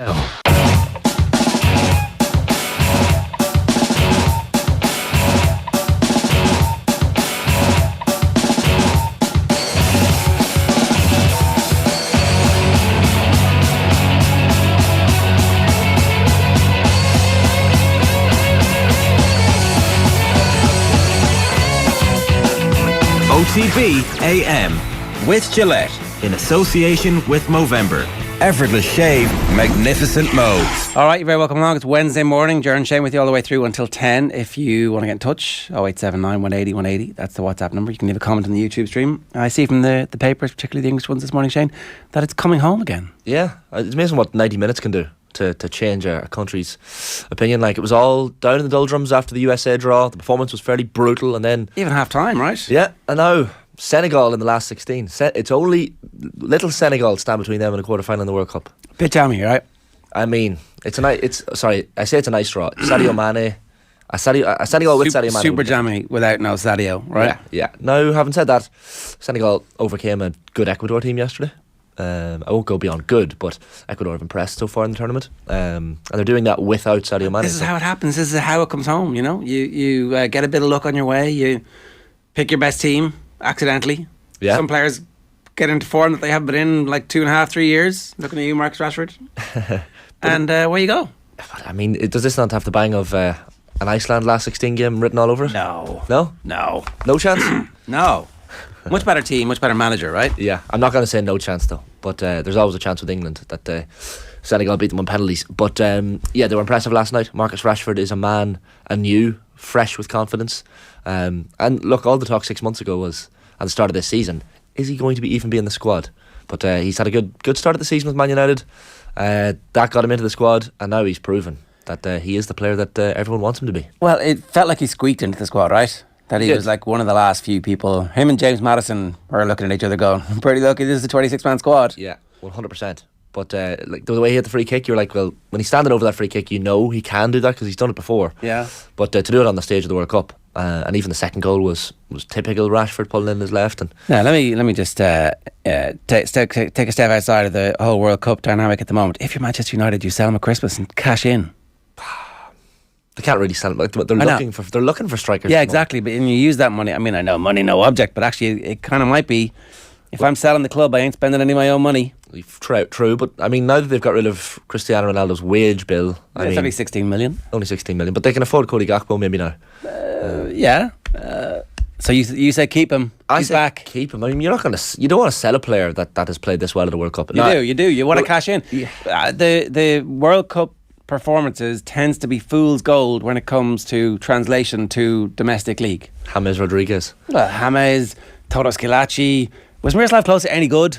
OTB AM with Gillette in association with Movember. Effortless shave, magnificent modes. All right, you're very welcome along. It's Wednesday morning. Ger Shane with you all the way through until 10. If you want to get in touch, 0879 180 180. That's the WhatsApp number. You can leave a comment on the YouTube stream. I see from the papers, particularly the English ones this morning, Shane, that it's coming home again. Yeah, it's amazing what 90 minutes can do to change a country's opinion. Like, it was all down in the doldrums after the USA draw. The performance was fairly brutal, and then even half time, right? Yeah, and now Senegal in the last 16. It's only little Senegal stand between them and a quarter final in the World Cup. Bit jammy, right? I mean, I say it's a nice draw. Sadio Mane, a Senegal with Sadio Mane. Super jammy without no Sadio, right? Yeah. Now, having said that, Senegal overcame a good Ecuador team yesterday. I won't go beyond good, but Ecuador have impressed so far in the tournament, and they're doing that without Sadio Mane. This is how it happens. This is how it comes home. You know, you get a bit of luck on your way. You pick your best team accidentally. Yeah. Some players get into form that they haven't been in like 2.5-3 years. Looking at you, Marcus Rashford. And where you go? I mean, does this not have the bang of an Iceland last 16 game written all over it? No. No chance. No. Much better team, much better manager, right? Yeah, I'm not going to say no chance though, but there's always a chance with England that Senegal beat them on penalties. But yeah, they were impressive last night. Marcus Rashford is a man anew, fresh with confidence. And look, all the talk 6 months ago was at the start of this season, is he going to even be in the squad? But he's had a good start of the season with Man United. That got him into the squad, and now he's proven that he is the player that everyone wants him to be. Well, it felt like he squeaked into the squad, right? That he was like one of the last few people. Him and James Maddison were looking at each other going, I'm pretty lucky this is a 26-man squad. Yeah, 100%. But like the way he hit the free kick, you're like, well, when he's standing over that free kick, you know he can do that because he's done it before. Yeah. But to do it on the stage of the World Cup, and even the second goal was typical Rashford pulling in his left. And now let me just take a step outside of the whole World Cup dynamic at the moment. If you're Manchester United, you sell them at Christmas and cash in. They can't really sell them. Like, they're looking for strikers. Yeah, exactly. But you use that money. I mean, I know money, no object, but actually, it kind of might be. If I'm selling the club, I ain't spending any of my own money. True, but I mean, now that they've got rid of Cristiano Ronaldo's wage bill, it's only 16 million. Only 16 million, but they can afford Cody Gakpo maybe now. Yeah. So you say keep him. He's back. Keep him. I mean, you don't want to sell a player that has played this well at the World Cup. You do. You want to cash in. Yeah. The World Cup performances tends to be fool's gold when it comes to translation to domestic league. James Rodriguez. Well, James, Toto Schillaci. Was Miroslav Klose any good?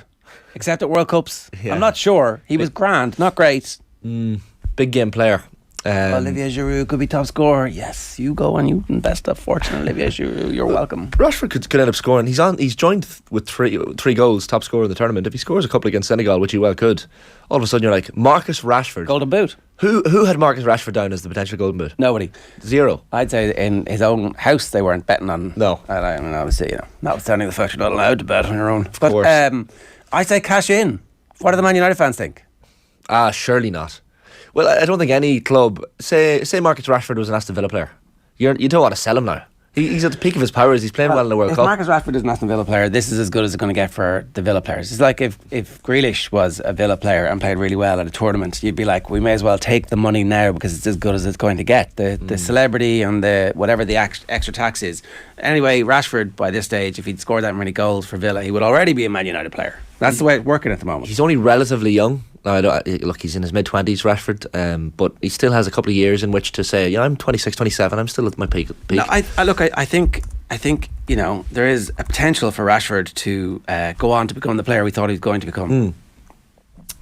Except at World Cups? Yeah. I'm not sure. He was grand, not great. Big game player. Olivier Giroud could be top scorer. Yes, you go and you invest a fortune in Olivier Giroud. You're welcome. Rashford could end up scoring. He's joined with three goals, top scorer in the tournament. If he scores a couple against Senegal, which he well could, all of a sudden you're like, Marcus Rashford, Golden Boot. Who had Marcus Rashford down as the potential Golden Boot? Nobody. Zero. I'd say in his own house they weren't betting on. No. I mean, obviously, notwithstanding the fact you're not allowed to bet on your own. Of course. I say cash in. What do the Man United fans think? Surely not. Well, I don't think any club, say Marcus Rashford was an Aston Villa player, you don't want to sell him now. He's at the peak of his powers. He's playing well in the World Cup. If Marcus Rashford is an Aston Villa player, this is as good as it's going to get for the Villa players. It's like if Grealish was a Villa player and played really well at a tournament, you'd be like, we may as well take the money now because it's as good as it's going to get. The celebrity and the whatever the extra tax is. Anyway, Rashford, by this stage, if he'd scored that many goals for Villa, he would already be a Man United player. That's the way it's working at the moment. He's only relatively young. Now, look, he's in his mid-20s, Rashford, but he still has a couple of years in which to say, I'm 26, 27, I'm still at my peak. No, I think there is a potential for Rashford to go on to become the player we thought he was going to become.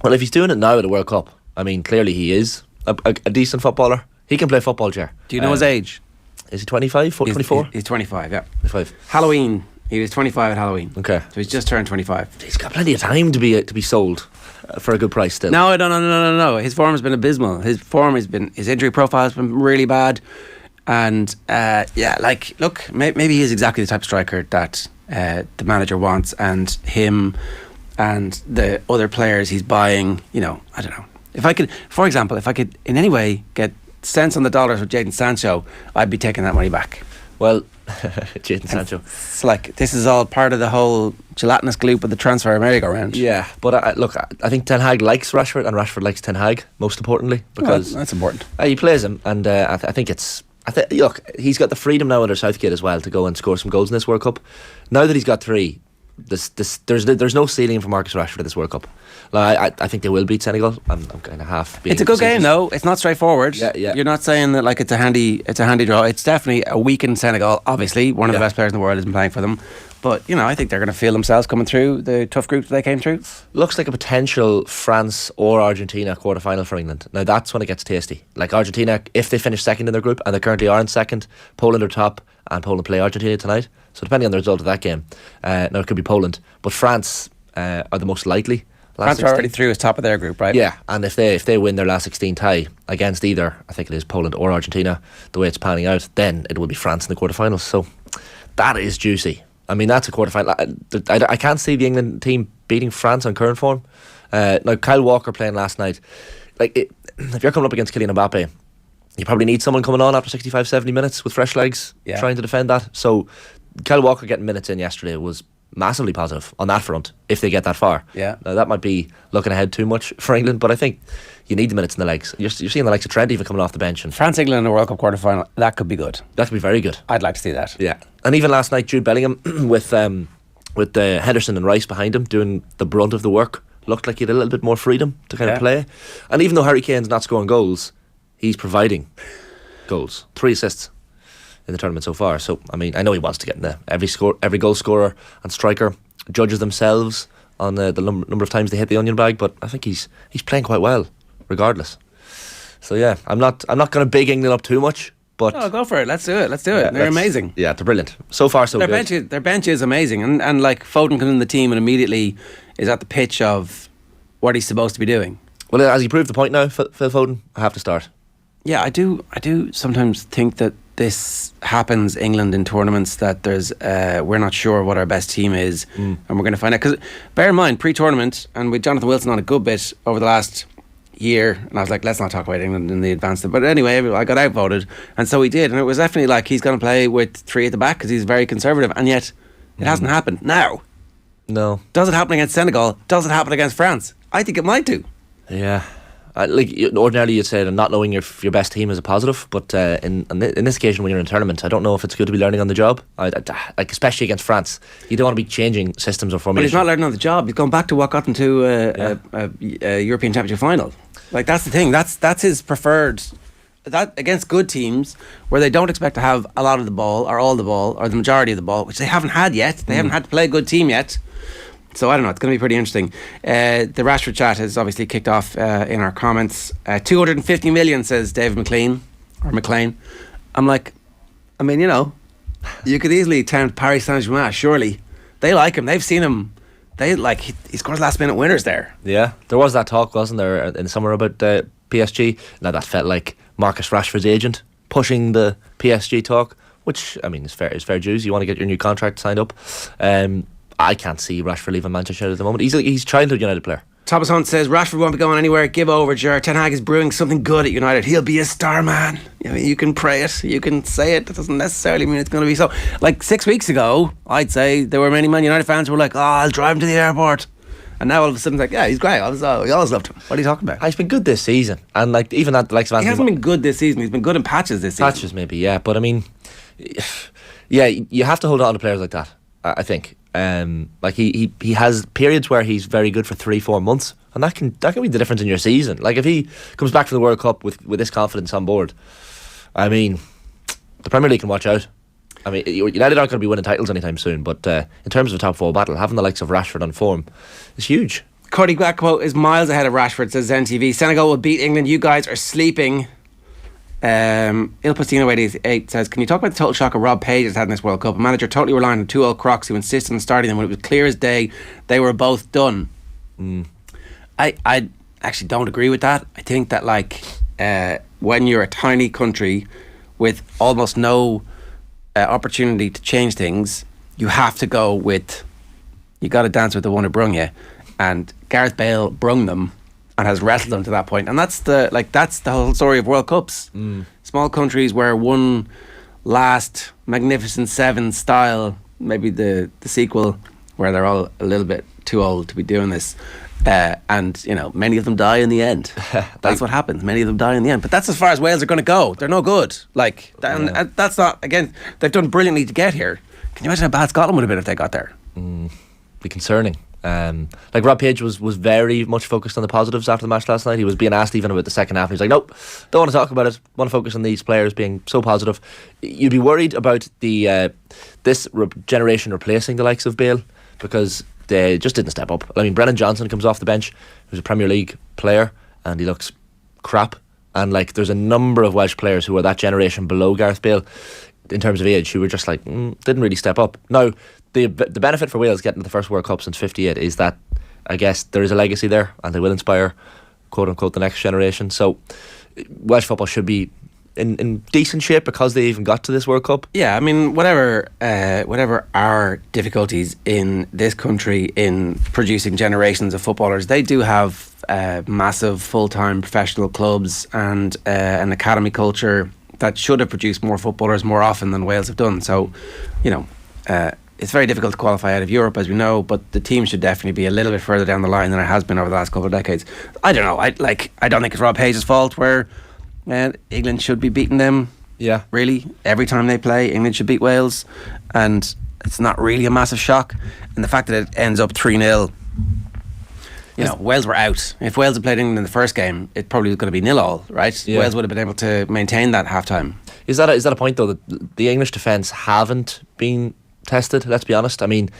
Well, if he's doing it now at the World Cup, I mean, clearly he is a decent footballer. He can play football, Ger. Do you know his age? Is he 25, 24? He's 25, yeah. 25. Halloween. He was 25 at Halloween. Okay. So he's just turned 25. He's got plenty of time to be sold for a good price still. No. His form has been abysmal. His injury profile has been really bad. And look, maybe he is exactly the type of striker that the manager wants, and him and the other players he's buying, I don't know. If I could, for example, if I could in any way get cents on the dollars with Jadon Sancho, I'd be taking that money back. Well, Jadon Sancho. It's like this is all part of the whole gelatinous gloop of the transfer merry-go-round. Yeah, but I think Ten Hag likes Rashford, and Rashford likes Ten Hag, most importantly, because that's important. He plays him, and I think it's. Look, he's got the freedom now under Southgate as well to go and score some goals in this World Cup. Now that he's got 3, there's no ceiling for Marcus Rashford at this World Cup. Like, I think they will beat Senegal. I'm kind of half. It's a good game though. It's not straightforward. Yeah. You're not saying that like it's a handy draw. It's definitely a weakened Senegal. Obviously, one of the best players in the world has been playing for them. But I think they're going to feel themselves coming through the tough groups they came through. Looks like a potential France or Argentina quarter-final for England. Now that's when it gets tasty. Like Argentina, if they finish second in their group, and they currently are in second, Poland are top, and Poland play Argentina tonight. So depending on the result of that game, now it could be Poland, but France are the most likely. France are already through as top of their group, right? Yeah, and if they win their last 16 tie against either, I think it is Poland or Argentina, the way it's panning out, then it will be France in the quarterfinals. So that is juicy. I mean, that's a quarterfinal. I can't see the England team beating France on current form. Now, Kyle Walker playing last night. If you're coming up against Kylian Mbappe, you probably need someone coming on after 65, 70 minutes with fresh legs, trying to defend that. So Kyle Walker getting minutes in yesterday was massively positive on that front, if they get that far. Yeah. Now, that might be looking ahead too much for England, but I think you need the minutes in the legs. You're seeing the likes of Trent even coming off the bench. And France-England in a World Cup quarter-final, that could be good. That could be very good. I'd like to see that. Yeah. And even last night, Jude Bellingham with Henderson and Rice behind him doing the brunt of the work, looked like he had a little bit more freedom to kind of play. And even though Harry Kane's not scoring goals, he's providing goals. 3 assists in the tournament so far. So I mean, I know he wants to get in there. Every goal scorer and striker judges themselves on the number of times they hit the onion bag, but I think he's playing quite well regardless. So yeah, I'm not going to big England up too much, but go for it. Let's do it. They're amazing. Yeah, they're brilliant. So far so good. Their bench is amazing, and like Foden comes in the team and immediately is at the pitch of what he's supposed to be doing. Well, has he proved the point now, Phil Foden? I have to start. Yeah, I do sometimes think that this happens England in tournaments, that there's we're not sure what our best team is, and we're going to find out. Because bear in mind, pre-tournament, and with Jonathan Wilson on a good bit over the last year, and I was like, let's not talk about England in the advanced. But anyway, I got outvoted, and so he did, and it was definitely like he's going to play with 3 at the back because he's very conservative, and yet it hasn't happened. Now, no, does it happen against Senegal? Does it happen against France? I think it might do. Yeah. Ordinarily you'd say that not knowing your best team is a positive, but in this occasion when you're in a tournament, I don't know if it's good to be learning on the job. Especially against France, you don't want to be changing systems or formations. But he's not learning on the job. He's going back to what got him to a European Championship final. Like, that's the thing. That's his preferred. That against good teams where they don't expect to have a lot of the ball or all the ball or the majority of the ball, which they haven't had yet. They haven't had to play a good team yet. So I don't know, it's going to be pretty interesting. The Rashford chat has obviously kicked off in our comments. 250 million, says David McLean. I'm like, I mean, you could easily tempt Paris Saint-Germain, surely. They like him, they've seen him. They like, he scores last minute winners there. Yeah, there was that talk, wasn't there, in the summer about PSG. Now that felt like Marcus Rashford's agent pushing the PSG talk, which, I mean, is fair dues. You want to get your new contract signed up. I can't see Rashford leaving Manchester United at the moment. He's a childhood United player. Thomas Hunt says Rashford won't be going anywhere. Give over, Ger. Ten Hag is brewing something good at United. He'll be a star man. I mean, you can pray it, you can say it. That doesn't necessarily mean it's going to be so. Like 6 weeks ago, I'd say there were many Man United fans who were like, "Oh, I'll drive him to the airport." And now all of a sudden, it's like, yeah, he's great. We always loved him. What are you talking about? He's been good this season, and like even at the likes of Anthony. He hasn't been good this season. He's been good in patches this season. Patches maybe, yeah. But I mean, yeah, you have to hold on to players like that. I think. Like he has periods where he's very good for 3-4 months, and that can be the difference in your season. Like if he comes back from the World Cup with this confidence on board, I mean, the Premier League can watch out. I mean, United aren't going to be winning titles anytime soon, but in terms of a top 4 battle, having the likes of Rashford on form is huge. Cody Gakpo is miles ahead of Rashford, says NTV. Senegal will beat England. You guys are sleeping. Il Pastino 88 says, can you talk about the total shock of Rob Page has had in this World Cup? A manager totally reliant on 2 old crocs who insisted on starting them when it was clear as day they were both done. I actually don't agree with that. I think that when you're a tiny country with almost no opportunity to change things, you have to go with, you got to dance with the one who brung you, and Gareth Bale brung them, and has wrestled them to that point. And that's the whole story of World Cups. Small countries where one last Magnificent Seven style, maybe the sequel, where they're all a little bit too old to be doing this. And many of them die in the end. That's what happens. Many of them die in the end. But that's as far as Wales are going to go. They're no good. And that's not, again, they've done brilliantly to get here. Can you imagine how bad Scotland would have been if they got there? Be concerning. Rob Page was very much focused on the positives after the match last night. He was being asked even about the second half. He's like, nope, don't want to talk about it. Want to focus on these players being so positive. You'd be worried about this generation replacing the likes of Bale, because they just didn't step up. I mean, Brennan Johnson comes off the bench, who's a Premier League player, and he looks crap. And there's a number of Welsh players who are that generation below Gareth Bale in terms of age, who were just didn't really step up. Now, the benefit for Wales getting to the first World Cup since '58 is that, I guess, there is a legacy there, and they will inspire, quote unquote, the next generation. So Welsh football should be in decent shape because they even got to this World Cup. Yeah, I mean, whatever our difficulties in this country in producing generations of footballers, they do have massive full-time professional clubs and an academy culture that should have produced more footballers more often than Wales have done. So, it's very difficult to qualify out of Europe, as we know, but the team should definitely be a little bit further down the line than it has been over the last couple of decades. I don't know. I don't think it's Rob Page's fault where England should be beating them. Yeah, really, every time they play, England should beat Wales, and it's not really a massive shock. And the fact that it ends up 3-0, Wales were out. If Wales had played England in the first game, it probably was going to be 0-0, right? Yeah. Wales would have been able to maintain that half-time. Is that a point, though, that the English defence haven't been tested? Let's be honest. I mean,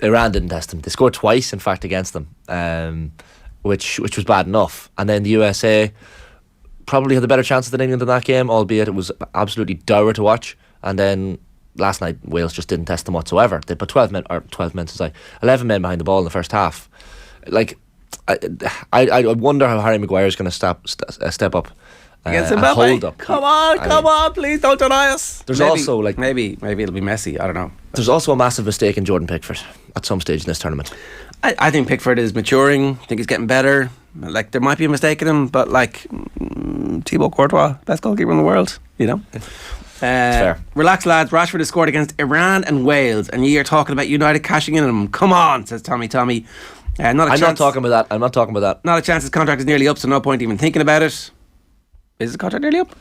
Iran didn't test them. They scored twice, in fact, against them, which was bad enough. And then the USA probably had a better chances than England in that game, albeit it was absolutely dour to watch. And then last night, Wales just didn't test them whatsoever. They put 11 men behind the ball in the first half. I wonder how Harry Maguire is going to step up against Mbappe. Hold up. Come on, please don't deny us. There's also maybe it'll be messy. I don't know. There's also a massive mistake in Jordan Pickford at some stage in this tournament. I think Pickford is maturing. I think he's getting better. There might be a mistake in him, but Thibaut Courtois, best goalkeeper in the world, fair. Relax, lads. Rashford has scored against Iran and Wales, and you're talking about United cashing in on him. Come on, says Tommy. I'm not talking about that. Not a chance. His contract is nearly up, so no point even thinking about it. Is his contract nearly up?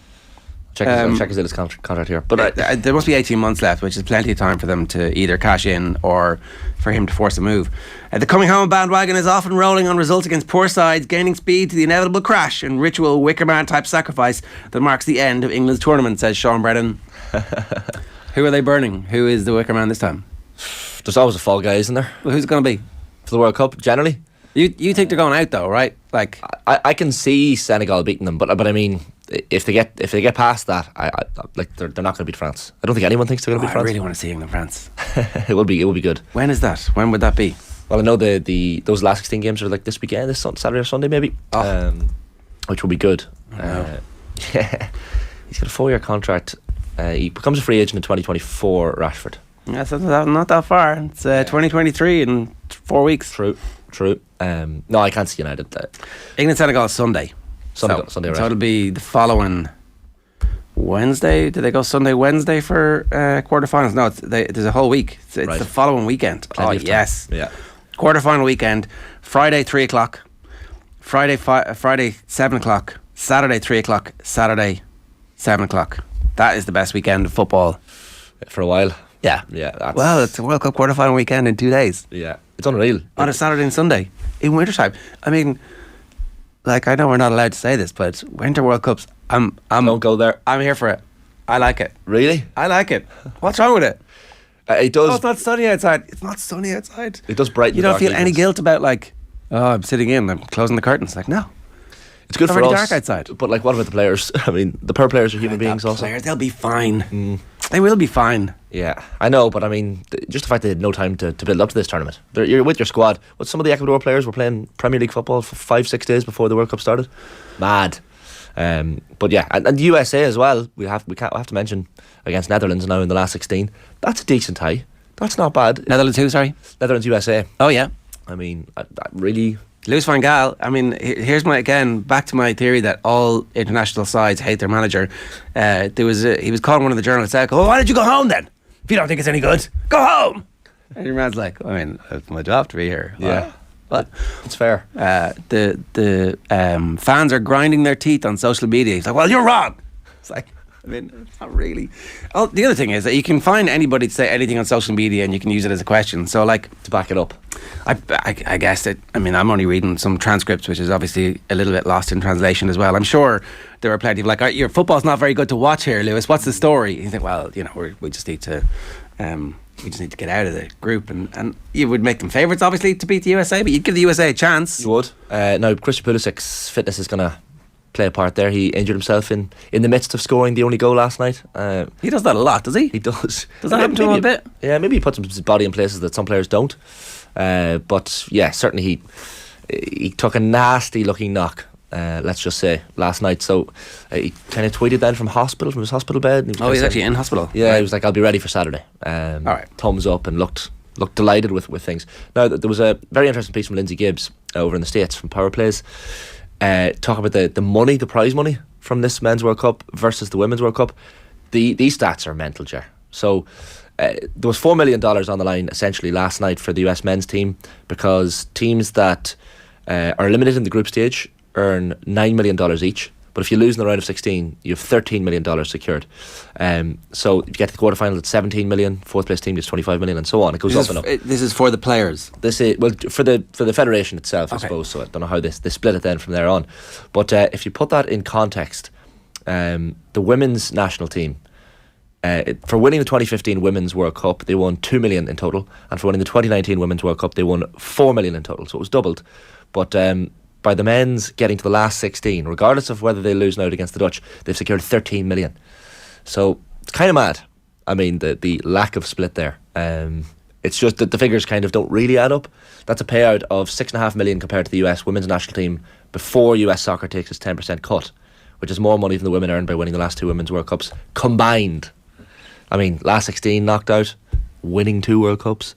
Check his contract here. But there must be 18 months left, which is plenty of time for them to either cash in or for him to force a move. The coming home bandwagon is often rolling on results against poor sides, gaining speed to the inevitable crash and ritual Wickerman type sacrifice that marks the end of England's tournament, says Sean Brennan. Who are they burning? Who is the Wickerman this time? There's always a fall guy, isn't there? Well, who's it going to be? For the World Cup, generally. You think they're going out though, right? I can see Senegal beating them, but I mean, if they get past that, they're not going to beat France. I don't think anyone thinks they're going to beat France. I really want to see England France. It will be good. When is that? When would that be? Well, I know those last 16 games are this weekend, this Saturday or Sunday maybe, which will be good. Yeah, he's got a 4-year contract. He becomes a free agent in 2024. Rashford. Yeah, so not that far. It's 2023 in 4 weeks. True. No, I can't see United. England Senegal Sunday. Sunday, right. So it'll be the following Wednesday. Did they go Sunday, Wednesday for quarterfinals? No, there's a whole week. It's right. The following weekend. Plenty of time. Yes. Yeah. Quarterfinal weekend. Friday 3:00. Friday 7:00. Saturday 3:00. Saturday 7:00. That is the best weekend of football for a while. Yeah. Well, it's a World Cup quarterfinal weekend in 2 days. Yeah, it's unreal. On a Saturday and Sunday in wintertime. I mean, I know we're not allowed to say this, but Winter World Cups, don't go there. I'm here for it. I like it. Really? I like it. What's wrong with it? It does. Oh, it's not sunny outside. It's not sunny outside. It does brighten. You don't feel any guilt about I'm sitting in, I'm closing the curtains. No. It's good it's for us. Dark outside. But what about the players? I mean, the poor players are human beings also. Players, they'll be fine. They will be fine. Yeah, I know, but I mean, just the fact they had no time to build up to this tournament. You're with your squad. But some of the Ecuador players were playing Premier League football for 5-6 days before the World Cup started. Mad. But yeah, and the USA as well. We have to mention against Netherlands now in the last 16. That's a decent tie. That's not bad. Netherlands who? Sorry. Netherlands USA. Oh yeah. I mean, really. Louis van Gaal, I mean, here's back to my theory that all international sides hate their manager. He was calling one of the journalists out, why did you go home then? If you don't think it's any good, go home. And your man's like, I mean, it's my job to be here. Yeah. But it's fair. The fans are grinding their teeth on social media. He's like, well, you're wrong. It's like, I mean, it's not really. Oh, the other thing is that you can find anybody to say anything on social media and you can use it as a question. So, like, to back it up. I guess that, I mean, I'm only reading some transcripts, which is obviously a little bit lost in translation as well. I'm sure there are plenty of like, your football's not very good to watch here, Lewis. What's the story? You think, well, you know, we just need to get out of the group, and you would make them favourites, obviously, to beat the USA, but you'd give the USA a chance. You would. Now, Christian Pulisic's fitness is going to play a part there. He injured himself in the midst of scoring the only goal last night. He does that a lot, does he? He does. Does that happen to him a bit? Yeah, maybe he puts his body in places that some players don't. But yeah, certainly he took a nasty looking knock, let's just say, last night. So he kind of tweeted then from his hospital bed. And he's actually in hospital. Yeah, right. He was like, I'll be ready for Saturday. All right. Thumbs up, and looked delighted with things. Now, there was a very interesting piece from Lindsay Gibbs over in the States from Power Plays, talking about the prize money from this Men's World Cup versus the Women's World Cup. These stats are mental, Ger. So there was $4 million on the line essentially last night for the US men's team, because teams that are eliminated in the group stage earn $9 million each. But if you lose in the round of 16, you have $13 million secured. So if you get to the quarterfinal, it's $17 million. Fourth place team gets $25 million, and so on. It goes up and up. This is for the players. This is for the federation itself, I suppose. So I don't know how they split it then from there on. But if you put that in context, the women's national team, for winning the 2015 Women's World Cup, they won $2 million in total, and for winning the 2019 Women's World Cup, they won $4 million in total. So it was doubled. But by the men's getting to the last 16, regardless of whether they lose now against the Dutch, they've secured $13 million. So it's kind of mad. I mean, the lack of split there. It's just that the figures kind of don't really add up. That's a payout of $6.5 million compared to the US women's national team before US soccer takes its 10% cut, which is more money than the women earned by winning the last two Women's World Cups combined. I mean, last 16 knocked out, winning 2 World Cups.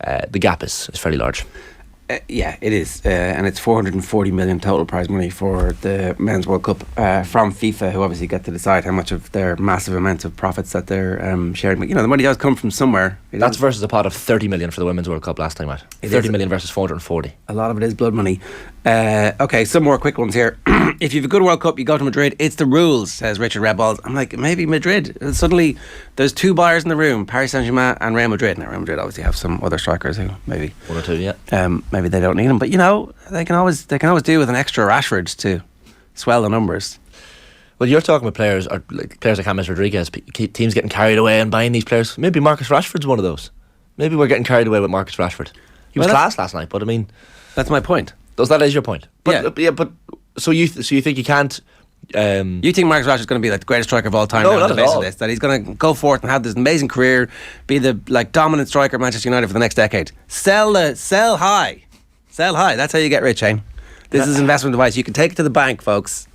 The gap is fairly large. Yeah, it is, and it's $440 million total prize money for the Men's World Cup from FIFA, who obviously get to decide how much of their massive amounts of profits that they're sharing. But you know, the money does come from somewhere. That's versus a pot of $30 million for the Women's World Cup last time out. $30 million versus 440. A lot of it is blood money. Okay, some more quick ones here. If you have a good World Cup, you go to Madrid. It's the rules, says Richard Redballs. I'm like, maybe Madrid. Suddenly, there's 2 buyers in the room: Paris Saint-Germain and Real Madrid. Now, Real Madrid obviously have some other strikers who maybe 1 or 2, yeah. Maybe they don't need them, but you know, they can always do with an extra Rashford to swell the numbers. Well, you're talking about players like James Rodriguez, teams getting carried away and buying these players. Maybe Marcus Rashford's one of those. Maybe we're getting carried away with Marcus Rashford. He was class last night, but I mean, that's my point. That is your point. But, yeah. But so you think you can't? You think Marcus Rashford's going to be like the greatest striker of all time? No, not at all. That he's going to go forth and have this amazing career, be the dominant striker at Manchester United for the next decade. Sell high. That's how you get rich, Shane. This is investment advice. You can take it to the bank, folks.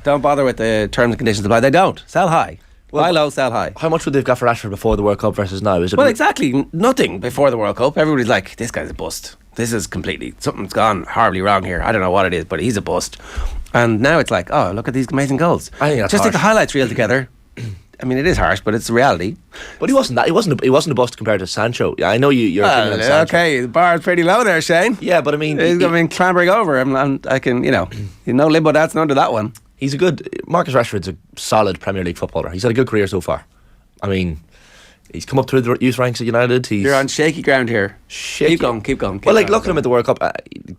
Don't bother with the terms and conditions apply. They don't. Sell high. Buy low, sell high. How much would they've got for Rashford before the World Cup versus now? Is it? Well, exactly nothing before the World Cup. Everybody's like, this guy's a bust. This is something's gone horribly wrong here. I don't know what it is, but he's a bust. And now it's like, oh, look at these amazing goals. I think that's just harsh. take the highlights reel together. I mean, it is harsh, but it's the reality. But he wasn't a bust compared to Sancho. Yeah, I know you're opinion on Sancho. Okay, the bar's pretty low there, Shane. Yeah, but I mean, he's clambering over. I can, no limbo that's under that one. Marcus Rashford's a solid Premier League footballer. He's had a good career so far. I mean, he's come up through the youth ranks at United. You're on shaky ground here. Keep going. Well, look at him at the World Cup.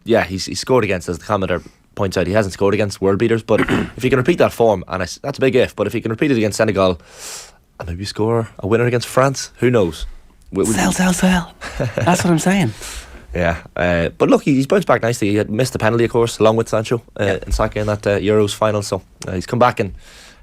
He's scored against, as the commenter points out, he hasn't scored against world beaters, but if he can repeat that form, and that's a big if, but if he can repeat it against Senegal and maybe score a winner against France, who knows? Sell. That's what I'm saying. Yeah, but look, he's bounced back nicely. He had missed the penalty, of course, along with Sancho and Saka in that Euros final, so he's come back and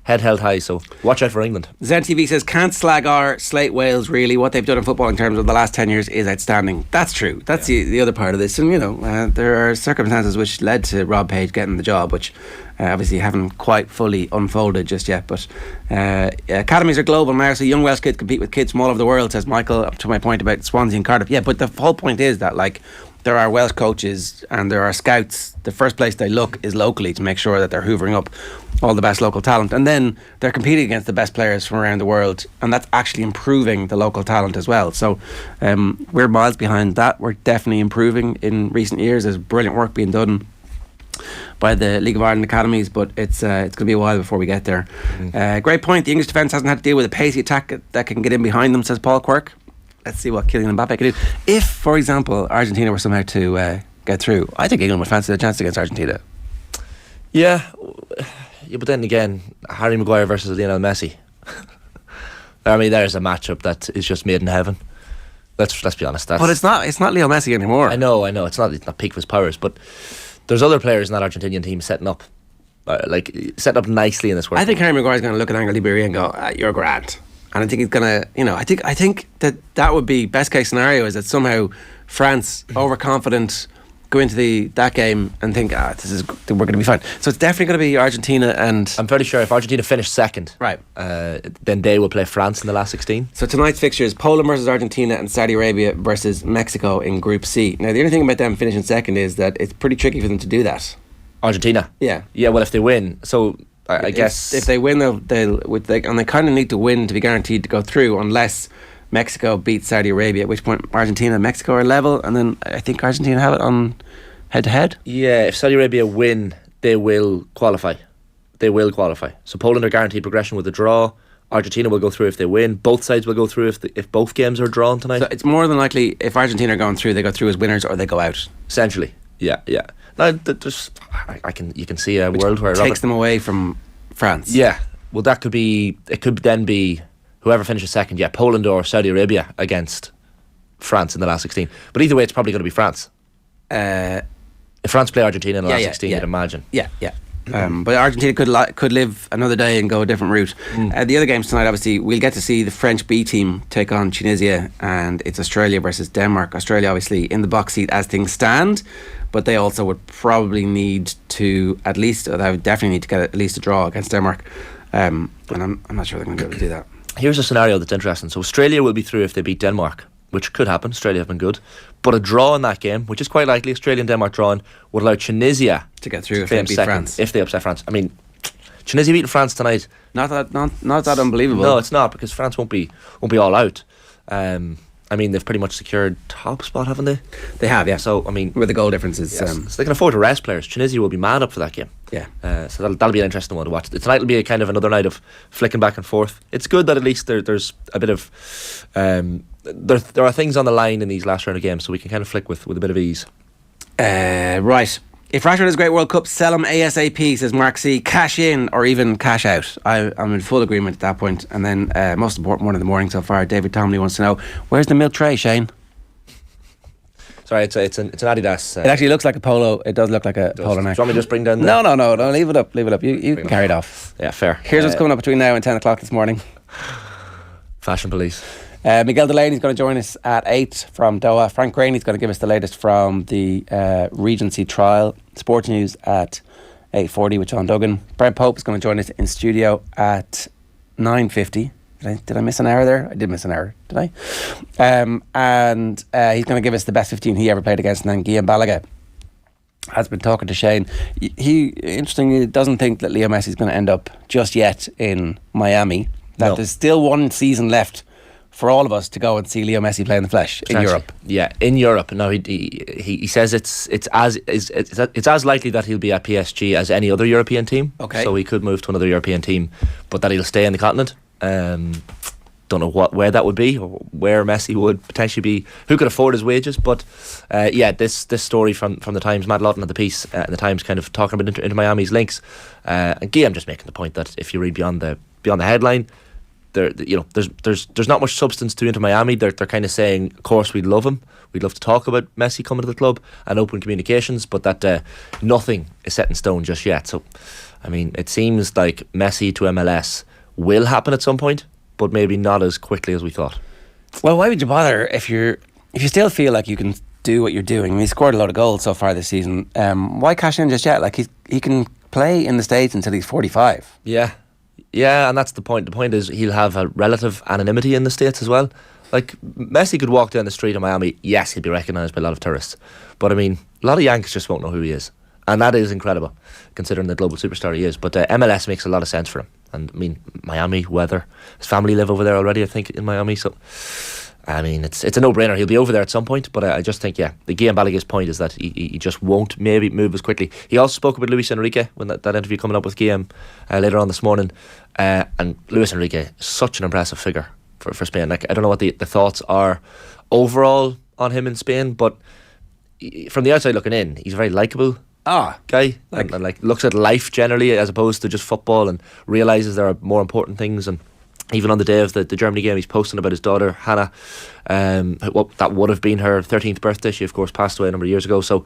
head held high, so watch out for England. Zen TV says, can't slag or slate Wales really. What they've done in football in terms of the last 10 years is outstanding. That's true. That's the other part of this. And there are circumstances which led to Rob Page getting the job, which obviously haven't quite fully unfolded just yet, but academies are global now, so young Welsh kids compete with kids from all over the world, says Michael, up to my point about Swansea and Cardiff. Yeah, but the whole point is that there are Welsh coaches and there are scouts, the first place they look is locally to make sure that they're hoovering up all the best local talent, and then they're competing against the best players from around the world, and that's actually improving the local talent as well. So we're miles behind that. We're definitely improving in recent years. There's brilliant work being done by the League of Ireland academies, but it's going to be a while before we get there. Great point. The English defence hasn't had to deal with a pacey attack that can get in behind them, says Paul Quirk. Let's see what Kylian Mbappe can do. If, for example, Argentina were somehow to get through, I think England would fancy a chance against Argentina. Yeah, but then again, Harry Maguire versus Lionel Messi. I mean, there's a matchup that is just made in heaven. Let's be honest. But it's not Leo Messi anymore. I know. It's not peak of his powers, but there's other players in that Argentinian team setting up nicely in this world. I think Harry Maguire's going to look at Angel Di Maria and go, "You're grand." And I think he's going to, I think that would be best case scenario, is that somehow France, overconfident, go into that game and think, we're going to be fine. So it's definitely going to be Argentina, and I'm fairly sure if Argentina finish second, right, then they will play France in the last 16. So tonight's fixtures: Poland versus Argentina and Saudi Arabia versus Mexico in Group C. Now the only thing about them finishing second is that it's pretty tricky for them to do that. Argentina, yeah. Well, if they win, so I guess if they win, and they kind of need to win to be guaranteed to go through, unless Mexico beats Saudi Arabia, at which point Argentina and Mexico are level, and then I think Argentina have it on head-to-head. Yeah, if Saudi Arabia win, they will qualify. So Poland are guaranteed progression with a draw. Argentina will go through if they win. Both sides will go through if both games are drawn tonight. So it's more than likely, if Argentina are going through, they go through as winners or they go out. Essentially, yeah. Now, you can see a world where takes them away from France. Yeah, well, it could then be whoever finishes second, Poland or Saudi Arabia against France in the last 16. But either way, it's probably going to be France. If France play Argentina in the last 16, you'd imagine. Yeah. But Argentina could live another day and go a different route. The other games tonight, obviously, we'll get to see the French B team take on Tunisia, and it's Australia versus Denmark. Australia, obviously, in the box seat as things stand, but they also would probably need to they would definitely need to get at least a draw against Denmark. And I'm not sure they're going to be able to do that. Here's a scenario that's interesting. So Australia will be through if they beat Denmark, which could happen. Australia have been good, but a draw in that game, which is quite likely, Australia and Denmark drawing, would allow Tunisia to get through if they beat France. If they upset France, I mean, Tunisia beating France tonight, not that unbelievable. No, it's not, because France won't be all out. I mean, they've pretty much secured top spot, haven't they? They have, yeah. So I mean, with the goal differences, yes. So they can afford to rest players. Tunisia will be mad up for that game. Yeah. So that'll be an interesting one to watch. Tonight will be a kind of another night of flicking back and forth. It's good that at least there's a bit of there are things on the line in these last round of games, so we can kind of flick with a bit of ease. Right. If Rashford has a great World Cup, sell him ASAP, says Mark C. Cash in or even cash out. I'm in full agreement at that point. And then most important one of the morning so far, David Tomley wants to know, where's the milk tray, Shane? Sorry, it's an Adidas. It actually looks like a polo. It does look like a polo now. Do you want me to just bring down the... No, leave it up. You can carry it off. Yeah, fair. Here's what's coming up between now and 10 o'clock this morning. Fashion police. Miguel Delaney is going to join us at 8 from Doha. Frank Greaney is going to give us the latest from the Regency trial. Sports news at 8:40 with John Duggan. Brent Pope is going to join us in studio at 9:50. Did I miss an hour there? I did miss an hour, did I? And he's going to give us the best 15 he ever played against. And then Guillem Balague has been talking to Shane. He interestingly doesn't think that Leo Messi is going to end up just yet in Miami. That there's still one season left for all of us to go and see Leo Messi play in the flesh in Europe. Yeah, in Europe. No, he says it's as likely that he'll be at PSG as any other European team. Okay. So he could move to another European team, but that he'll stay in the continent. Don't know where that would be, or where Messi would potentially be, who could afford his wages. But this story from the Times, Matt Lawton at the piece in the Times, kind of talking about Inter Miami's links, and Guillem just making the point that if you read beyond the headline, there's not much substance to Inter Miami. They're kind of saying, of course, we'd love him. We'd love to talk about Messi coming to the club and open communications, but that nothing is set in stone just yet. So, I mean, it seems like Messi to MLS will happen at some point, but maybe not as quickly as we thought. Well, why would you bother if you still feel like you can do what you're doing? I mean, he's scored a lot of goals so far this season. Why cash in just yet? Like he can play in the States until he's 45. Yeah, and that's the point. The point is he'll have a relative anonymity in the States as well. Like, Messi could walk down the street in Miami, yes, he'd be recognised by a lot of tourists. But I mean, a lot of Yanks just won't know who he is. And that is incredible, considering the global superstar he is. But MLS makes a lot of sense for him. And I mean, Miami, weather. His family live over there already, I think, in Miami. So, I mean, it's a no-brainer. He'll be over there at some point. But I just think, the Guillem Balague's point is that he just won't maybe move as quickly. He also spoke about Luis Enrique when that interview coming up with Guillem later on this morning. And Luis Enrique, such an impressive figure for Spain. Like, I don't know what the thoughts are overall on him in Spain, but from the outside looking in, he's a very likeable guy, and like looks at life generally as opposed to just football, and realises there are more important things. And even on the day of the Germany game, he's posting about his daughter Hanna. That would have been her 13th birthday. She of course passed away a number of years ago. So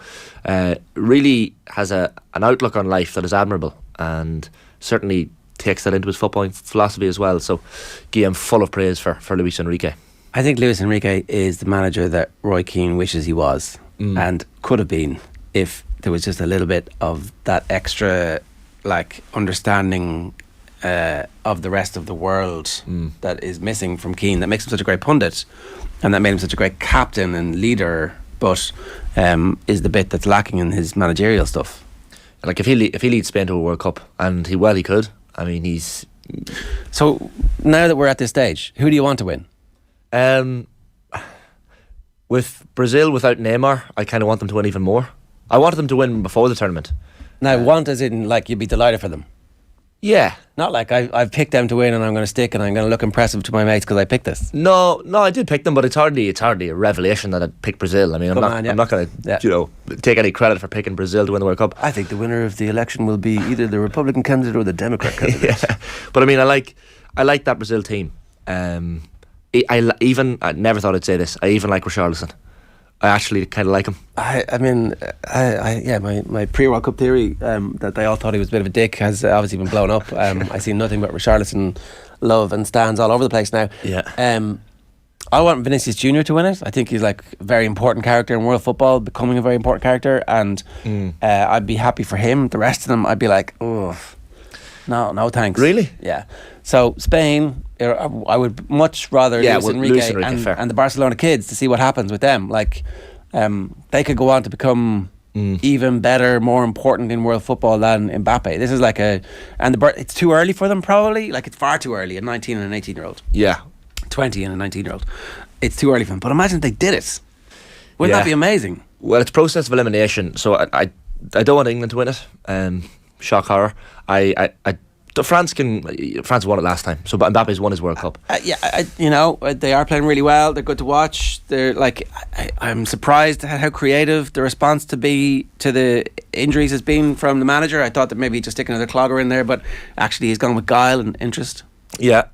really has an outlook on life that is admirable, and certainly takes that into his footballing philosophy as well. So Guillem, full of praise for Luis Enrique. I think Luis Enrique is the manager that Roy Keane wishes he was, and could have been if there was just a little bit of that extra, like, understanding of the rest of the world that is missing from Keane, that makes him such a great pundit and that made him such a great captain and leader, but is the bit that's lacking in his managerial stuff. Like, if he leads Spain to a World Cup, and he could. I mean, he's... So now that we're at this stage, who do you want to win? With Brazil without Neymar, I kind of want them to win even more. I wanted them to win before the tournament. Now, want as in, like, you'd be delighted for them? Yeah. Not like I've picked them to win and I'm going to stick and I'm going to look impressive to my mates because I picked this. No, I did pick them, but it's hardly a revelation that I'd pick Brazil. I mean, I'm not going to take any credit for picking Brazil to win the World Cup. I think the winner of the election will be either the Republican candidate or the Democrat candidate. But I mean, I like that Brazil team. I never thought I'd say this. I even like Richarlison. I actually kind of like him. My pre-World Cup theory that they all thought he was a bit of a dick has obviously been blown up. I see nothing but Richarlison love and stands all over the place now. Yeah. I want Vinicius Junior to win it. I think he's like a very important character in world football, becoming a very important character, and I'd be happy for him. The rest of them, I'd be like, oh, no thanks. Really? Yeah. So Spain, I would much rather Luis Enrique and the Barcelona kids to see what happens with them. Like, they could go on to become even better, more important in world football than Mbappe. This is like it's too early for them probably. Like, it's far too early, a 19 and an 18-year-old. Yeah. 20 and a 19-year-old. It's too early for them. But imagine if they did it. Wouldn't that be amazing? Well, it's process of elimination, so I don't want England to win it. Shock horror. France won it last time, so Mbappe's won his World Cup. They are playing really well. They're good to watch. They're like, I'm surprised at how creative the response to the injuries has been from the manager. I thought that maybe he'd just stick another clogger in there, but actually he's gone with guile and interest. Yeah.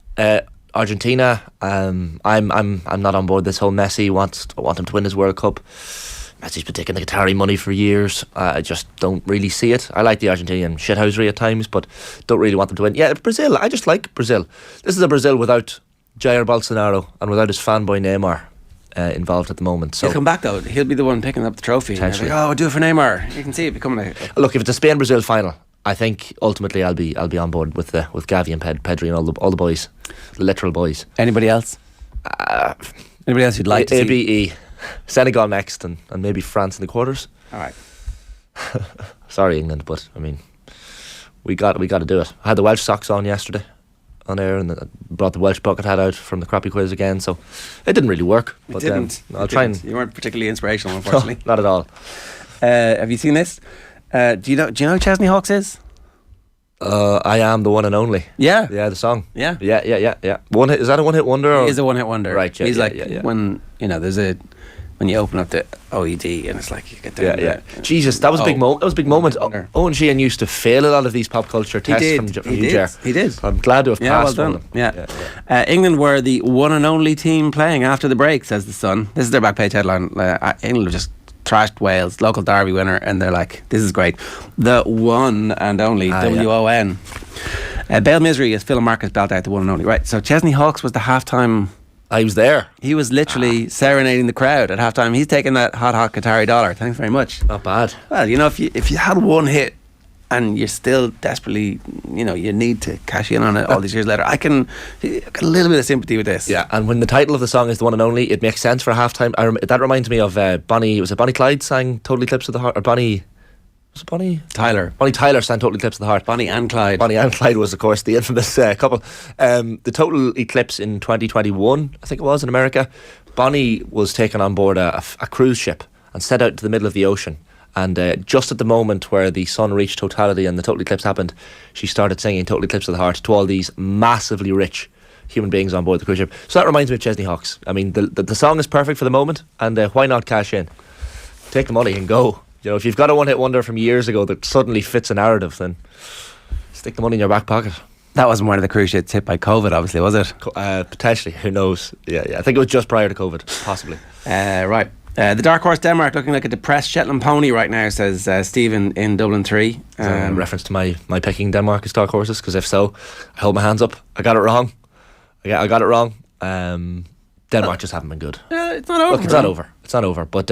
Argentina. I'm not on board this whole Messi. I want him to win his World Cup. Messi's been taking the Qatari money for years. I just don't really see it. I like the Argentinian shithousery at times, but don't really want them to win. Yeah, Brazil. I just like Brazil. This is a Brazil without Jair Bolsonaro and without his fanboy Neymar involved at the moment. So he'll come back though. He'll be the one picking up the trophy. Like, I'll do it for Neymar. You can see it becoming Look, if it's a Spain-Brazil final, I think ultimately I'll be on board with Gavi and Pedri and all the boys, the literal boys. Anybody else? Anybody else you'd like to see? ABE. Senegal next, and maybe France in the quarters. All right. Sorry, England, but I mean, we got to do it. I had the Welsh socks on yesterday on air, and brought the Welsh bucket hat out from the crappy quiz again. So it didn't really work. It didn't. I'll try and. You weren't particularly inspirational, unfortunately. No, not at all. Have you seen this? Do you know who Chesney Hawkes is? I am the one and only. Yeah. Yeah, the song. Yeah. Yeah. One hit, is that a one hit wonder? Or? He is a one hit wonder. Right. Yeah, he's when there's when you open up the OED and it's like you get down. Yeah. Jesus, that was a big moment. That was a big moment. Owen Sheehan used to fail a lot of these pop culture tests from you, Ger. He did. I'm glad to have passed well done. Yeah. England were the one and only team playing after the break, says the Sun. This is their back page headline. England have just trashed Wales, local derby winner, and they're like, this is great. The one and only WON. Bale Misery is Phil Marcus belt out the one and only. Right, so Chesney Hawkes was the halftime. I was there. He was literally serenading the crowd at halftime. He's taking that hot Qatari dollar. Thanks very much. Not bad. Well, if you had one hit and you're still desperately, you need to cash in on it all these years later. I got a little bit of sympathy with this. Yeah, and when the title of the song is The One and Only, it makes sense for a halftime. That reminds me of Bonnie Clyde sang Total Eclipse of the Heart, or Bonnie Tyler. Bonnie Tyler sang Total Eclipse of the Heart. Bonnie and Clyde Was, of course, the infamous couple. The Total Eclipse in 2021, I think it was, in America. Bonnie was taken on board a cruise ship and set out to the middle of the ocean. And just at the moment where the sun reached totality and the total eclipse happened, she started singing Total Eclipse of the Heart to all these massively rich human beings on board the cruise ship. So that reminds me of Chesney Hawkes. I mean, the song is perfect for the moment, and why not cash in? Take the money and go. If you've got a one-hit wonder from years ago that suddenly fits a narrative, then stick the money in your back pocket. That wasn't one of the cruise ships hit by COVID, obviously, was it? Potentially, who knows? Yeah, I think it was just prior to COVID, possibly. Right. The Dark Horse Denmark looking like a depressed Shetland pony right now, says Stephen in Dublin 3. Reference to my picking Denmark as dark horses, because if so, I hold my hands up. I got it wrong. I got it wrong. Denmark just haven't been good. It's not over. Look, it's not over. But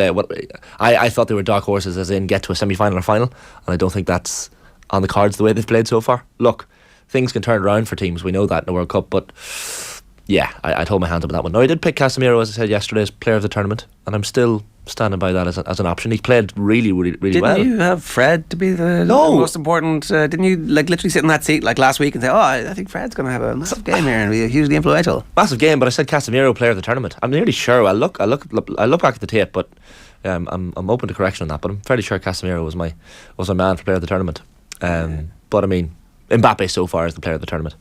I thought they were dark horses, as in get to a semi-final or final, and I don't think that's on the cards the way they've played so far. Look, things can turn around for teams. We know that in the World Cup, but yeah, I'd hold my hand up on that one. No, I did pick Casemiro, as I said yesterday, as player of the tournament, and I'm still standing by that as an option. He played really well. Didn't you have Fred to be the most important? Didn't you literally sit in that seat last week and say, I think Fred's going to have a massive game here and be hugely influential? Massive game, but I said Casemiro, player of the tournament. I'm nearly sure. I look back at the tape, but I'm open to correction on that. But I'm fairly sure Casemiro was my man for player of the tournament. But I mean, Mbappe so far is the player of the tournament.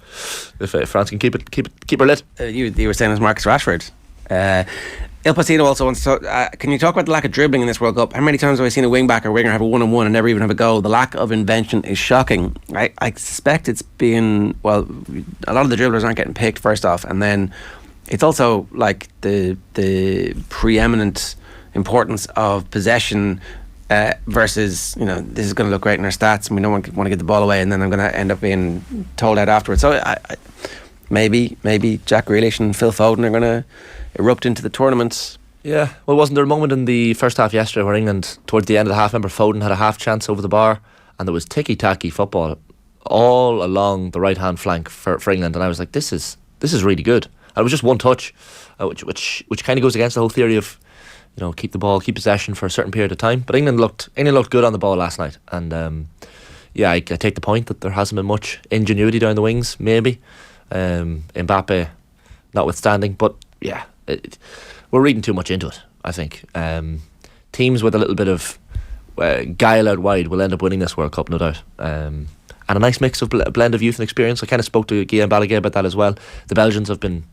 If France can keep her lit. You were saying it was Marcus Rashford. Il Pacino also wants to can you talk about the lack of dribbling in this World Cup? How many times have I seen a wing-back or winger have a one-on-one and never even have a go? The lack of invention is shocking. I suspect it's been, a lot of the dribblers aren't getting picked first off, and then it's also like the preeminent importance of possession versus, this is going to look great in our stats and we don't want to get the ball away, and then I'm going to end up being told out afterwards. So maybe Jack Grealish and Phil Foden are going to erupt into the tournament. Yeah, well, wasn't there a moment in the first half yesterday where England, towards the end of the half, remember Foden had a half chance over the bar, and there was ticky-tacky football all along the right hand flank for England, and I was like, this is really good. And it was just one touch, which kind of goes against the whole theory of keep the ball, keep possession for a certain period of time. But England looked good on the ball last night, and I take the point that there hasn't been much ingenuity down the wings, maybe Mbappe notwithstanding, but yeah, we're reading too much into it, I think. Teams with a little bit of guile out wide will end up winning this World Cup, no doubt. And a nice mix of blend of youth and experience. I kind of spoke to Guillem Balague about that as well. The Belgians have been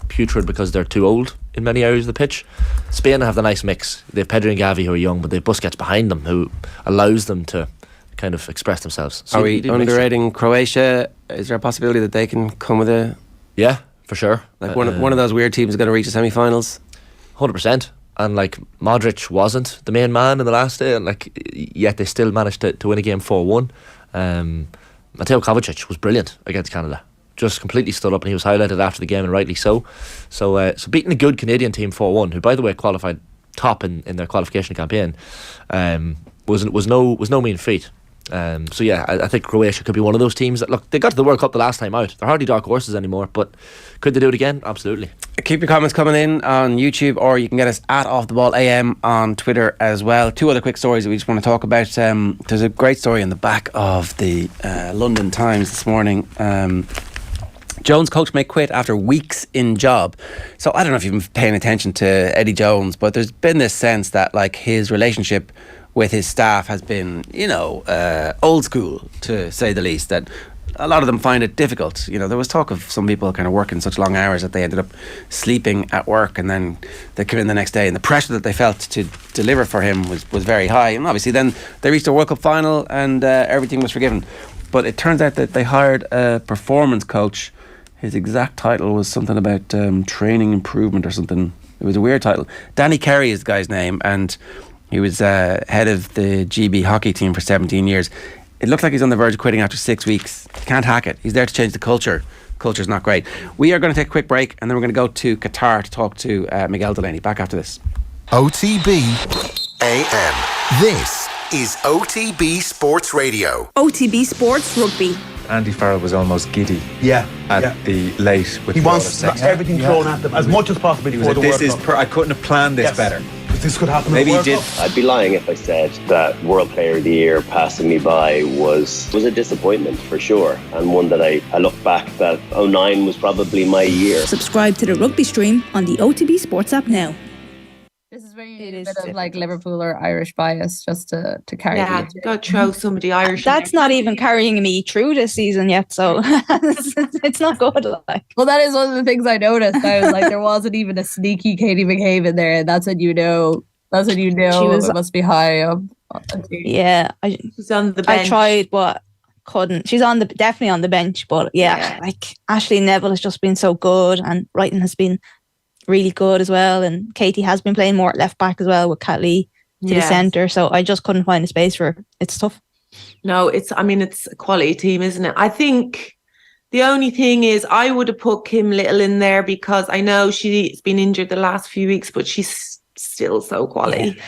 putrid because they're too old in many areas of the pitch. Spain have the nice mix. They have Pedri and Gavi who are young, but they have Busquets behind them who allows them to kind of express themselves. So are we underrating Croatia? Is there a possibility that they can come with a... Yeah, for sure. Like one of those weird teams is going to reach the semi-finals? 100%. And like Modric wasn't the main man in the last day, and yet they still managed to win a game 4-1. Mateo Kovacic was brilliant against Canada. Just completely stood up, and he was highlighted after the game, and rightly so. So beating a good Canadian team 4-1, who by the way qualified top in their qualification campaign, was no mean feat. So yeah, I think Croatia could be one of those teams that, look, they got to the World Cup the last time out. They're hardly dark horses anymore, but could they do it again? Absolutely. Keep your comments coming in on YouTube, or you can get us at Off The Ball AM on Twitter as well. Two other quick stories that we just want to talk about. There's a great story in the back of the London Times this morning. Jones coach may quit after weeks in job. So I don't know if you've been paying attention to Eddie Jones, but there's been this sense that his relationship with his staff has been, old school, to say the least, that a lot of them find it difficult. There was talk of some people kind of working such long hours that they ended up sleeping at work, and then they come in the next day, and the pressure that they felt to deliver for him was very high. And obviously then they reached a World Cup final, and everything was forgiven. But it turns out that they hired a performance coach. His exact title was something about training improvement or something. It was a weird title. Danny Kerry is the guy's name, and he was head of the GB hockey team for 17 years. It looks like he's on the verge of quitting after 6 weeks. Can't hack it. He's there to change the culture. Culture's not great. We are going to take a quick break, and then we're going to go to Qatar to talk to Miguel Delaney. Back after this. OTB AM. This is OTB Sports Radio. OTB Sports Rugby. Andy Farrell was almost giddy at the late withdrawal. He wants everything thrown at them as much as possible before the World Cup. I couldn't have planned this better. This could happen. Maybe he did. I'd be lying if I said that World Player of the Year passing me by was a disappointment for sure, and one that I look back that 2009 was probably my year. Subscribe to the rugby stream on the OTB Sports app now. This is where you need a bit of like Liverpool or Irish bias just to carry you. Yeah, go throw somebody Irish. That's not even carrying me through this season yet, so it's not good. Like, well, that is one of the things I noticed. I was like, there wasn't even a sneaky Katie McCabe in there, and that's when you know. That's when you know it must be high up. Yeah, she's on the bench. I tried, but couldn't. She's definitely on the bench, but like Ashley Neville has just been so good, and Wrighton has been really good as well, and Katie has been playing more at left back as well with Cat Lee to the centre, so I just couldn't find a space for her. It's tough. No, it's a quality team, isn't it? I think the only thing is I would have put Kim Little in there because I know she's been injured the last few weeks, but she's still so quality.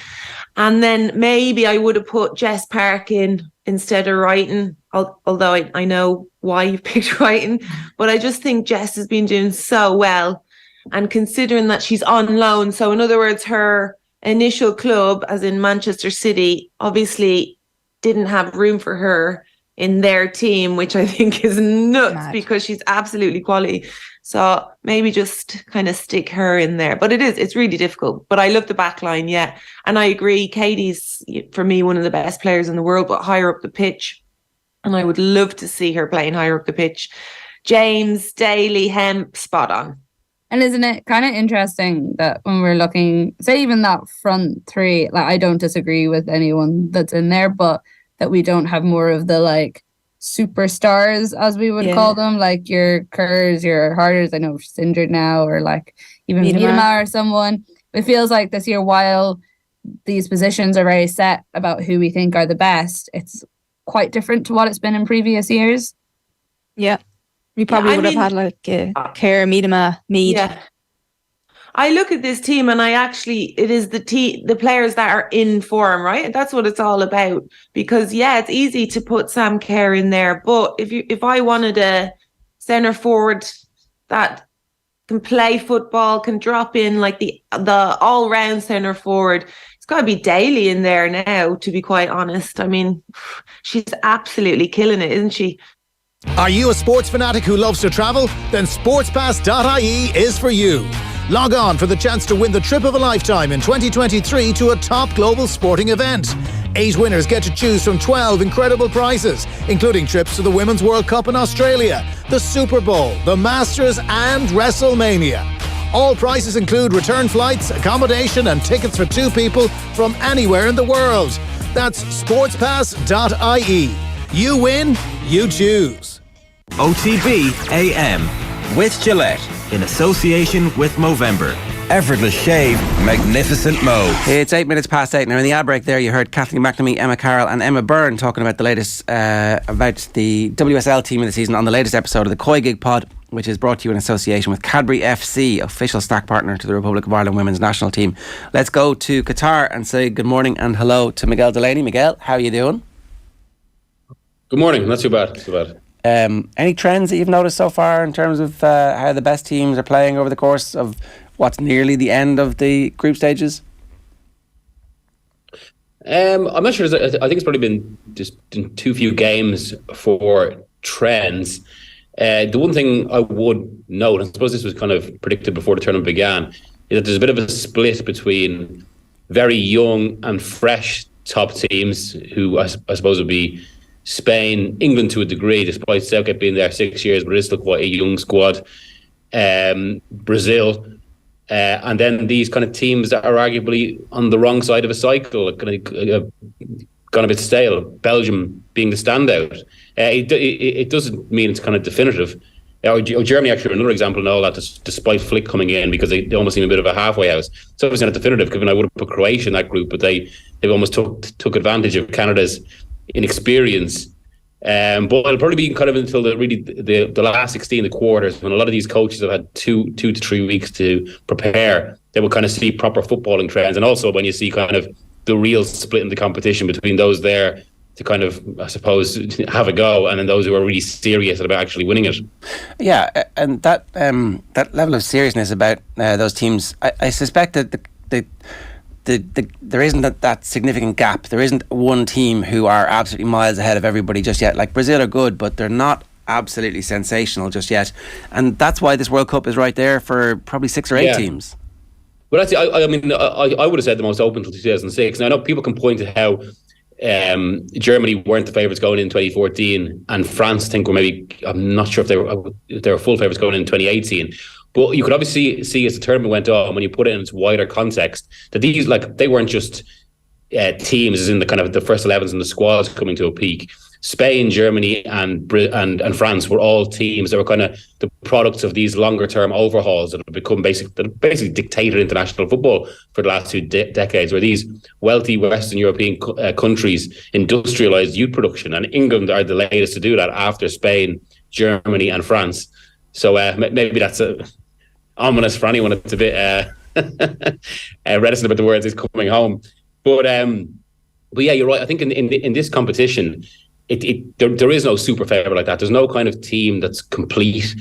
And then maybe I would have put Jess Park in instead of Wrighton, although I know why you picked Wrighton, but I just think Jess has been doing so well. And considering that she's on loan, so in other words, her initial club, as in Manchester City, obviously didn't have room for her in their team, which I think is nuts because she's absolutely quality. So maybe just kind of stick her in there. But it's really difficult. But I love the back line, And I agree, Katie's, for me, one of the best players in the world, but higher up the pitch. And I would love to see her playing higher up the pitch. James, Daly, Hemp, spot on. And isn't it kind of interesting that when we're looking, say even that front three, like I don't disagree with anyone that's in there, but that we don't have more of the like superstars, as we would call them, like your Kerrs, your Harders, I know she's injured now, or like even Miedema or someone. It feels like this year, while these positions are very set about who we think are the best, it's quite different to what it's been in previous years. Yeah. We probably would have had like Kerr, Miedema, Mead. Yeah. I look at this team and it is the players that are in form, right? That's what it's all about. Because it's easy to put Sam Kerr in there, but if I wanted a centre forward that can play football, can drop in like the all round centre forward, it's got to be Daly in there now. To be quite honest, I mean, she's absolutely killing it, isn't she? Are you a sports fanatic who loves to travel? Then sportspass.ie is for you. Log on for the chance to win the trip of a lifetime in 2023 to a top global sporting event. 8 winners get to choose from 12 incredible prizes, including trips to the Women's World Cup in Australia, the Super Bowl, the Masters and WrestleMania. All prizes include return flights, accommodation and tickets for 2 people from anywhere in the world. That's sportspass.ie. You win, you choose. OTB AM with Gillette in association with Movember. Effortless shave, magnificent mode. It's 8 minutes past 8. Now in the ad break there you heard Kathleen McNamee, Emma Carroll and Emma Byrne talking about the latest about the WSL team of the season on the latest episode of the Koi Gig Pod, which is brought to you in association with Cadbury FC, official stack partner to the Republic of Ireland women's national team. Let's go to Qatar and say good morning and hello to Miguel Delaney. Miguel, how are you doing? Good morning, not too bad. Any trends that you've noticed so far in terms of how the best teams are playing over the course of what's nearly the end of the group stages? I'm not sure. I think it's probably been just too few games for trends. The one thing I would note, and I suppose this was kind of predicted before the tournament began, is that there's a bit of a split between very young and fresh top teams who I suppose would be Spain, England to a degree, despite Southgate being there 6 years, but it is still quite a young squad. Brazil, and then these kind of teams that are arguably on the wrong side of a cycle, kind of gone a bit stale. Belgium being the standout. It doesn't mean it's kind of definitive. Germany actually another example and all that, despite Flick coming in, because they almost seem a bit of a halfway house. So it's not definitive, given I would have put Croatia in that group, but they almost took advantage of Canada's inexperience. But it'll probably be kind of until the last 16, the quarters, when a lot of these coaches have had 2 to 3 weeks to prepare. They will kind of see proper footballing trends, and also when you see kind of the real split in the competition between those there to kind of, I suppose, have a go, and then those who are really serious about actually winning it. Yeah, and that level of seriousness about those teams, I suspect that there isn't that significant gap. There isn't one team who are absolutely miles ahead of everybody just yet. Like Brazil are good, but they're not absolutely sensational just yet, and that's why this World Cup is right there for probably 6 or 8 teams. But actually, I mean, I would have said the most open until 2006. Now I know people can point to how Germany weren't the favourites going in 2014, and France, I think, were maybe, I'm not sure if they were full favourites going in 2018. But you could obviously see as the tournament went on, when you put it in its wider context, that these, like, they weren't just teams as in the kind of the first 11s and the squads coming to a peak. Spain, Germany, and France were all teams that were kind of the products of these longer term overhauls that have become basically dictated international football for the last 2 decades, where these wealthy Western European countries industrialised youth production, and England are the latest to do that after Spain, Germany, and France. So maybe that's ominous for anyone that's a bit reticent about the words "is coming home." But yeah, you're right. I think in this competition, there is no super favourite like that. There's no kind of team that's complete.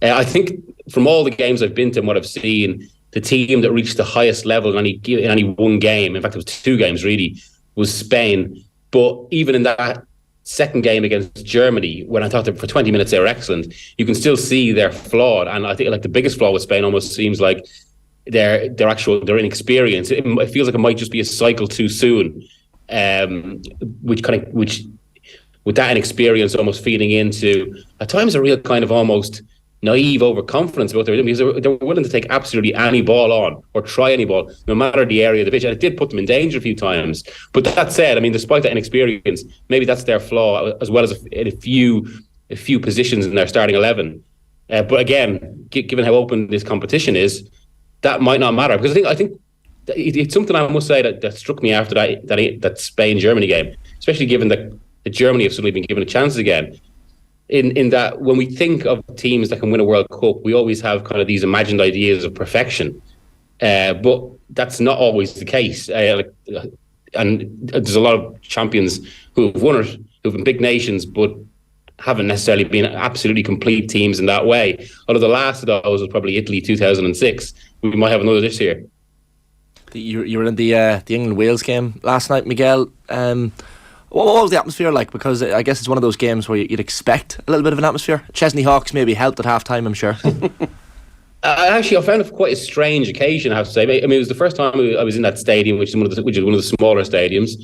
I think from all the games I've been to and what I've seen, the team that reached the highest level in any one game, in fact it was 2 games really, was Spain. But even in that second game against Germany, when I thought that for 20 minutes they were excellent, you can still see they're flawed. And I think like the biggest flaw with Spain almost seems like their inexperience. It feels like it might just be a cycle too soon, which with that inexperience almost feeding into, at times, a real kind of almost naive overconfidence about their, because they're willing to take absolutely any ball on or try any ball, no matter the area of the pitch. And it did put them in danger a few times. But that said, I mean, despite that inexperience, maybe that's their flaw, as well as a few positions in their starting 11. But again, given how open this competition is, that might not matter, because I think it's something I must say that struck me after that Spain-Germany game, especially given that Germany have suddenly been given a chance again. In that, when we think of teams that can win a World Cup, we always have kind of these imagined ideas of perfection, but that's not always the case. And there's a lot of champions who have won it, who've been big nations, but haven't necessarily been absolutely complete teams in that way. Although the last of those was probably Italy 2006. We might have another this year. You were in the England-Wales game last night, Miguel. What was the atmosphere like? Because I guess it's one of those games where you'd expect a little bit of an atmosphere. Chesney Hawks maybe helped at half-time, I'm sure. Actually, I found it quite a strange occasion, I have to say. I mean, it was the first time I was in that stadium, which is one of the smaller stadiums.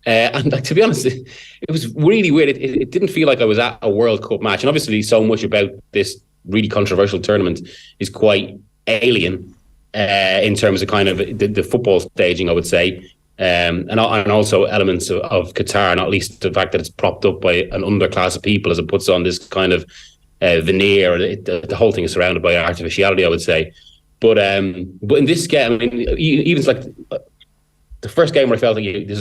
And to be honest, it was really weird. It didn't feel like I was at a World Cup match. And obviously, so much about this really controversial tournament is quite alien in terms of kind of the football staging, I would say. And also elements of Qatar, not least the fact that it's propped up by an underclass of people as it puts on this kind of veneer. The whole thing is surrounded by artificiality, I would say. But in this game, I mean, even it's like the first game where I felt like this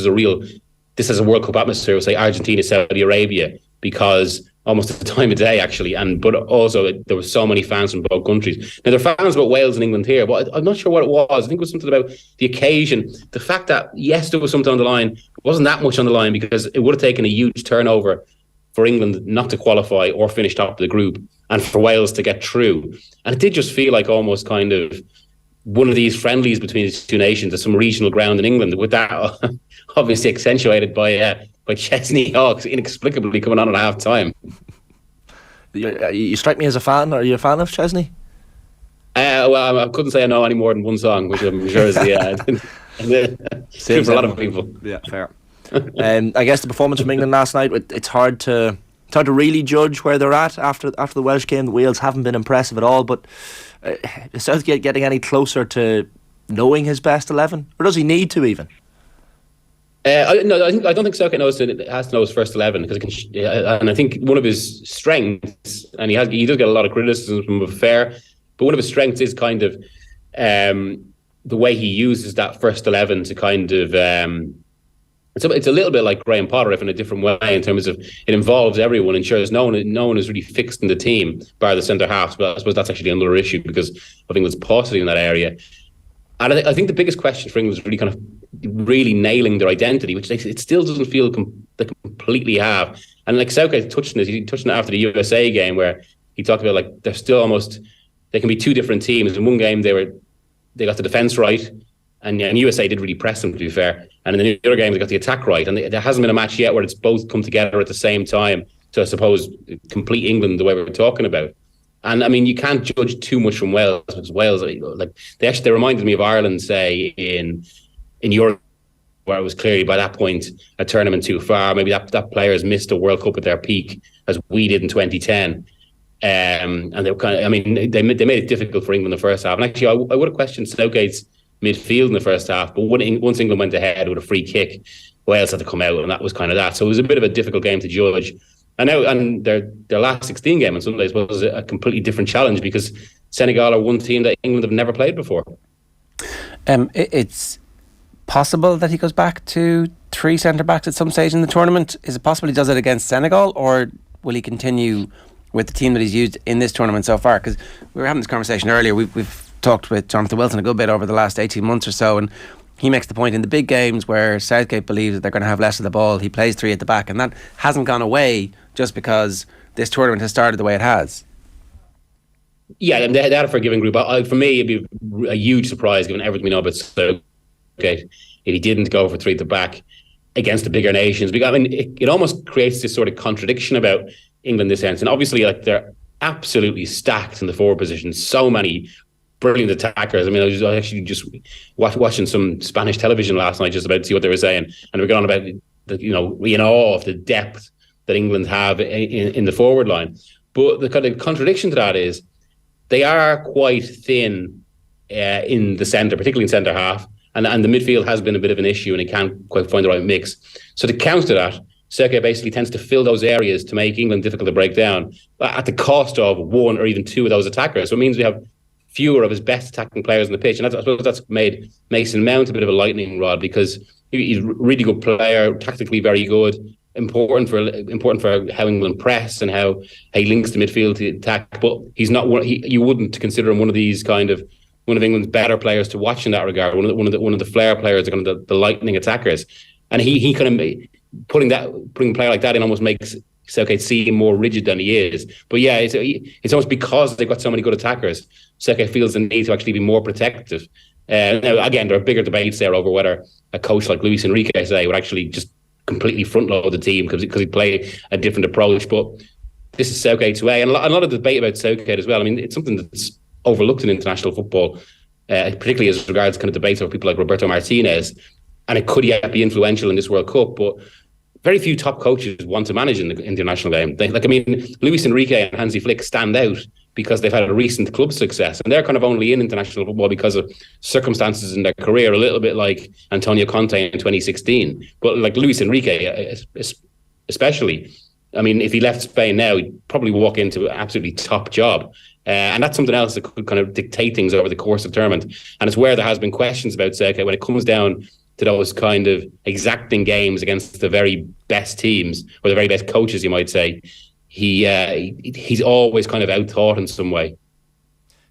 has a World Cup atmosphere, was like Argentina, Saudi Arabia, because almost at the time of day, actually, but also there were so many fans from both countries. Now, there are fans about Wales and England here, but I'm not sure what it was. I think it was something about the occasion, the fact that, yes, there was something on the line. It wasn't that much on the line, because it would have taken a huge turnover for England not to qualify or finish top of the group, and for Wales to get through. And it did just feel like almost kind of one of these friendlies between these two nations at some regional ground in England, with that obviously accentuated by Chesney Hawks inexplicably coming on at half time. You strike me as a fan. Are you a fan of Chesney? Well, I couldn't say I know any more than one song, which I'm sure is true for a lot of people. Yeah, fair. I guess the performance from England last night, it's hard to really judge where they're at after the Welsh game. The Wales haven't been impressive at all, but is Southgate getting any closer to knowing his best 11, or does he need to even? I don't think Southgate has to know his first 11, because and I think one of his strengths, and he does get a lot of criticism from fair, but one of his strengths is kind of the way he uses that first 11 to kind of it's a little bit like Graham Potter, if in a different way, in terms of it involves everyone, ensures no one is really fixed in the team bar the centre halves. But I suppose that's actually another issue because of England's paucity in that area. And I think the biggest question for England is really kind of really nailing their identity, which it still doesn't feel they completely have. And like Southgate touched on this, he touched on it after the USA game where he talked about like they're still almost, they can be two different teams. In one game they got the defence right, and USA did really press them, to be fair. And in the other game they got the attack right. And there hasn't been a match yet where it's both come together at the same time to, I suppose, complete England the way we're talking about. And I mean, you can't judge too much from Wales, because Wales, like they reminded me of Ireland, say in Europe, where it was clearly by that point a tournament too far. Maybe that players missed a World Cup at their peak, as we did in 2010. And they were kind of, I mean, they made it difficult for England in the first half. And actually, I would have questioned Southgate's midfield in the first half, but once England went ahead with a free kick, Wales had to come out, and that was kind of that. So it was a bit of a difficult game to judge. And their last 16 game on Sundays was a completely different challenge, because Senegal are one team that England have never played before. It's possible that he goes back to 3 centre-backs at some stage in the tournament. Is it possible he does it against Senegal, or will he continue with the team that he's used in this tournament so far? Because we were having this conversation earlier. We've talked with Jonathan Wilson a good bit over the last 18 months or so, and he makes the point in the big games where Southgate believes that they're going to have less of the ball, he plays 3 at the back, and that hasn't gone away just because this tournament has started the way it has. Yeah, and they had a forgiving group. For me, it'd be a huge surprise, given everything we know about Southgate, if he didn't go for 3 at the back against the bigger nations. Because I mean, it almost creates this sort of contradiction about England in this sense. And obviously, like, they're absolutely stacked in the forward position. So many brilliant attackers. I mean, I was actually just watching some Spanish television last night just about to see what they were saying, and we're going on about in awe of the depth that England have in the forward line. But the kind of contradiction to that is they are quite thin in the centre, particularly in centre half, and the midfield has been a bit of an issue, and it can't quite find the right mix. So to counter that, Southgate basically tends to fill those areas to make England difficult to break down at the cost of 1 or even 2 of those attackers. So it means we have fewer of his best attacking players on the pitch, and I suppose that's made Mason Mount a bit of a lightning rod, because he's a really good player, tactically very good, important for how England press and how he links the midfield to attack. But he's not you wouldn't consider him one of England's better players to watch in that regard. One of the flair players, kind of the lightning attackers, and he kind of putting a player like that in almost makes Southgate seem more rigid than he is. But yeah, it's almost because they've got so many good attackers, Southgate feels the need to actually be more protective. Now, again, there are bigger debates there over whether a coach like Luis Enrique, say, would actually just completely front load the team because he'd play a different approach. But this is Southgate's way, and a lot of debate about Southgate as well. I mean, it's something that's overlooked in international football, particularly as regards kind of debates over people like Roberto Martinez, and it could yet be influential in this World Cup. But very few top coaches want to manage in the international game. Luis Enrique and Hansi Flick stand out because they've had a recent club success, and they're kind of only in international football because of circumstances in their career, a little bit like Antonio Conte in 2016. But like Luis Enrique, especially, I mean, if he left Spain now, he'd probably walk into an absolutely top job. And that's something else that could kind of dictate things over the course of the tournament. And it's where there has been questions about Southgate when it comes down to those kind of exacting games against the very best teams, or the very best coaches, you might say. He's always kind of out-thought in some way.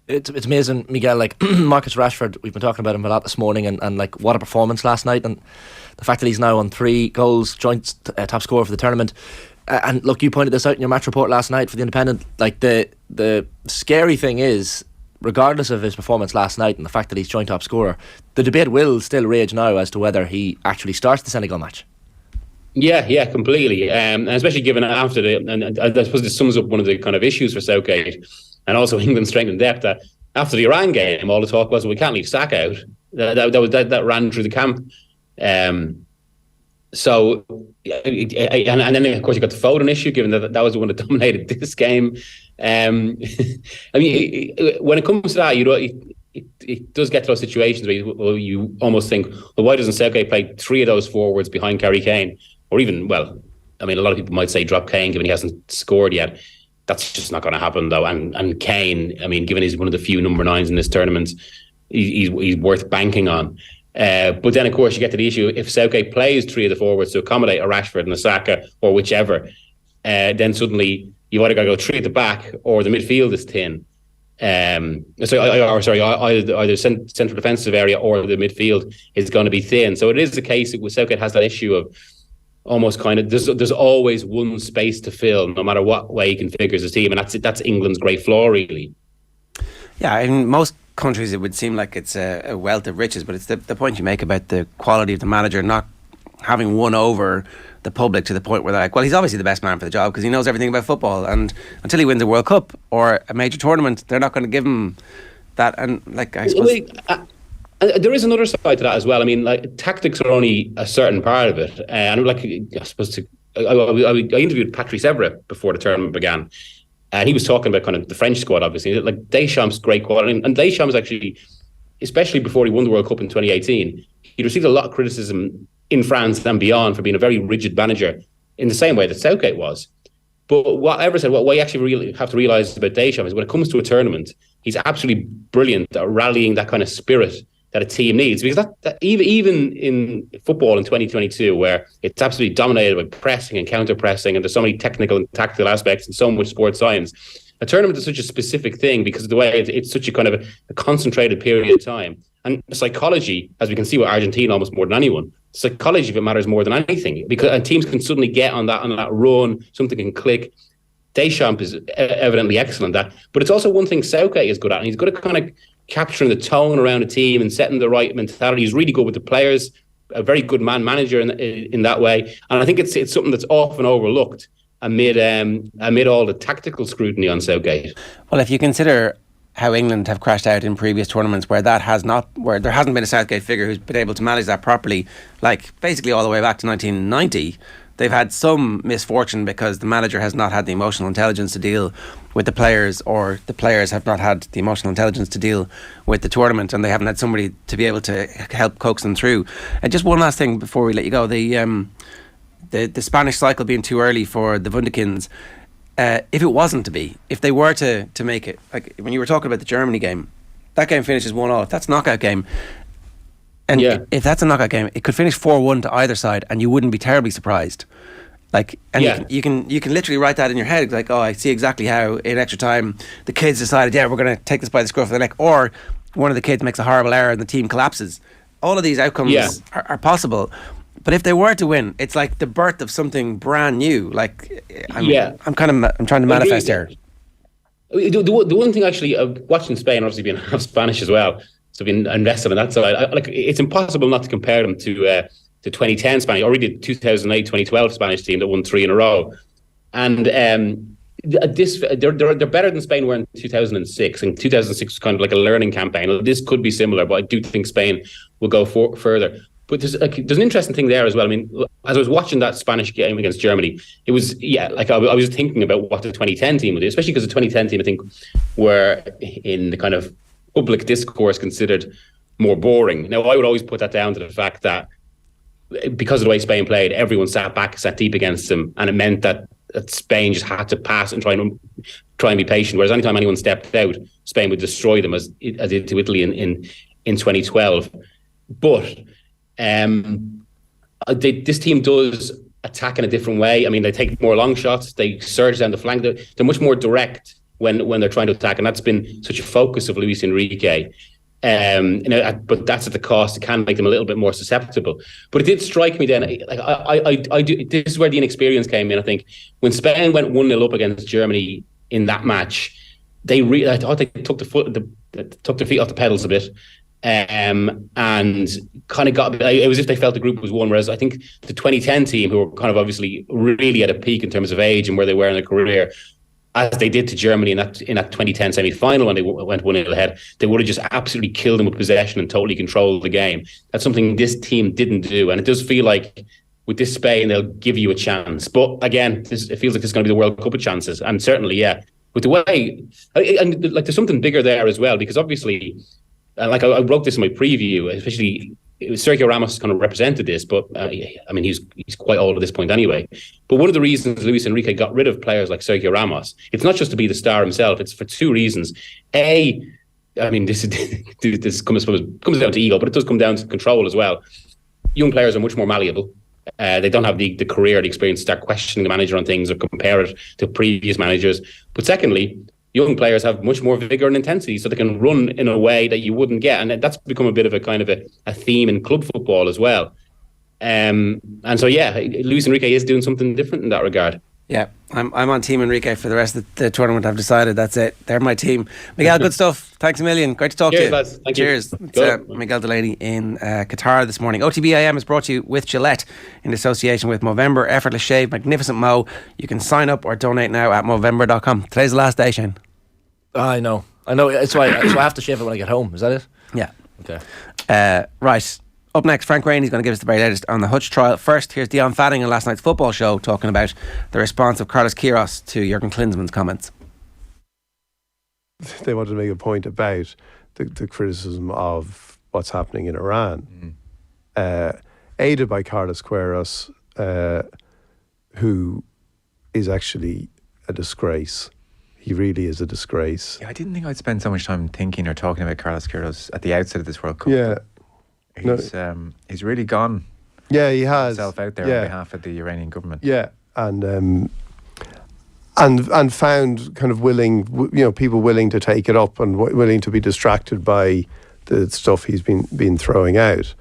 It's amazing, Miguel, like Marcus Rashford, we've been talking about him a lot this morning, and like what a performance last night, and the fact that he's now on 3 goals, joint top scorer for the tournament. And look, you pointed this out in your match report last night for The Independent. Like the scary thing is, regardless of his performance last night and the fact that he's joint top scorer, the debate will still rage now as to whether he actually starts the Senegal match. Yeah, completely. And especially given after and I suppose this sums up one of the kind of issues for Southgate, and also England's strength and depth, that after the Iran game, all the talk was, well, we can't leave Saka out. That ran through the camp. So, and then of course you got the Foden issue, given that was the one that dominated this game. I mean, when it comes to that, it does get to those situations where you almost think, well, why doesn't Southgate play 3 of those forwards behind Harry Kane? Or even, well, I mean, a lot of people might say drop Kane given he hasn't scored yet. That's just not going to happen, though. And Kane, I mean, given he's one of the few number 9s in this tournament, he's worth banking on. But then, of course, you get to the issue, if Southgate plays 3 of the forwards to accommodate a Rashford and a Saka or whichever, then suddenly you've either got to go 3 at the back or the midfield is thin. Either central defensive area or the midfield is going to be thin. So it is the case that Southgate has that issue of almost kind of there's always one space to fill, no matter what way he configures his team, and that's England's great flaw, really. Yeah, in most countries it would seem like it's a wealth of riches, but it's the point you make about the quality of the manager not having won over the public to the point where they're like, well, he's obviously the best man for the job because he knows everything about football, and until he wins a World Cup or a major tournament, they're not going to give him that. And like, I suppose there is another side to that as well. I mean, like, tactics are only a certain part of it, and like, I suppose I interviewed Patrice Evra before the tournament began, and he was talking about kind of the French squad, obviously, like Deschamps' great quality, and Deschamps actually, especially before he won the World Cup in 2018, he received a lot of criticism in France and beyond for being a very rigid manager in the same way that Southgate was. But what we actually really have to realise about Deschamps is when it comes to a tournament, he's absolutely brilliant at rallying that kind of spirit that a team needs. Because that even in football in 2022, where it's absolutely dominated by pressing and counter-pressing, and there's so many technical and tactical aspects and so much sports science, a tournament is such a specific thing because of the way it's such a kind of a concentrated period of time. And psychology, as we can see with Argentina almost more than anyone, psychology of it matters more than anything, because teams can suddenly get on that run, something can click. Deschamps is evidently excellent at that, but it's also one thing Southgate is good at, and he's good at kind of capturing the tone around a team and setting the right mentality. He's really good with the players, a very good manager in that way, and I think it's something that's often overlooked amid all the tactical scrutiny on Southgate. Well, if you consider how England have crashed out in previous tournaments where there hasn't been a Southgate figure who's been able to manage that properly, like basically all the way back to 1990, they've had some misfortune because the manager has not had the emotional intelligence to deal with the players, or the players have not had the emotional intelligence to deal with the tournament, and they haven't had somebody to be able to help coax them through. And just one last thing before we let you go, the Spanish cycle being too early for the Wunderkinds. If it wasn't to be, if they were to make it, like when you were talking about the Germany game, that game finishes 1-1. If that's a knockout game, and if that's a knockout game, it could finish 4-1 to either side, and you wouldn't be terribly surprised. Like, and you can literally write that in your head, like, oh, I see exactly how in extra time the kids decided, yeah, we're going to take this by the scruff of the neck, or one of the kids makes a horrible error and the team collapses. All of these outcomes are possible. But if they were to win, it's like the birth of something brand new. Like, I'm trying to manifest here. The one thing, actually, watching Spain, obviously being half Spanish as well, so being invested on that side, it's impossible not to compare them to the 2010 Spanish, or really the 2008, 2012 Spanish team that won 3 in a row. And they're better than Spain were in 2006. And 2006 was kind of like a learning campaign. This could be similar, but I do think Spain will go further. But there's an interesting thing there as well. I mean, as I was watching that Spanish game against Germany, it was, I was thinking about what the 2010 team would do, especially because the 2010 team, I think, were in the kind of public discourse considered more boring. Now, I would always put that down to the fact that because of the way Spain played, everyone sat deep against them, and it meant that Spain just had to pass and try and be patient. Whereas anytime anyone stepped out, Spain would destroy them, as it did to Italy in 2012. But this team does attack in a different way. I mean, they take more long shots, they surge down the flank. They're much more direct when they're trying to attack, and that's been such a focus of Luis Enrique. But that's at the cost. It can make them a little bit more susceptible. But it did strike me then, I do. This is where the inexperience came in. I think when Spain went 1-0 up against Germany in that match, I thought they took their feet off the pedals a bit. And kind of it was as if they felt the group was one, whereas I think the 2010 team, who were kind of obviously really at a peak in terms of age and where they were in their career, as they did to Germany in that 2010 semi-final when they went 1-0 ahead, they would have just absolutely killed them with possession and totally controlled the game. That's something this team didn't do, and it does feel like with this Spain they'll give you a chance. But again, it feels like this is going to be the World Cup of chances, and certainly, with the way, and like there's something bigger there as well, because obviously. Like I wrote this in my preview, especially Sergio Ramos kind of represented this, but I mean he's quite old at this point anyway. But one of the reasons Luis Enrique got rid of players like Sergio Ramos, it's not just to be the star himself; it's for 2 reasons. I mean this comes down to ego, but it does come down to control as well. Young players are much more malleable. They don't have the career, the experience to start questioning the manager on things or compare it to previous managers. But secondly, young players have much more vigour and intensity, so they can run in a way that you wouldn't get. And that's become a bit of a kind of a theme in club football as well. And so, Luis Enrique is doing something different in that regard. Yeah, I'm on Team Enrique for the rest of the tournament. I've decided that's it. They're my team. Miguel, good stuff. Thanks a million. Great to talk to you. Lads. Thank Cheers. You. It's Miguel Delaney in Qatar this morning. OTB AM is brought to you with Gillette in association with Movember. Effortless shave, magnificent mow. You can sign up or donate now at Movember.com. Today's the last day, Shane. I know. So I have to shave it when I get home. Is that it? Yeah. Okay. Right. Up next, Frank Greaney is going to give us the very latest on the Hutch trial. First, here's Dion Fanning on last night's football show talking about the response of Carlos Queiroz to Jurgen Klinsmann's comments. They wanted to make a point about the criticism of what's happening in Iran, aided by Carlos Queiroz, who is actually a disgrace. He really is a disgrace. Yeah, I didn't think I'd spend so much time thinking or talking about Carlos Queiroz at the outset of this World Cup. Yeah. He's really gone. Yeah, he has himself out there on behalf of the Iranian government. Yeah, and found kind of willing, people willing to take it up and willing to be distracted by the stuff he's been throwing out.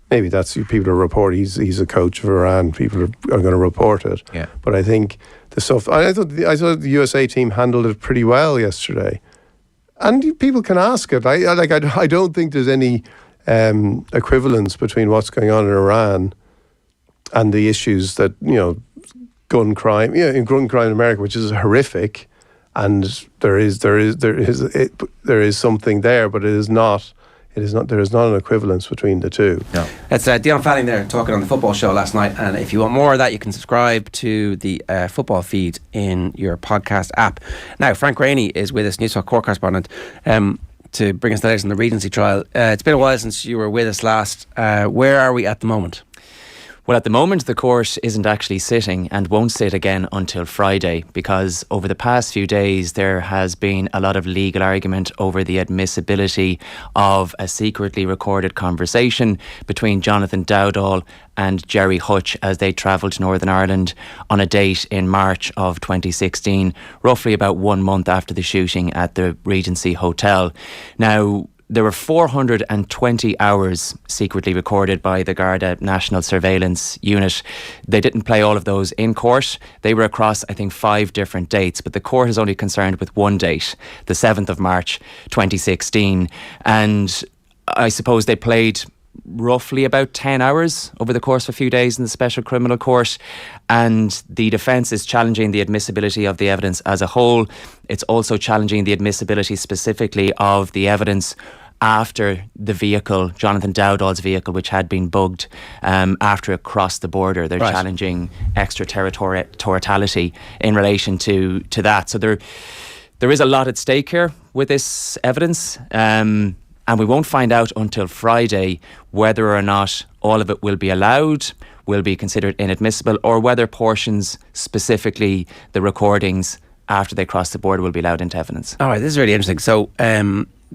Maybe that's people are reporting. He's a coach of Iran. People are going to report it. Yeah. But I think the stuff. I thought the USA team handled it pretty well yesterday, and people can ask it. I don't think there's any equivalence between what's going on in Iran and the issues that gun crime in America, which is horrific, and there is something there, but there is not an equivalence between the two. No. It's Dion Fanning there talking on the football show last night, and if you want more of that, you can subscribe to the football feed in your podcast app. Now, Frank Greaney is with us, Newstalk Cork correspondent, to bring us the latest on the Regency trial. It's been a while since you were with us last. Where are we at the moment? Well, at the moment, the court isn't actually sitting and won't sit again until Friday, because over the past few days there has been a lot of legal argument over the admissibility of a secretly recorded conversation between Jonathan Dowdall and Gerry Hutch as they travelled to Northern Ireland on a date in March of 2016, roughly about 1 month after the shooting at the Regency Hotel. Now, there were 420 hours secretly recorded by the Garda National Surveillance Unit. They didn't play all of those in court. They were across, I think, 5 different dates, but the court is only concerned with one date, the 7th of March 2016. And I suppose they played roughly about 10 hours over the course of a few days in the Special Criminal Court, and the defence is challenging the admissibility of the evidence as a whole. It's also challenging the admissibility specifically of the evidence after the vehicle, Jonathan Dowdall's vehicle, which had been bugged after it crossed the border. They're challenging extraterritoriality in relation to that. So there is a lot at stake here with this evidence. And we won't find out until Friday whether or not all of it will be allowed, will be considered inadmissible, or whether portions, specifically the recordings after they cross the border, will be allowed into evidence. All right, this is really interesting. So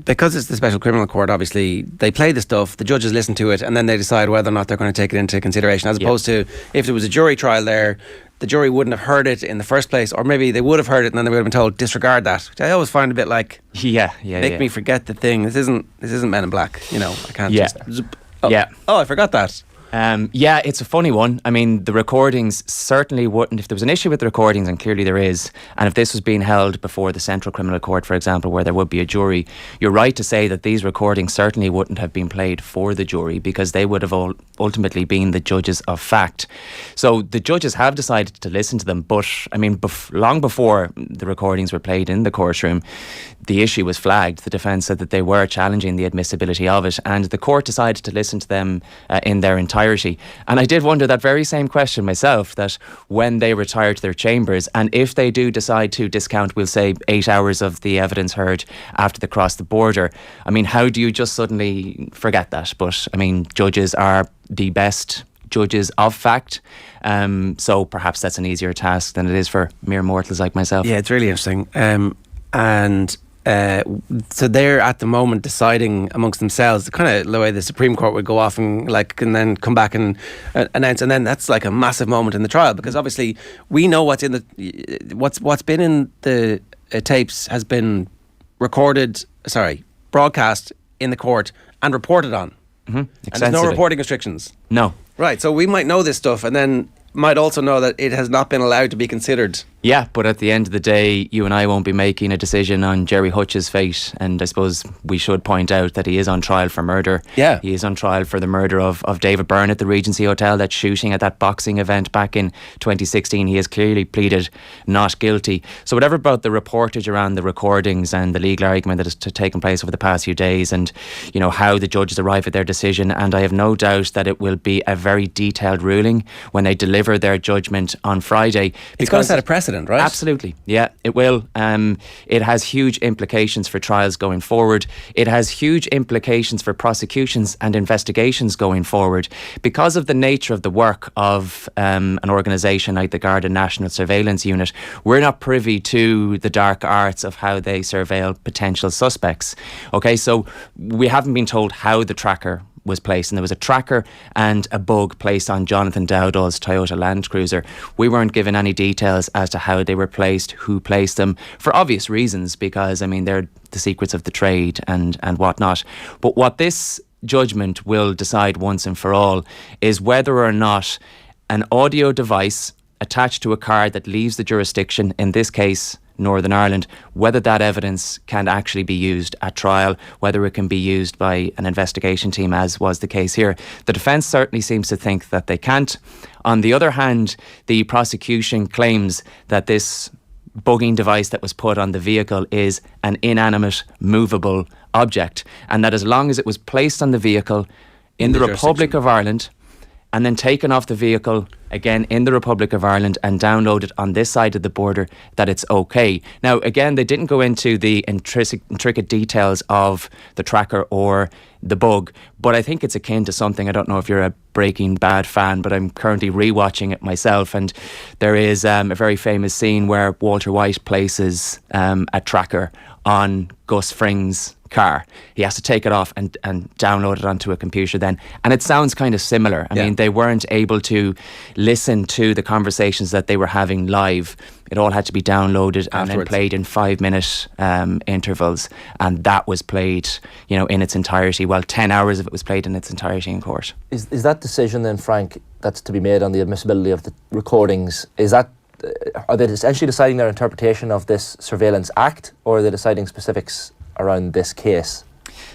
because it's the Special Criminal Court, obviously, they play the stuff, the judges listen to it, and then they decide whether or not they're going to take it into consideration, as opposed to if there was a jury trial there, the jury wouldn't have heard it in the first place, or maybe they would have heard it and then they would have been told disregard that, which I always find a bit like make me forget the thing. This isn't Men in Black, I can't just I forgot that. It's a funny one. I mean, the recordings certainly wouldn't, if there was an issue with the recordings, and clearly there is, and if this was being held before the Central Criminal Court, for example, where there would be a jury, you're right to say that these recordings certainly wouldn't have been played for the jury, because they would have ultimately been the judges of fact. So the judges have decided to listen to them, but I mean, long before the recordings were played in the courtroom, the issue was flagged. The defence said that they were challenging the admissibility of it, and the court decided to listen to them in their entirety. And I did wonder that very same question myself, that when they retire to their chambers, and if they do decide to discount, we'll say, 8 hours of the evidence heard after they cross the border, I mean, how do you just suddenly forget that? But I mean, judges are the best judges of fact, so perhaps that's an easier task than it is for mere mortals like myself. Yeah, it's really interesting. So they're at the moment deciding amongst themselves, kind of the way the Supreme Court would go off and then come back and announce, and then that's like a massive moment in the trial, because obviously we know what's been in the tapes has been broadcast in the court and reported on. And there's no reporting restrictions. No. Right, so we might know this stuff and then might also know that it has not been allowed to be considered. Yeah, but at the end of the day, you and I won't be making a decision on Gerry Hutch's fate, and I suppose we should point out that he is on trial for murder. Yeah. He is on trial for the murder of David Byrne at the Regency Hotel, that shooting at that boxing event back in 2016. He has clearly pleaded not guilty. So whatever about the reportage around the recordings and the legal argument that has taken place over the past few days, and you know how the judges arrive at their decision, and I have no doubt that it will be a very detailed ruling when they deliver their judgment on Friday. It's going to set a precedent, right? Absolutely, yeah, it will. It has huge implications for trials going forward. It has huge implications for prosecutions and investigations going forward. Because of the nature of the work of an organisation like the Garda National Surveillance Unit, we're not privy to the dark arts of how they surveil potential suspects. Okay, so we haven't been told how the tracker was placed, and there was a tracker and a bug placed on Jonathan Dowdall's Toyota Land Cruiser. We weren't given any details as to how they were placed, who placed them, for obvious reasons, because I mean they're the secrets of the trade and whatnot. But what this judgment will decide once and for all is whether or not an audio device attached to a car that leaves the jurisdiction, in this case Northern Ireland, whether that evidence can actually be used at trial, whether it can be used by an investigation team, as was the case here. The defence certainly seems to think that they can't. On the other hand, the prosecution claims that this bugging device that was put on the vehicle is an inanimate, movable object, and that as long as it was placed on the vehicle in the Republic of Ireland and then taken off the vehicle again in the Republic of Ireland and downloaded on this side of the border, that it's okay. Now, again, they didn't go into the intricate details of the tracker or the bug, but I think it's akin to something. I don't know if you're a Breaking Bad fan, but I'm currently rewatching it myself, and there is a very famous scene where Walter White places a tracker on Gus Fring's car. He has to take it off and download it onto a computer then, and it sounds kind of similar. I mean, they weren't able to listen to the conversations that they were having live. It all had to be downloaded and then played in 5-minute intervals, and that was played, you know, in its entirety. Well, 10 hours of it was played in its entirety in court. Is that decision then, Frank, that's to be made on the admissibility of the recordings, is that are they essentially deciding their interpretation of this Surveillance Act, or are they deciding specifics around this case?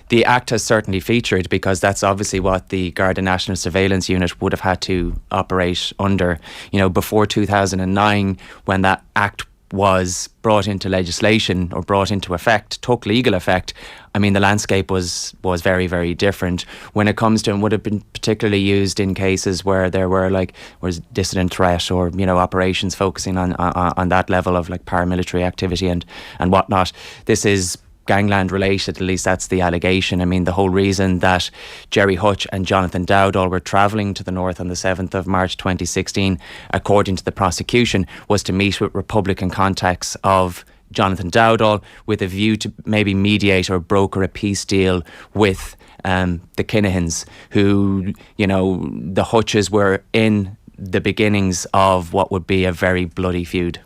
The Act has certainly featured, because that's obviously what the Garda National Surveillance Unit would have had to operate under. You know, before 2009, when that Act was brought into legislation or brought into effect, took legal effect, I mean, the landscape was very, very different when it comes to, and would have been particularly used in cases where there was dissident threat, or, you know, operations focusing on that level of like paramilitary activity and whatnot. This is gangland related, at least that's the allegation. I mean, the whole reason that Gerry Hutch and Jonathan Dowdall were travelling to the north on the 7th of March 2016, according to the prosecution, was to meet with Republican contacts of Jonathan Dowdall with a view to maybe mediate or broker a peace deal with the Kinahans, who, you know, the Hutches were in the beginnings of what would be a very bloody feud.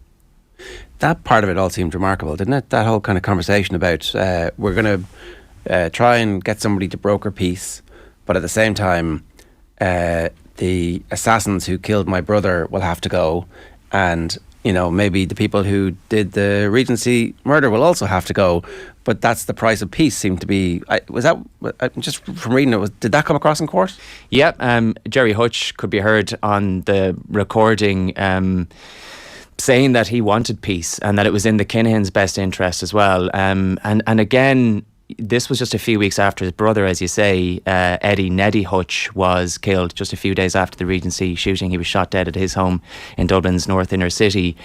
That part of it all seemed remarkable, didn't it? That whole kind of conversation about we're going to try and get somebody to broker peace, but at the same time, the assassins who killed my brother will have to go, and, you know, maybe the people who did the Regency murder will also have to go, but that's the price of peace. Seemed to be. Was that just from reading it? Did that come across in court? Yeah, Gerry Hutch could be heard on the recording saying that he wanted peace and that it was in the Kinahans' best interest as well. And again, this was just a few weeks after his brother, as you say, Eddie Neddy Hutch, was killed just a few days after the Regency shooting. He was shot dead at his home in Dublin's north inner city.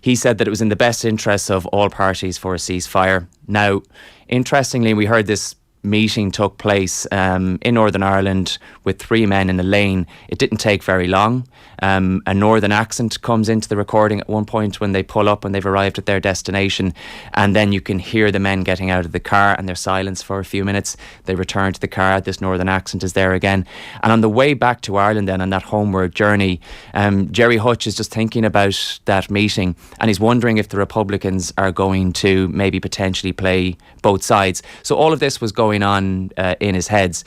He said that it was in the best interests of all parties for a ceasefire. Now, interestingly, we heard this meeting took place in Northern Ireland with 3 men in a lane. It didn't take very long. A northern accent comes into the recording at one point when they pull up and they've arrived at their destination, and then you can hear the men getting out of the car and there's silence for a few minutes. They return to the car, this northern accent is there again, and on the way back to Ireland then on that homeward journey, Gerry Hutch is just thinking about that meeting, and he's wondering if the Republicans are going to maybe potentially play both sides. So all of this was going on in his head,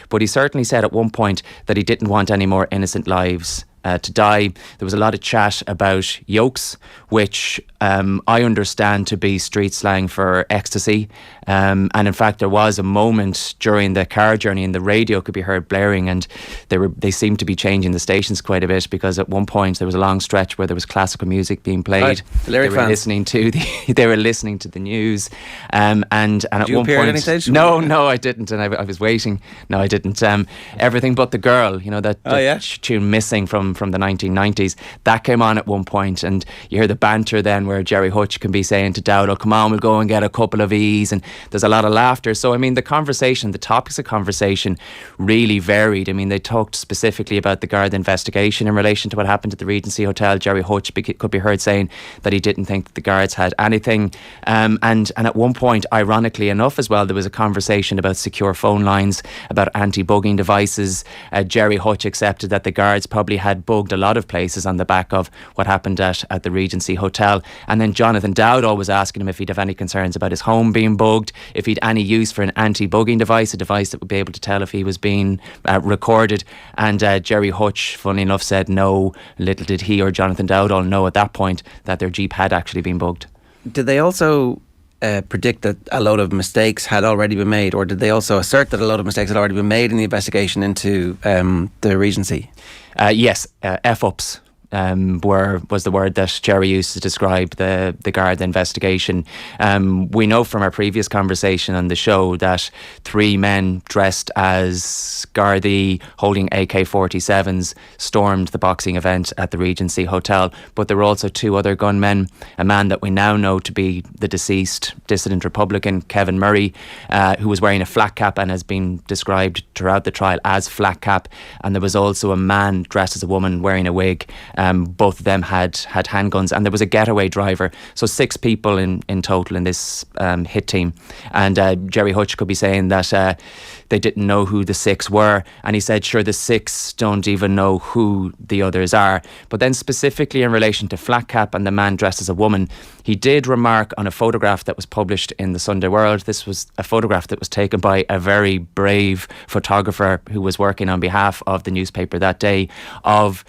but he certainly said at one point that he didn't want any more innocent lives to die. There was a lot of chat about yokes, which I understand to be street slang for ecstasy. And in fact, there was a moment during the car journey and the radio could be heard blaring, and they seemed to be changing the stations quite a bit, because at one point there was a long stretch where there was classical music being played. Right. The lyric fans. They were listening to the news. And Did at you one appear point, at any stage? No, I didn't, and I was waiting. No, I didn't. Everything But the Girl, that tune Missing from the 1990s, that came on at one point, and you hear the banter then where Gerry Hutch can be saying to Dowdall, come on, we'll go and get a couple of E's, and there's a lot of laughter. So I mean, the topics of conversation really varied. I mean, they talked specifically about the Garda investigation in relation to what happened at the Regency Hotel. Gerry Hutch could be heard saying that he didn't think that the guards had anything, and at one point, ironically enough as well, there was a conversation about secure phone lines, about anti-bugging devices. Gerry Hutch accepted that the guards probably had bugged a lot of places on the back of what happened at the Regency Hotel. And then Jonathan Dowdall was asking him if he'd have any concerns about his home being bugged, if he'd any use for an anti-bugging device, a device that would be able to tell if he was being recorded. And Gerry Hutch, funnily enough, said no. Little did he or Jonathan Dowdall know at that point that their Jeep had actually been bugged. Did they also predict that a load of mistakes had already been made, or did they also assert that a load of mistakes had already been made in the investigation into the Regency? Yes, F-ups. Was the word that Gerry used to describe the Garda investigation. We know from our previous conversation on the show that 3 men dressed as Gardaí holding AK-47s stormed the boxing event at the Regency Hotel, but there were also 2 other gunmen, a man that we now know to be the deceased dissident Republican, Kevin Murray, who was wearing a flat cap and has been described throughout the trial as flat cap, and there was also a man dressed as a woman wearing a wig. Both of them had handguns, and there was a getaway driver. So 6 people in total in this hit team. And Gerry Hutch could be saying that they didn't know who the 6 were, and he said, sure, the 6 don't even know who the others are. But then specifically in relation to Flat Cap and the man dressed as a woman, he did remark on a photograph that was published in the Sunday World. This was a photograph that was taken by a very brave photographer who was working on behalf of the newspaper that day, of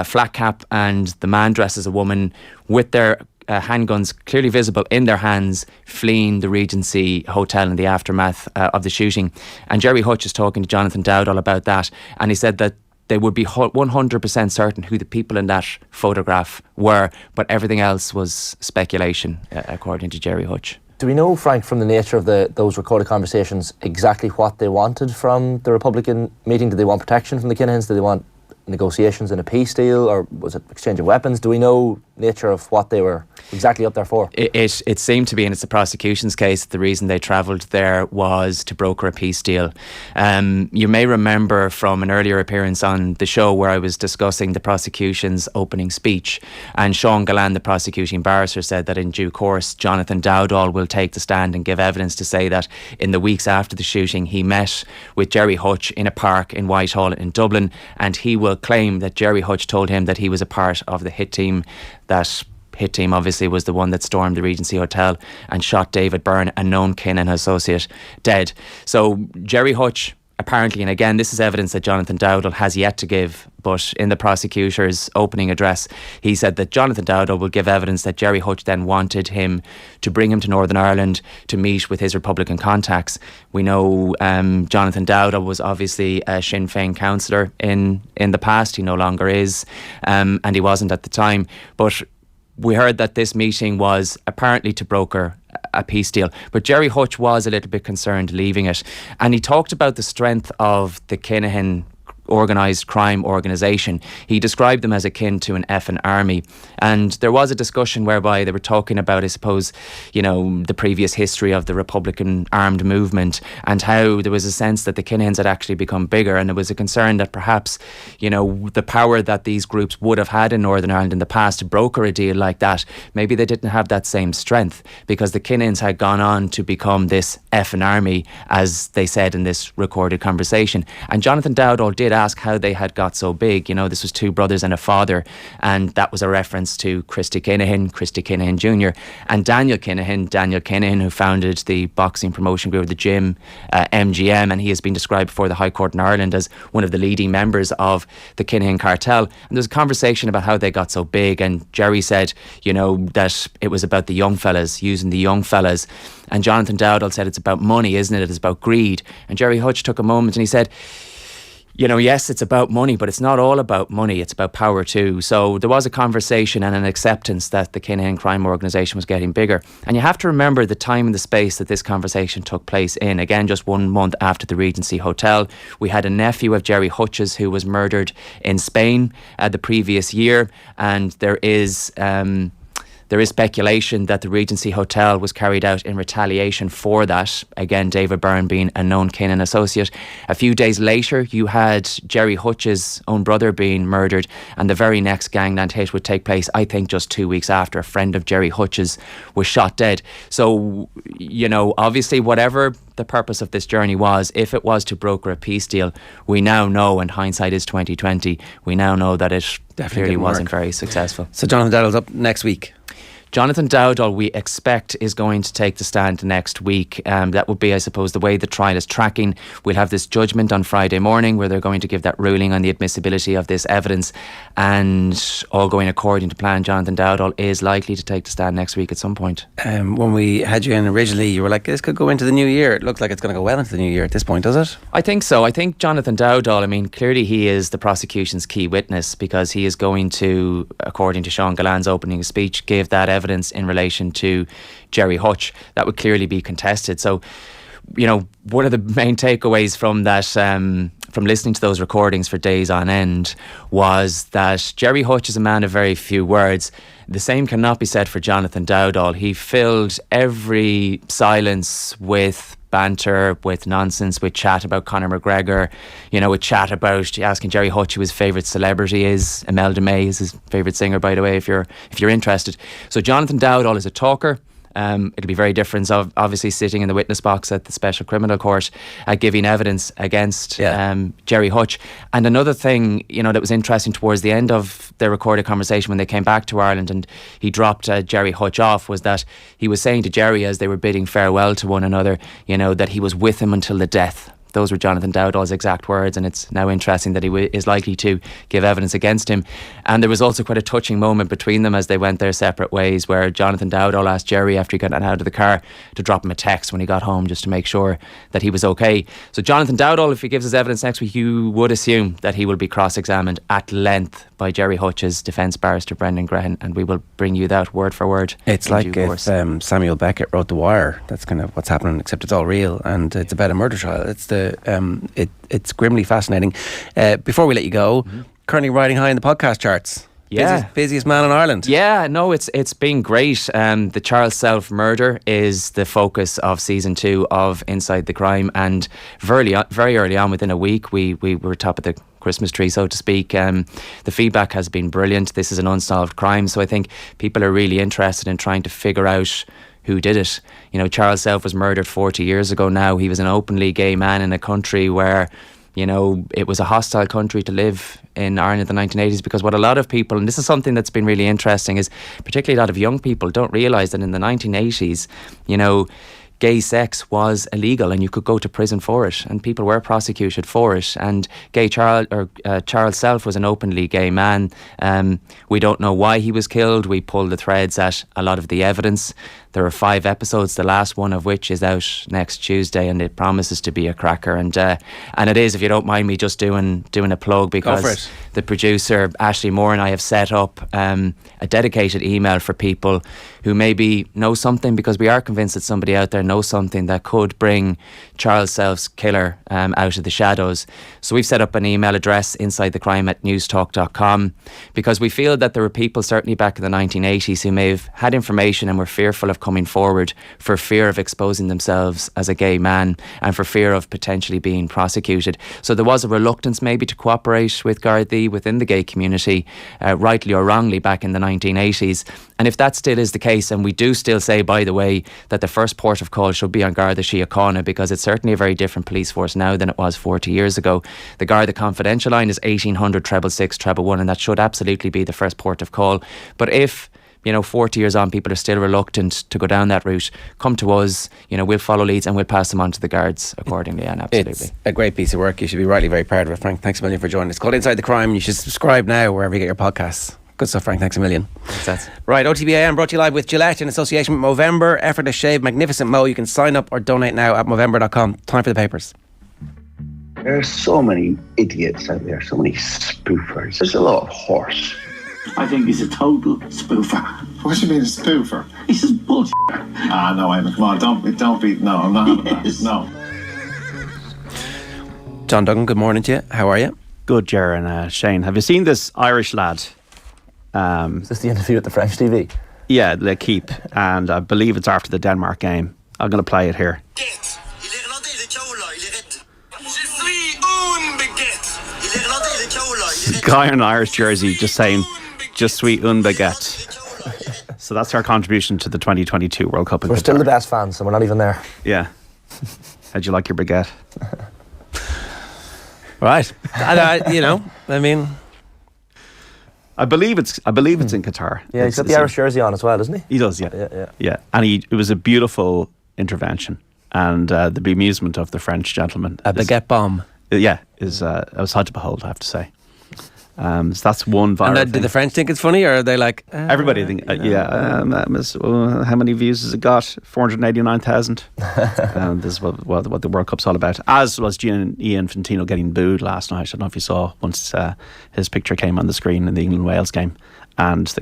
Flat Cap and the man dressed as a woman with their handguns clearly visible in their hands, fleeing the Regency Hotel in the aftermath of the shooting. And Gerry Hutch is talking to Jonathan Dowdall about that, and he said that they would be 100% certain who the people in that photograph were, but everything else was speculation, according to Gerry Hutch. Do we know, Frank, from the nature of those recorded conversations, exactly what they wanted from the Republican meeting? Did they want protection from the Kinahans? Did they want negotiations in a peace deal, or was it exchange of weapons? Do we know nature of what they were exactly up there for? It seemed to be, and it's the prosecution's case, the reason they travelled there was to broker a peace deal. You may remember from an earlier appearance on the show where I was discussing the prosecution's opening speech, and Sean Gallan, the prosecuting barrister, said that in due course Jonathan Dowdall will take the stand and give evidence to say that in the weeks after the shooting he met with Gerry Hutch in a park in Whitehall in Dublin, and he will claim that Gerry Hutch told him that he was a part of the hit team. That hit team obviously was the one that stormed the Regency Hotel and shot David Byrne, a known Kinahan associate, dead. So Gerry Hutch apparently, and again this is evidence that Jonathan Dowdall has yet to give, but in the prosecutor's opening address he said that Jonathan Dowdall will give evidence that Gerry Hutch then wanted him to bring him to Northern Ireland to meet with his Republican contacts. We know Jonathan Dowdall was obviously a Sinn Féin councillor in the past. He no longer is, and he wasn't at the time, but we heard that this meeting was apparently to broker a peace deal, but Gerry Hutch was a little bit concerned leaving it, and he talked about the strength of the Kinahan organised crime organisation. He described them as akin to an effing army. And there was a discussion whereby they were talking about, I suppose, the previous history of the Republican armed movement and how there was a sense that the Kinahans had actually become bigger, and there was a concern that perhaps, the power that these groups would have had in Northern Ireland in the past to broker a deal like that, maybe they didn't have that same strength, because the Kinahans had gone on to become this effing army, as they said in this recorded conversation. And Jonathan Dowdall did ask how they had got so big. This was two brothers and a father, and that was a reference to Christy Kinahan Jr. and Daniel Kinahan, who founded the boxing promotion group, the gym, MGM, and he has been described before the High Court in Ireland as one of the leading members of the Kinahan cartel. And there's a conversation about how they got so big, and Jerry said, that it was about the young fellas, using the young fellas. And Jonathan Dowdall said, it's about money, isn't it? It's about greed. And Jerry Hutch took a moment and he said, yes, it's about money, but it's not all about money. It's about power too. So there was a conversation and an acceptance that the Kinahan crime organisation was getting bigger. And you have to remember the time and the space that this conversation took place in. Again, just 1 month after the Regency Hotel. We had a nephew of Jerry Hutch's who was murdered in Spain the previous year. And there is speculation that the Regency Hotel was carried out in retaliation for that. Again, David Byrne being a known Kinahan associate. A few days later, you had Jerry Hutch's own brother being murdered, and the very next gangland hit would take place, I think, just 2 weeks after a friend of Jerry Hutch's was shot dead. So, obviously, whatever the purpose of this journey was, if it was to broker a peace deal, we now know, and hindsight is 2020, we now know that it definitely wasn't very successful. So Jonathan Dowdall's up next week. Jonathan Dowdall, we expect, is going to take the stand next week. That would be, I suppose, the way the trial is tracking. We'll have this judgment on Friday morning where they're going to give that ruling on the admissibility of this evidence, and all going according to plan, Jonathan Dowdall is likely to take the stand next week at some point. When we had you in originally, you were like, this could go into the new year. It looks like it's going to go well into the new year at this point, does it? I think so. I think Jonathan Dowdall, clearly he is the prosecution's key witness, because he is going to, according to Sean Gallan's opening speech, give that evidence in relation to Jerry Hutch. That would clearly be contested. So, one of the main takeaways from that, from listening to those recordings for days on end, was that Jerry Hutch is a man of very few words. The same cannot be said for Jonathan Dowdall. He filled every silence with banter, with nonsense, with chat about Conor McGregor, with chat about asking Jerry Hutch who his favourite celebrity is. Imelda May is his favourite singer, by the way, if you're interested. So Jonathan Dowdall is a talker. It'll be very different, obviously, sitting in the witness box at the Special Criminal Court, giving evidence against Jerry Hutch. And another thing, that was interesting towards the end of their recorded conversation when they came back to Ireland and he dropped Jerry Hutch off, was that he was saying to Jerry as they were bidding farewell to one another, that he was with him until the death. Those were Jonathan Dowdall's exact words, and it's now interesting that he is likely to give evidence against him. And there was also quite a touching moment between them as they went their separate ways, where Jonathan Dowdall asked Jerry, after he got out of the car, to drop him a text when he got home just to make sure that he was okay. So Jonathan Dowdall, if he gives his evidence next week, you would assume that he will be cross-examined at length by Jerry Hutch's defence barrister Brendan Grehan, and we will bring you that word for word. It's like if Samuel Beckett wrote The Wire. That's kind of what's happening, except it's all real, and it's about a murder trial. It's grimly fascinating. Before we let you go, currently riding high in the podcast charts. Yeah, busiest man in Ireland. Yeah, no, it's been great. The Charles Self murder is the focus of season 2 of Inside the Crime, and very early on, within a week, we were top of the Christmas tree, so to speak. The feedback has been brilliant. This is an unsolved crime, so I think people are really interested in trying to figure out who did it. Charles Self was murdered 40 years ago now. He was an openly gay man in a country where, it was a hostile country to live in Ireland in the 1980s, because what a lot of people, and this is something that's been really interesting, is particularly a lot of young people don't realise that in the 1980s, gay sex was illegal and you could go to prison for it, and people were prosecuted for it. And Charles Self was an openly gay man. We don't know why he was killed. We pulled the threads at a lot of the evidence. There are 5 episodes, the last one of which is out next Tuesday, and it promises to be a cracker. And it is, if you don't mind me just doing a plug, because the producer Ashley Moore and I have set up a dedicated email for people who maybe know something, because we are convinced that somebody out there knows something that could bring Charles Self's killer out of the shadows. So we've set up an email address, insidethecrime@newstalk.com, because we feel that there were people certainly back in the 1980s who may have had information and were fearful of coming forward for fear of exposing themselves as a gay man and for fear of potentially being prosecuted. So there was a reluctance maybe to cooperate with Gardaí within the gay community, rightly or wrongly, back in the 1980s. And if that still is the case, and we do still say, by the way, that the first port of call should be on Garda Síochána, because it's certainly a very different police force now than it was 40 years ago. The Garda confidential line is 1800 666 111, and that should absolutely be the first port of call. But if 40 years on, people are still reluctant to go down that route, come to us, we'll follow leads and we'll pass them on to the guards accordingly. And absolutely. It's a great piece of work. You should be rightly very proud of it, Frank. Thanks a million for joining us. It's called Inside the Crime. You should subscribe now wherever you get your podcasts. Good stuff, Frank. Thanks a million. Right, OTB AM brought to you live with Gillette in association with Movember. Effortless shave, magnificent mow. You can sign up or donate now at Movember.com. Time for the papers. There are so many idiots out there, so many spoofers. There's a lot of horse. I think he's a total spoofer. What do you mean a spoofer? He's just bullshit. No, Eamon, come on, don't be, no, I'm not having that, no. John Duggan, good morning to you. How are you? Good, Ger and Shane. Have you seen this Irish lad? Is this the interview at the French TV? Yeah, Le Keep, and I believe it's after the Denmark game. I'm going to play it here. Guy in an Irish jersey just saying, "Je suis un baguette." So that's our contribution to the 2022 World Cup. We're still the best fans, and we're not even there. Yeah. How'd you like your baguette? Right. I believe it's in Qatar. Yeah, he's got the Irish jersey on as well, doesn't he? He does, yeah. And it was a beautiful intervention, and the bemusement of the French gentleman. A baguette bomb. Yeah, is a sight to behold, I have to say. So that's one viral And do the French think it's funny, or are they like... Everybody think, how many views has it got? 489,000. This is what the World Cup's all about. As was Ian Infantino getting booed last night. I don't know if you saw, once his picture came on the screen in the England-Wales game, and the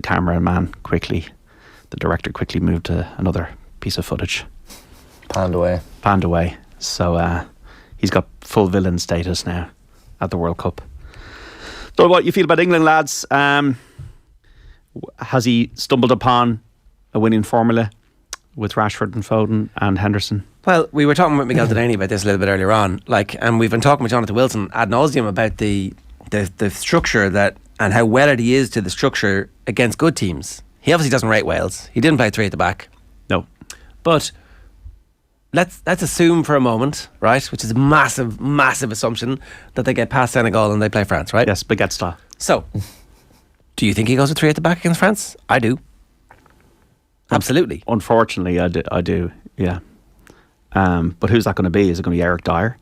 director quickly moved to another piece of footage. Panned away. So he's got full villain status now at the World Cup. So what you feel about England, lads? Has he stumbled upon a winning formula with Rashford and Foden and Henderson? Well, we were talking with Miguel Delaney about this a little bit earlier on, and we've been talking with Jonathan Wilson ad nauseum about the structure that and how wedded he is to the structure against good teams. He obviously doesn't rate Wales. He didn't play 3 at the back. No, but let's assume for a moment, right, which is a massive assumption, that they get past Senegal and they play France, right? Yes, baguette style. So, do you think he goes with 3 at the back against France? I do. Absolutely. Unfortunately, I do. Yeah. But who's that going to be? Is it going to be Eric Dyer,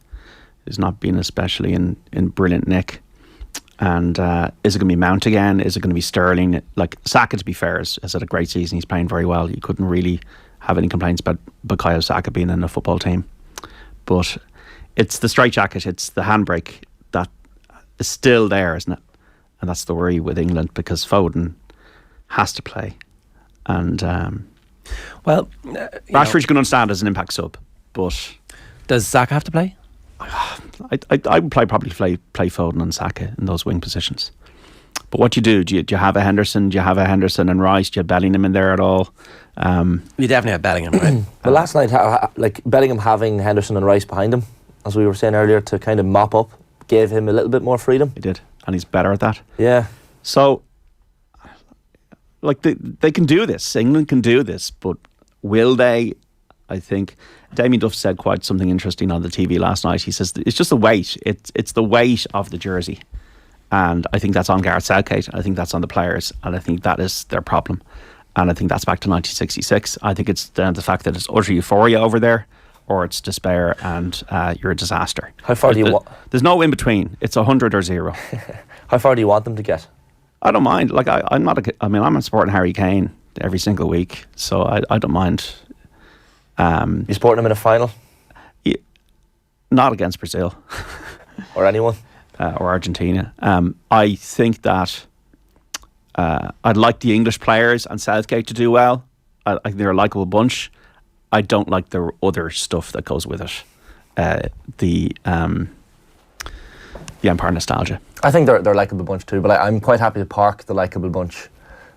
who's not been especially in brilliant nick? And is it going to be Mount again? Is it going to be Sterling? Like, Saka, to be fair, has had a great season. He's playing very well. You couldn't really have any complaints about Bukayo Saka being in a football team. But it's the straitjacket, it's the handbrake that is still there, isn't it? And that's the worry with England, because Foden has to play. And Rashford's going to understand as an impact sub, but does Saka have to play? I would probably play Foden and Saka in those wing positions. But what do? Do you have a Henderson? Do you have a Henderson and Rice? Do you have Bellingham in there at all? You definitely have Bellingham, right? Well, last night, like Bellingham having Henderson and Rice behind him, as we were saying earlier, to kind of mop up, gave him a little bit more freedom. He did, and he's better at that. Yeah. So, like, they can do this. England can do this, but will they? I think Damien Duff said quite something interesting on the TV last night. He says it's just the weight. It's the weight of the jersey. And I think that's on Gareth Southgate. I think that's on the players. And I think that is their problem. And I think that's back to 1966. I think it's down to the fact that it's utter euphoria over there, or it's despair and you're a disaster. How far do you want? There's no in between. It's 100 or 0. How far do you want them to get? I don't mind. Like I'm not. I'm supporting Harry Kane every single week. So I don't mind. You supporting them in a final? Not against Brazil. Or anyone? Or Argentina. I think that I'd like the English players and Southgate to do well. I think they're a likeable bunch. I don't like the other stuff that goes with it. The Empire nostalgia. I think they're a likeable bunch too, but I'm quite happy to park the likeable bunch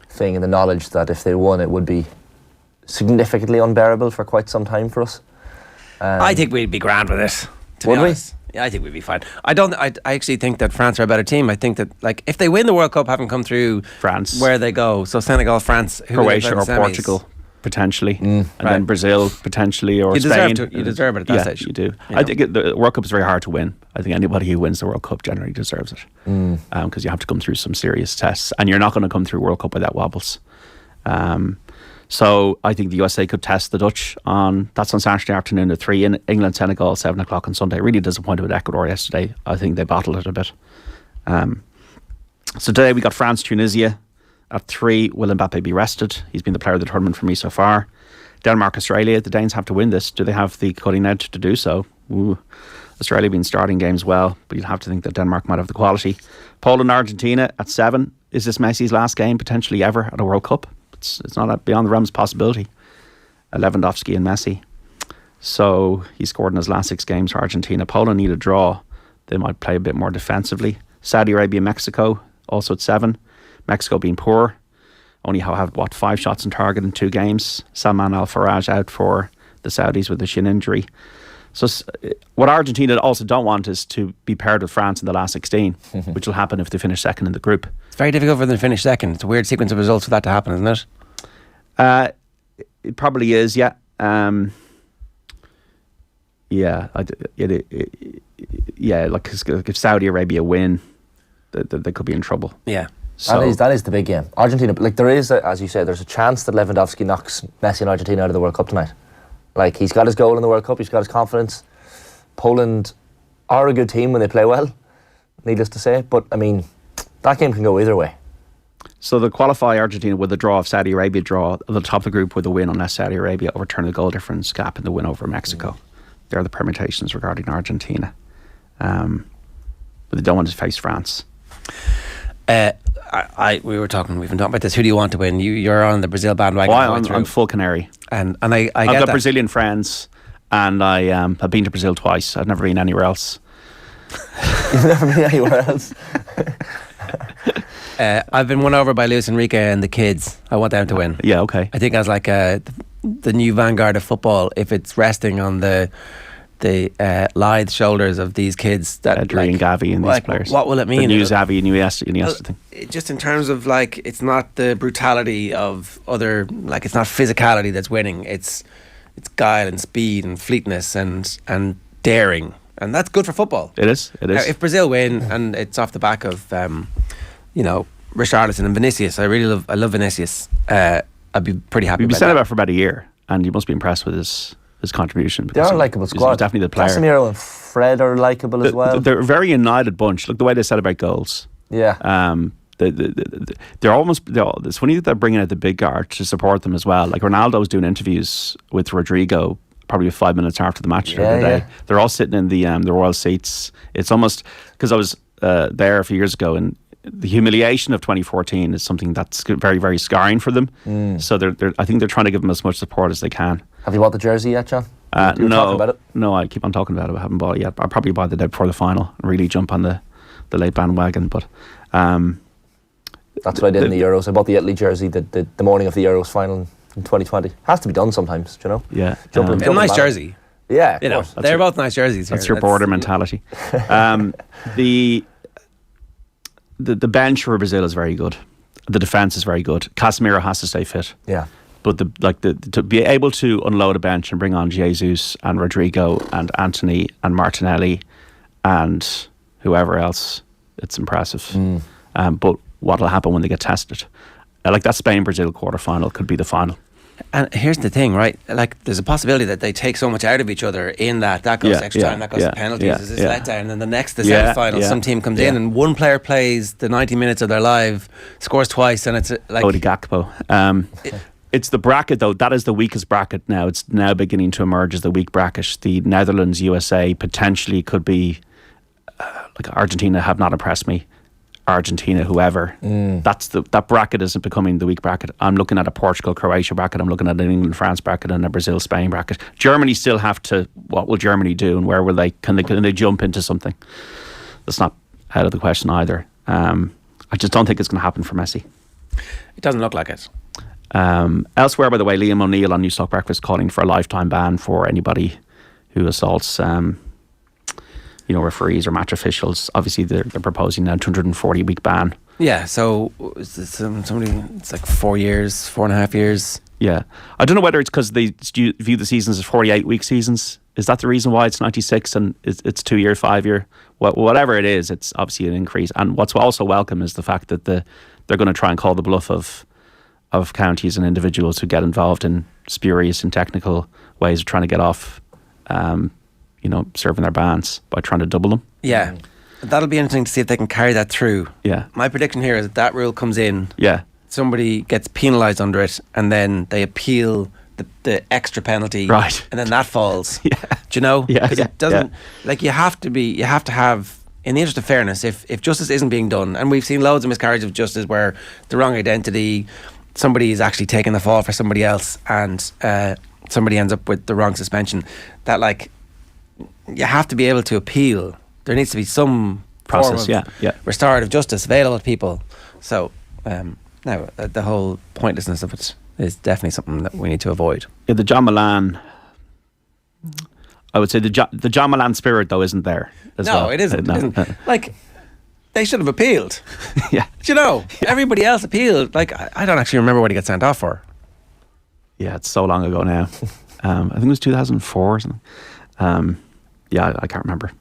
thing in the knowledge that if they won, it would be significantly unbearable for quite some time for us. I think we'd be grand with this. Would we? Yeah, I think we'd be fine. I actually think that France are a better team. I think that, like, if they win the World Cup, having come through France, where they go, so Senegal, France, Croatia, or Portugal, potentially, and then Brazil, potentially, or Spain. You deserve it at that stage. You do. I think the World Cup is very hard to win. I think anybody who wins the World Cup generally deserves it, because you have to come through some serious tests, and you're not going to come through World Cup without wobbles. So I think the USA could test the Dutch that's on Saturday afternoon at 3 in England, Senegal, 7 o'clock on Sunday. Really disappointed with Ecuador yesterday. I think they bottled it a bit. So today we got France, Tunisia at 3. Will Mbappe be rested? He's been the player of the tournament for me so far. Denmark, Australia. The Danes have to win this. Do they have the cutting edge to do so? Ooh. Australia have been starting games well, but you'd have to think that Denmark might have the quality. Poland, Argentina at 7. Is this Messi's last game potentially ever at a World Cup? It's not beyond the realms of possibility. Lewandowski and Messi. So he scored in his last 6 games for Argentina. Poland need a draw. They might play a bit more defensively. Saudi Arabia, Mexico, also at 7. Mexico being poor. Only have 5 shots on target in 2 games. Salman Al-Faraj out for the Saudis with a shin injury. So what Argentina also don't want is to be paired with France in the last 16, which will happen if they finish second in the group. It's very difficult for them to finish second. It's a weird sequence of results for that to happen, isn't it? It probably is, yeah. Like if Saudi Arabia win, they could be in trouble. Yeah. So that is the big game. Argentina, like there is, as you say, there's a chance that Lewandowski knocks Messi and Argentina out of the World Cup tonight. Like, he's got his goal in the World Cup, he's got his confidence. Poland are a good team when they play well, needless to say, but I mean, that game can go either way. So they'll qualify Argentina with a draw, if Saudi Arabia draw at the top of the group with a win unless Saudi Arabia overturn the goal difference gap in the win over Mexico. There are the permutations regarding Argentina. But they don't want to face France. We've been talking about this. Who do you want to win? You're on the Brazil bandwagon. I'm full Canary. And I've got Brazilian friends, and I have been to Brazil twice. I've never been anywhere else. You've never been anywhere else? I've been won over by Luis Enrique and the kids. I want them to win. Yeah, okay. I think as like the new vanguard of football, if it's resting on the lithe shoulders of these kids, that Adri and Gavi and these players. What will it mean? The new Xavi, new Iniesta thing. Just in terms of, like, it's not the brutality of other, like, it's not physicality that's winning. It's guile and speed and fleetness and daring, and that's good for football. It is. Now, if Brazil win and it's off the back of Richarlison and Vinicius, I love Vinicius. I'd be pretty happy. We've been saying about for about a year, and you must be impressed with his contribution. They are a likeable squad. He's definitely the player. Casemiro and Fred are likeable as well. They're a very united bunch. Look, the way they celebrate goals. Yeah. They're almost. It's funny that they're bringing out the big guard to support them as well. Like Ronaldo was doing interviews with Rodrigo probably 5 minutes after the match the other day. Yeah. They're all sitting in the royal seats. It's almost because I was there a few years ago, and the humiliation of 2014 is something that's very, very scarring for them. So I think they're trying to give them as much support as they can. Have you bought the jersey yet, John? No, talking about it? No, I keep on talking about it. I haven't bought it yet. I'll probably buy the day before the final and really jump on the late bandwagon. But that's what I did in the Euros. I bought the Italy jersey the morning of the Euros final in 2020. Has to be done sometimes, do you know? Yeah. A nice jersey. Yeah, of course. They're both nice jerseys. That's your border mentality. The bench for Brazil is very good. The defence is very good. Casemiro has to stay fit. Yeah. But to be able to unload a bench and bring on Jesus and Rodrigo and Anthony and Martinelli and whoever else, it's impressive. But what will happen when they get tested? Like that Spain-Brazil quarter-final could be the final. And here's the thing, right? Like, there's a possibility that they take so much out of each other in that goes to extra time, that goes to penalties, there's this letdown, and then the semi-final, some team comes in and one player plays the 90 minutes of their life, scores twice, and it's like... Cody Gakpo. It's the bracket, though. That is the weakest bracket now. It's now beginning to emerge as the weak bracket. The Netherlands, USA potentially could be... like Argentina have not impressed me. Argentina, whoever. That bracket isn't becoming the weak bracket. I'm looking at a Portugal, Croatia bracket. I'm looking at an England, France bracket and a Brazil, Spain bracket. Germany still have to. What will Germany do, and where will they? Can they jump into something? That's not out of the question either. I just don't think it's going to happen for Messi. It doesn't look like it. Elsewhere, by the way, Liam O'Neill on Newstalk Breakfast calling for a lifetime ban for anybody who assaults. Referees or match officials. Obviously, they're proposing now 240-week ban. Yeah, so it's like 4 years, 4.5 years. Yeah. I don't know whether it's because they view the seasons as 48-week seasons. Is that the reason why it's 96 and it's 2 year, 5 year? Whatever it is, it's obviously an increase. And what's also welcome is the fact that they're going to try and call the bluff of counties and individuals who get involved in spurious and technical ways of trying to get off serving their bans by trying to double them. Yeah. That'll be interesting to see if they can carry that through. Yeah. My prediction here is that rule comes in. Yeah. Somebody gets penalised under it, and then they appeal the extra penalty. Right. And then that falls. Yeah. Do you know? Yeah. Because it doesn't, like, you have to have, in the interest of fairness, if justice isn't being done, and we've seen loads of miscarriage of justice where the wrong identity, somebody is actually taking the fall for somebody else, and somebody ends up with the wrong suspension, that, like, you have to be able to appeal. There needs to be some process, form of restorative justice available to people. So now the whole pointlessness of it is definitely something that we need to avoid. Yeah, the John Milan, I would say the John Milan spirit though isn't there. No, it isn't. It isn't. Like, they should have appealed. Yeah, do you know? Everybody else appealed. Like, I don't actually remember what he got sent off for. Yeah, it's so long ago now. I think it was 2004 or something. Yeah, I can't remember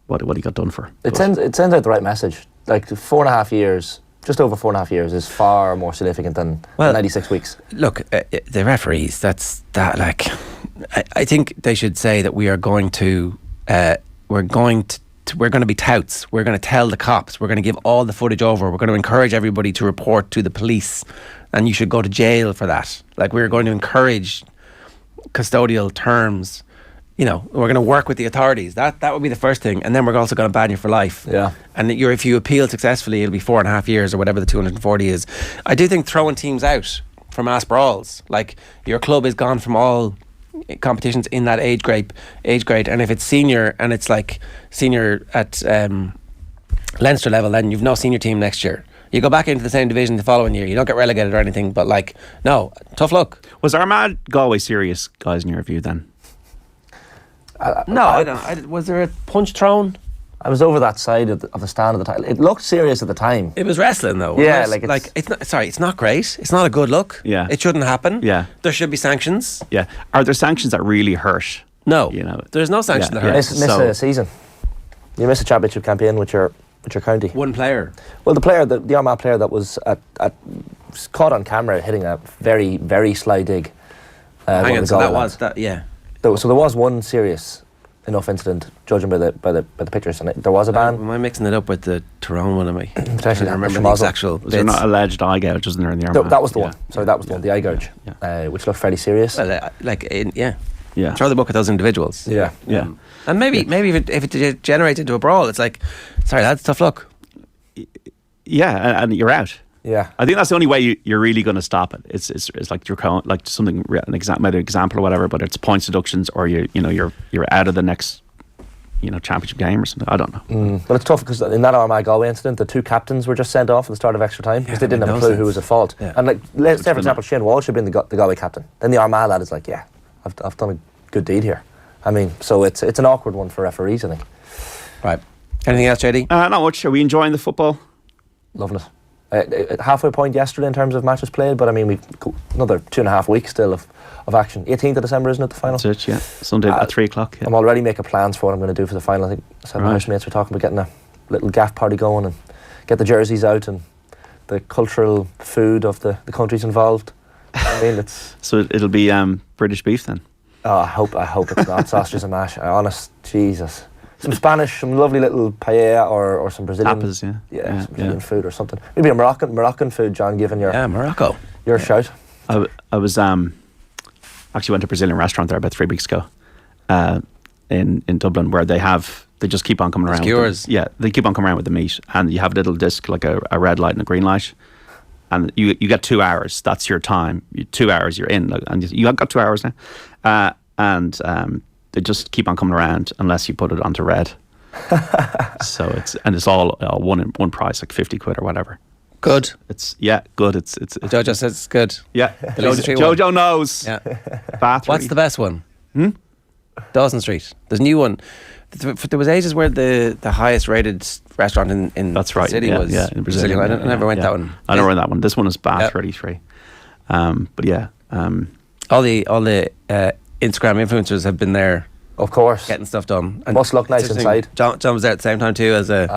what he got done for. It sends out the right message. Like 4.5 years, just over 4.5 years, is far more significant than 96 weeks. Look, the referees. I think they should say that we're going to be touts. We're going to tell the cops. We're going to give all the footage over. We're going to encourage everybody to report to the police, and you should go to jail for that. Like, we're going to encourage custodial terms. We're going to work with the authorities. That would be the first thing, and then we're also going to ban you for life. Yeah. And if you appeal successfully, it'll be 4.5 years or whatever the 240 is. I do think throwing teams out from mass brawls, like, your club is gone from all competitions in that age grade, and if it's senior and it's like senior at Leinster level, then you've no senior team next year. You go back into the same division the following year. You don't get relegated or anything, but, like, no, tough luck. Was Armagh Galway serious, guys, in your view then? No, I don't. Was there a punch thrown? I was over that side of the stand at the time. It looked serious at the time. It was wrestling though. Yeah, it's not great. It's not a good look. Yeah, it shouldn't happen. Yeah, there should be sanctions. Yeah, are there sanctions that really hurt? No, there's no sanctions that hurt. Miss a season. You miss a championship campaign with your county. One player. Well, the player, the Armagh player that was caught on camera hitting a very, very sly dig. Hang on, so that was that. Yeah. So there was one serious enough incident, judging by the pictures, and there was a ban. Am I mixing it up with the Tyrone one? Am I? Potentially. I remember the actual. Was there not alleged eye gouge, wasn't there, in the Armagh? That was the one. Sorry, that was the one. The eye gouge, which looked fairly serious. Well, yeah. Throw the book at those individuals. Yeah. And maybe if it generates into a brawl, it's like, sorry lads, tough luck. Yeah, and you're out. Yeah, I think that's the only way you're really going to stop it. It's like you're like something an example or whatever, but it's points deductions or you're out of the next championship game or something. I don't know. But it's tough because in that Armagh Galway incident, the two captains were just sent off at the start of extra time because they didn't have a clue who was at fault. Yeah. And like, let's say for example, Shane Walsh had been the Galway captain. Then the Armagh lad is like, yeah, I've done a good deed here. I mean, so it's an awkward one for referees, I think. Right. Anything else, JD? Not much. Are we enjoying the football? Loving it. Halfway point yesterday in terms of matches played, but I mean we've another 2.5 weeks still of action. 18th of December, isn't it, the final? That's it, yeah. Sunday at 3 o'clock. Yeah. I'm already making plans for what I'm going to do for the final. I think some housemates were talking about getting a little gaff party going and get the jerseys out and the cultural food of the countries involved. I mean, it's So it'll be British beef then. Oh, I hope it's not sausages and mash. Honest, Jesus. Some Spanish, some lovely little paella or some Brazilian. Tapas, some Brazilian food or something. Maybe a Moroccan food, John. Given your Morocco. Your shout. I was actually went to a Brazilian restaurant there about 3 weeks ago, in Dublin, where they just keep on coming around. Skewers. They keep on coming around with the meat, and you have a little disc like a red light and a green light, and you get 2 hours. That's your time. 2 hours, you're in, and you have got 2 hours now, and they just keep on coming around unless you put it onto red. So it's all one price, like 50 quid or whatever. Good. It's good. It's Jojo says it's good. Yeah. Jojo knows. Yeah. What's the best one? Dawson Street. There's a new one. There was ages where the highest rated restaurant in that's right. the city was in Brazil. I never went that one. I never went that one. This one is Bath 33. But yeah. All the Instagram influencers have been there. Of course. Getting stuff done. And must look nice inside. John was there at the same time too as a...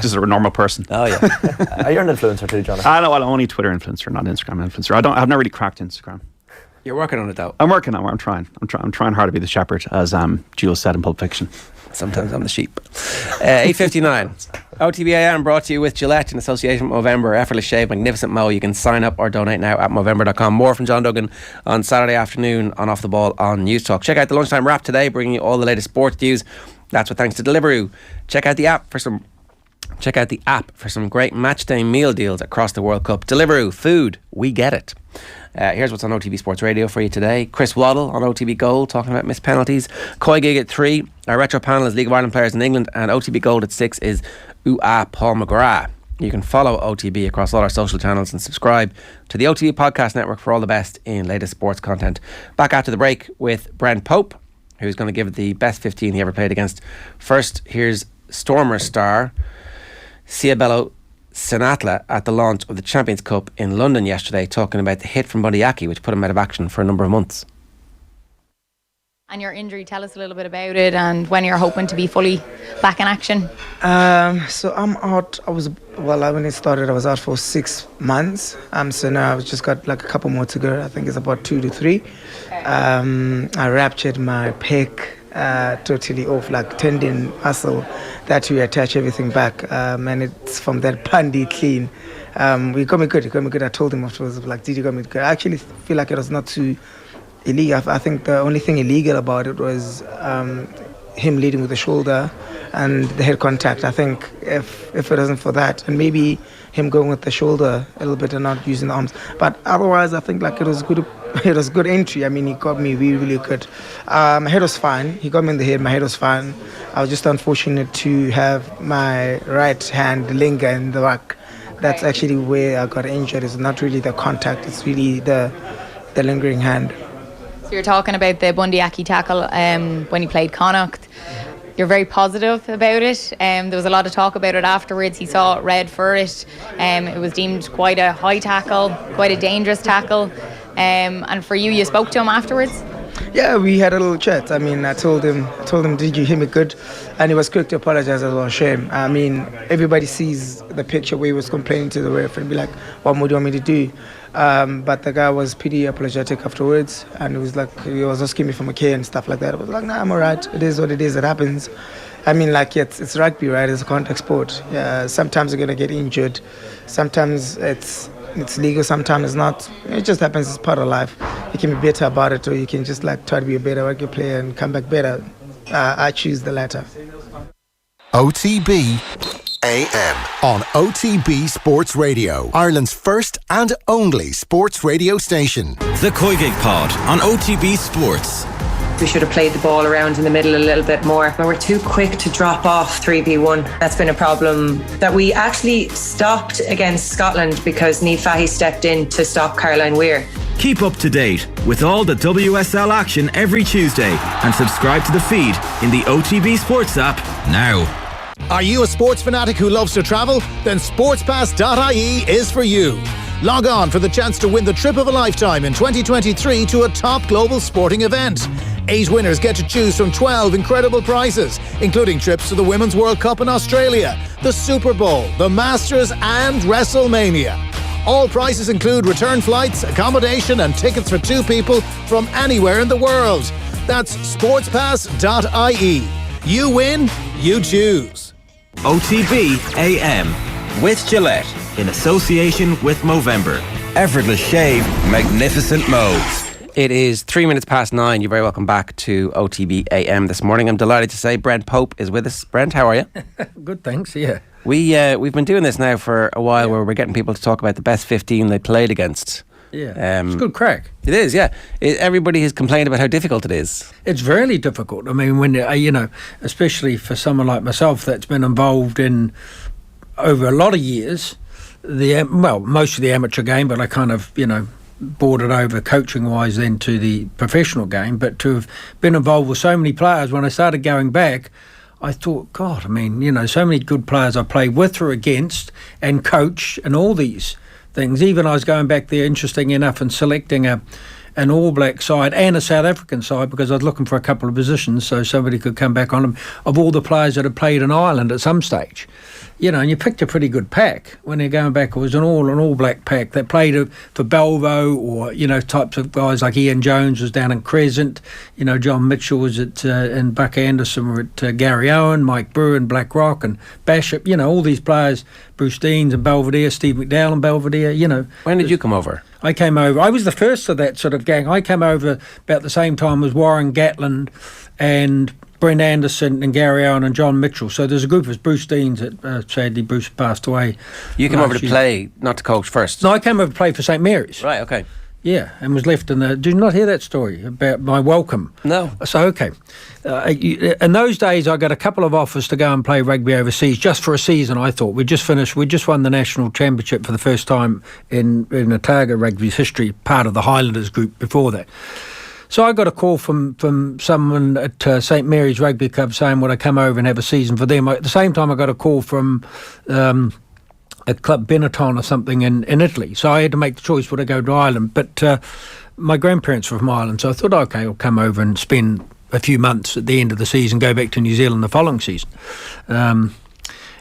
Just a normal person. Oh, yeah. You're an influencer too, Jonathan. I know, I'm only Twitter influencer, not Instagram influencer. I've not really cracked Instagram. You're working on it though. I'm working on it. I'm trying hard to be the shepherd, as Jules said in Pulp Fiction. Sometimes I'm the sheep. 8:59. OTB AM brought to you with Gillette in association with Movember. Effortless shave, magnificent mow. You can sign up or donate now at Movember.com. More from John Duggan on Saturday afternoon on Off the Ball on News Talk. Check out the lunchtime wrap today, bringing you all the latest sports news. That's with thanks to Deliveroo. Check out the app for some great match day meal deals across the World Cup. Deliveroo, food, we get it. Here's what's on OTB Sports Radio for you today. Chris Waddle on OTB Gold talking about missed penalties. Coy Gig at 3. Our retro panel is League of Ireland players in England, and OTB Gold at 6 is Paul McGrath. You can follow OTB across all our social channels and subscribe to the OTB Podcast Network for all the best in latest sports content. Back after the break with Brent Pope, who's going to give it the best 15 he ever played against. First, here's Stormers star Ciabello Sinatla at the launch of the Champions Cup in London yesterday, talking about the hit from Bodiaki, which put him out of action for a number of months. And your injury, tell us a little bit about it and when you're hoping to be fully back in action. So I'm out. When it started, I was out for 6 months. So now I've just got like a couple more to go. I think it's about 2 to 3. Okay. I ruptured my pec totally off, like tendon muscle that we attach everything back, and it's from that pandy clean. He got me good. I told him afterwards, like, did you got me good? I actually feel like it was not too illegal. I think the only thing illegal about it was him leading with the shoulder and the head contact. I think if it wasn't for that, and maybe him going with the shoulder a little bit and not using the arms, but otherwise I think like it was good. It was good entry. I mean, he got me really, really good. My head was fine. He got me in the head. My head was fine. I was just unfortunate to have my right hand linger in the back. That's actually where I got injured. It's not really the contact. It's really the lingering hand. So you're talking about the Bundyaki tackle when you played Connacht. You're very positive about it. There was a lot of talk about it afterwards. He saw red for it. It was deemed quite a high tackle, quite a dangerous tackle. And for you spoke to him afterwards? Yeah, we had a little chat. I mean, I told him, did you hear me good? And he was quick to apologize as well. Shame. I mean, everybody sees the picture where he was complaining to the ref and be like, what more do you want me to do? But the guy was pretty apologetic afterwards, and he was like, he was asking me for my care and stuff like that. I was like, nah, I'm all right. It is what it is. It happens. I mean, like, it's rugby, right? It's a contact sport. Yeah, sometimes you're going to get injured. Sometimes it's legal, sometimes it's not. It just happens. It's part of life. You can be better about it, or you can just like try to be a better rugby player and come back better. I choose the latter. OTB AM on OTB Sports Radio, Ireland's first and only sports radio station. The Koigig Pod on OTB Sports. We should have played the ball around in the middle a little bit more. We were too quick to drop off 3v1. That's been a problem that we actually stopped against Scotland because Niamh Fahey stepped in to stop Caroline Weir. Keep up to date with all the WSL action every Tuesday and subscribe to the feed in the OTB Sports app now. Are you a sports fanatic who loves to travel? Then sportspass.ie is for you. Log on for the chance to win the trip of a lifetime in 2023 to a top global sporting event. 8 winners get to choose from 12 incredible prizes, including trips to the Women's World Cup in Australia, the Super Bowl, the Masters and WrestleMania. All prices include return flights, accommodation and tickets for 2 people from anywhere in the world. That's sportspass.ie. You win, you choose. OTB AM with Gillette in association with Movember. Effortless shave, magnificent modes. It is 9:03. You're very welcome back to OTB AM this morning. I'm delighted to say Brent Pope is with us. Brent, how are you? Good, thanks, yeah. We've been doing this now for a while where we're getting people to talk about the best 15 they played against. Yeah, it's good crack. It is, yeah. Everybody has complained about how difficult it is. It's very difficult. I mean, when especially for someone like myself that's been involved in over a lot of years, most of the amateur game, but I kind of, brought it over coaching-wise then to the professional game. But to have been involved with so many players, when I started going back, I thought, God, so many good players I played with or against and coach and all these things. Even I was going back there, interesting enough, and selecting an All Black side and a South African side because I was looking for a couple of positions so somebody could come back on them, of all the players that had played in Ireland at some stage. And you picked a pretty good pack. When you're going back, it was an all Black pack that played for Belvo or, types of guys like Ian Jones was down in Crescent. John Mitchell was and Buck Anderson were at Gary Owen, Mike Brewer and Black Rock and Bishop. all these players, Bruce Deans and Belvedere, Steve McDowell and Belvedere, When did you come over? I came over. I was the first of that sort of gang. I came over about the same time as Warren Gatland and Brent Anderson and Gary Owen and John Mitchell. So there's a group of us, Bruce Deans, sadly Bruce passed away. You came over to play, not to coach first? No, I came over to play for St Mary's. Right, okay. Yeah, and was left in the... Did you not hear that story about my welcome? No. So, okay. In those days, I got a couple of offers to go and play rugby overseas, just for a season, I thought. We just won the national championship for the first time in Otago rugby's history, part of the Highlanders group before that. So I got a call from someone at St Mary's Rugby Club saying would I come over and have a season for them. At the same time, I got a call from a club, Benetton or something in Italy. So I had to make the choice, would I go to Ireland? But my grandparents were from Ireland, so I thought, okay, I'll come over and spend a few months at the end of the season, go back to New Zealand the following season.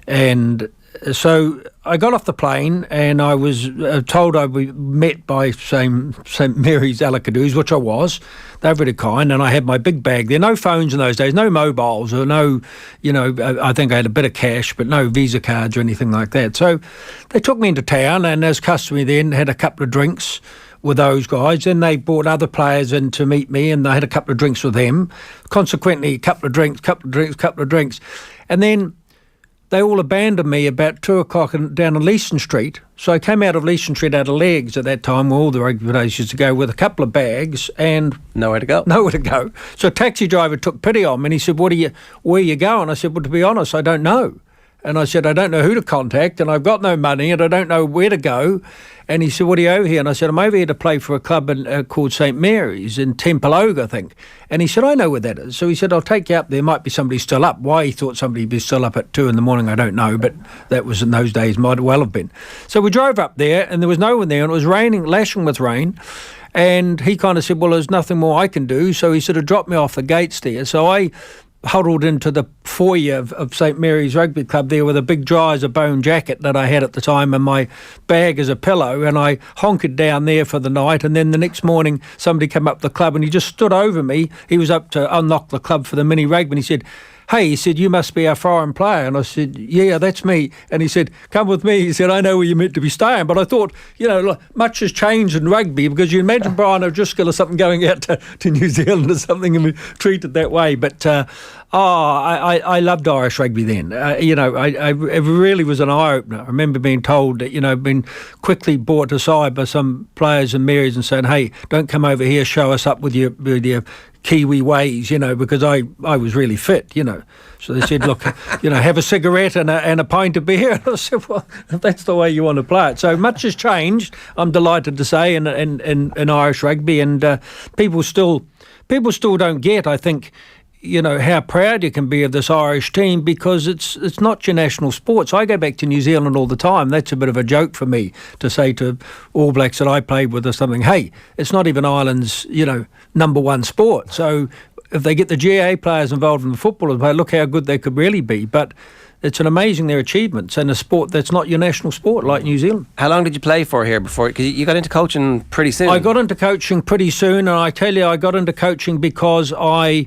And so I got off the plane and I was told I'd be met by St Mary's Alacadoos, which I was. They were really kind, and I had my big bag there. No phones in those days, no mobiles, or no, I think I had a bit of cash, but no Visa cards or anything like that. So they took me into town, and as customary then, had a couple of drinks with those guys. Then they brought other players in to meet me, and they had a couple of drinks with them. Consequently, a couple of drinks. And then they all abandoned me about 2 o'clock down on Leeson Street. So I came out of Leeson Street out of Legs at that time, where all the rugby players used to go, with a couple of bags and nowhere to go. So a taxi driver took pity on me and he said, where are you going? I said, well, to be honest, I don't know. And I said, I don't know who to contact and I've got no money and I don't know where to go. And he said, what are you over here? And I said, I'm over here to play for a club called St Mary's in Templeoga, I think. And he said, I know where that is. So he said, I'll take you up there. Might be somebody still up. Why he thought somebody would be still up at 2 a.m, I don't know. But that was in those days, might well have been. So we drove up there and there was no one there and it was raining, lashing with rain. And he kind of said, well, there's nothing more I can do. So he sort of dropped me off the gates there. So I huddled into the foyer of St Mary's Rugby Club there with a big dry as a bone jacket that I had at the time and my bag as a pillow, and I honkered down there for the night. And then the next morning somebody came up the club and he just stood over me. He was up to unlock the club for the mini rugby and he said, hey, he said, you must be our foreign player. And I said, yeah, that's me. And he said, come with me. He said, I know where you're meant to be staying. But I thought, much has changed in rugby, because you imagine Brian O'Driscoll or something going out to New Zealand or something and be treated that way. But I loved Irish rugby then. It really was an eye-opener. I remember being told that, been quickly brought aside by some players in Mary's and saying, hey, don't come over here, show us up with your Kiwi ways, because I was really fit, So they said, look, have a cigarette and a pint of beer. And I said, well, if that's the way you want to play it. So much has changed, I'm delighted to say, in Irish rugby. And people still don't get, I think, how proud you can be of this Irish team, because it's not your national sports. I go back to New Zealand all the time. That's a bit of a joke for me to say to All Blacks that I played with or something, hey, it's not even Ireland's, number one sport. So if they get the GA players involved in the football, look how good they could really be. But it's an amazing their achievements in a sport that's not your national sport like New Zealand. How long did you play for here before? Because you got into coaching pretty soon. I got into coaching pretty soon, and I tell you, I got into coaching because I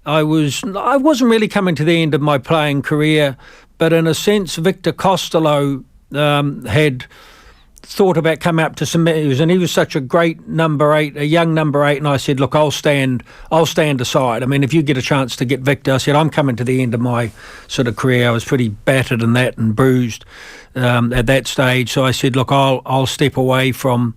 wasn't really coming to the end of my playing career, but in a sense, Victor Costello had thought about coming up to St Mary's, and he was such a great number 8, a young number 8, and I said, look, I'll stand aside. I mean, if you get a chance to get Victor, I said, I'm coming to the end of my sort of career. I was pretty battered and bruised at that stage, so I said, look, I'll step away from